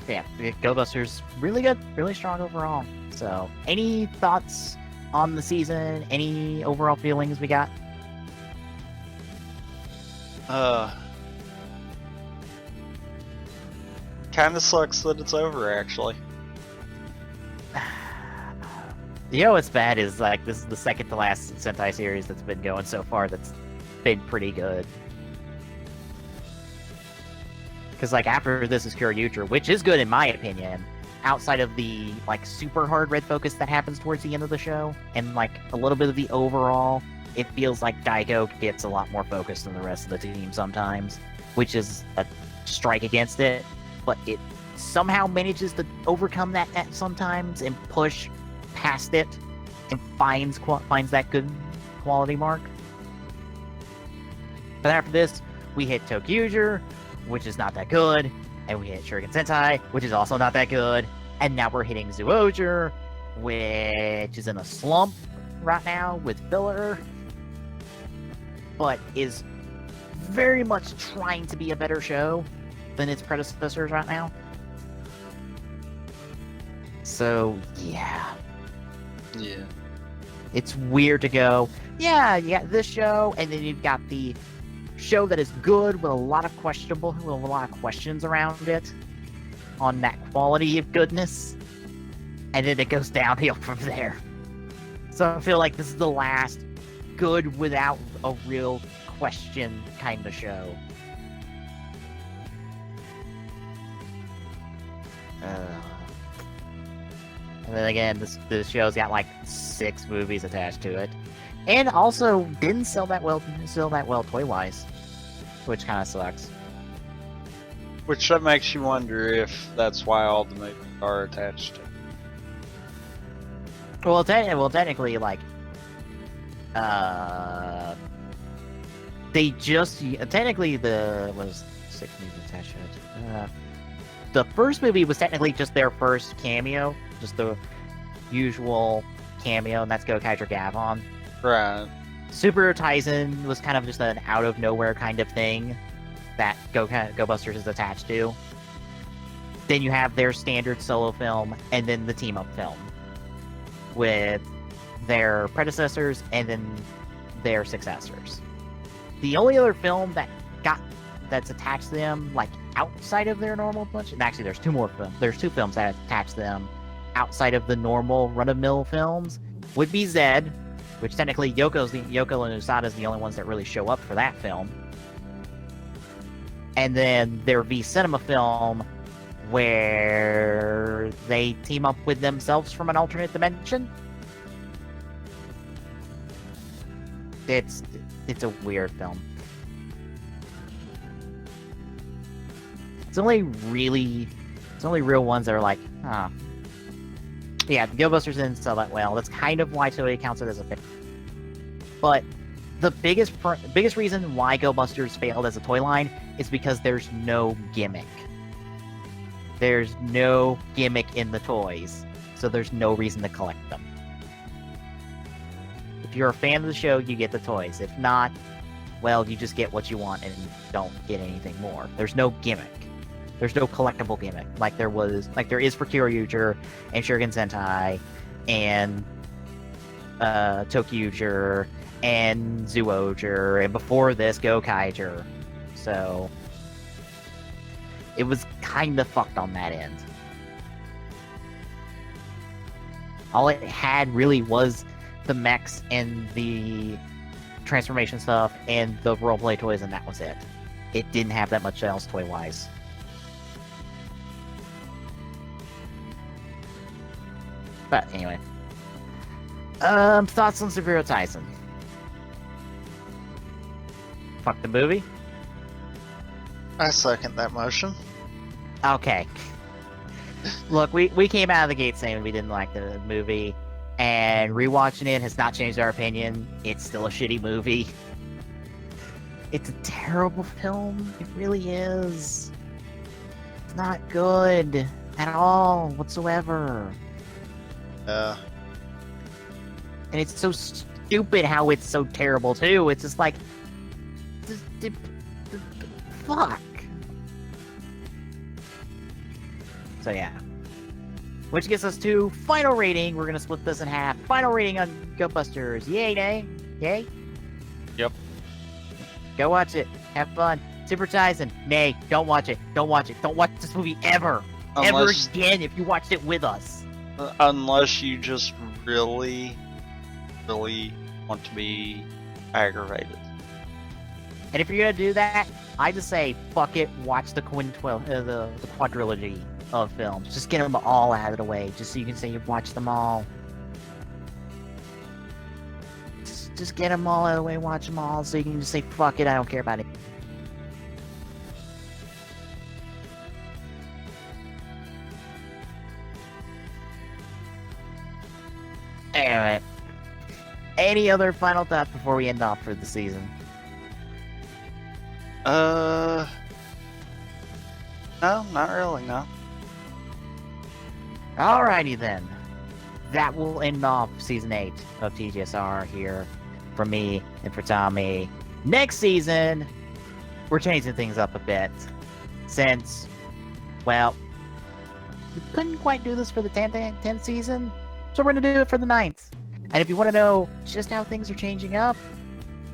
Yeah, Go Busters, really good, really strong overall. So, any thoughts on the season? Any overall feelings we got? Kind of sucks that it's over, actually. You know what's bad is, like, this is the second to last Sentai series that's been going so far that's been pretty good. Because like after this is Kyoryuger, which is good in my opinion. Outside of the like super hard red focus that happens towards the end of the show, and like a little bit of the overall, it feels like Daiko gets a lot more focused than the rest of the team sometimes, which is a strike against it. But it somehow manages to overcome that at sometimes and push past it and finds that good quality mark. But after this, we hit Tokyuger, which is not that good, and we hit Shuriken Sentai, which is also not that good, and now we're hitting Zyuohger, which is in a slump right now with filler, but is very much trying to be a better show than its predecessors right now. So, yeah. Yeah. It's weird to go, yeah, this show, and then you've got the show that is good with a lot of questions around it on that quality of goodness, and then it goes downhill from there. So I feel like this is the last good without a real question kind of show. And then again, this show's got like 6 movies attached to it, and also didn't sell that well toy wise, which kind of sucks. Which that makes you wonder if that's why all the movies are attached to. Well, technically, like, they just technically was 6 movies attached to it. The first movie was technically just their first cameo, just the usual cameo, and that's Gokaiger Gavon. Right. Super Tyson was kind of just an out of nowhere kind of thing that Go Busters is attached to. Then you have their standard solo film, and then the team up film with their predecessors and then their successors. The only other film that's attached to them, like outside of their normal bunch, and actually there's 2 more films. There's 2 films that attach them outside of the normal run-of-mill films, would be Zed, which technically Yoko and Usada is the only ones that really show up for that film. And then their V Cinema film, where they team up with themselves from an alternate dimension. It's a weird film. It's only real ones that are like, huh. Yeah, the Go Busters didn't sell that well. That's kind of why Toei counts it as a fail. But the biggest reason why Go Busters failed as a toy line is because there's no gimmick. There's no gimmick in the toys, so there's no reason to collect them. If you're a fan of the show, you get the toys. If not, well, you just get what you want and don't get anything more. There's no gimmick. There's no collectible gimmick like there is for Kyoryuger and Shuriken Sentai and Tokyuger and Zyuohger and before this Gokaiger. So it was kind of fucked on that end. All it had really was the mechs and the transformation stuff and the roleplay toys, and that was it. It didn't have that much else toy-wise. But anyway. Thoughts on Severo Tyson? Fuck the movie? I second that motion. Okay. Look, we came out of the gate saying we didn't like the movie, and rewatching it has not changed our opinion. It's still a shitty movie. It's a terrible film. It really is. It's not good at all whatsoever. And it's so stupid how it's so terrible too. It's just like, fuck. So yeah. Which gets us to final rating. We're gonna split this in half. Final rating on Go Busters. Yay, nay? Yay? Yep. Go watch it. Have fun. Super Tyson. Nay, don't watch it. Don't watch it. Don't watch this movie ever. Ever again if you watched it with us. Unless you just really want to be aggravated. And if you're gonna do that, I just say fuck it. Watch the the quadrilogy of films. Just get them all out of the way, just so you can say you've watched them all. Just get them all out of the way, watch them all, so you can just say fuck it. I don't care about it. Anyway, any other final thoughts before we end off for the season? No, not really, no. Alrighty then. That will end off season 8 of TGSR here for me and for Tommy. Next season, we're changing things up a bit. Since, well, we couldn't quite do this for the 10th season, so we're going to do it for the 9th. And if you want to know just how things are changing up,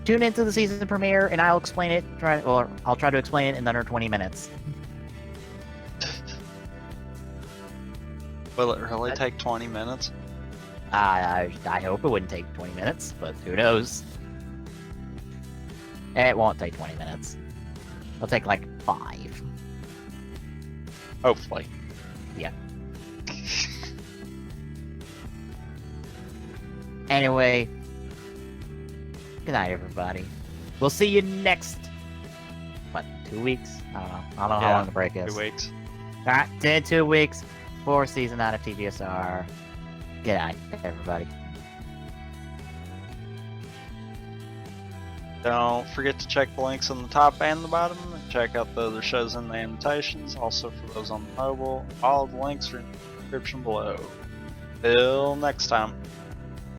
tune into the season premiere and I'll explain it, I'll try to explain it in under 20 minutes. Will it really take 20 minutes? I hope it wouldn't take 20 minutes, but who knows? It won't take 20 minutes. It'll take like 5. Hopefully. Yeah. Anyway, good night, everybody. We'll see you next, 2 weeks? I don't know. I don't know how long the break is. 2 weeks. Alright, 2 weeks for season 9 of TGSR. Good night, everybody. Don't forget to check the links on the top and the bottom, and check out the other shows in the annotations. Also, for those on the mobile, all of the links are in the description below. Till next time.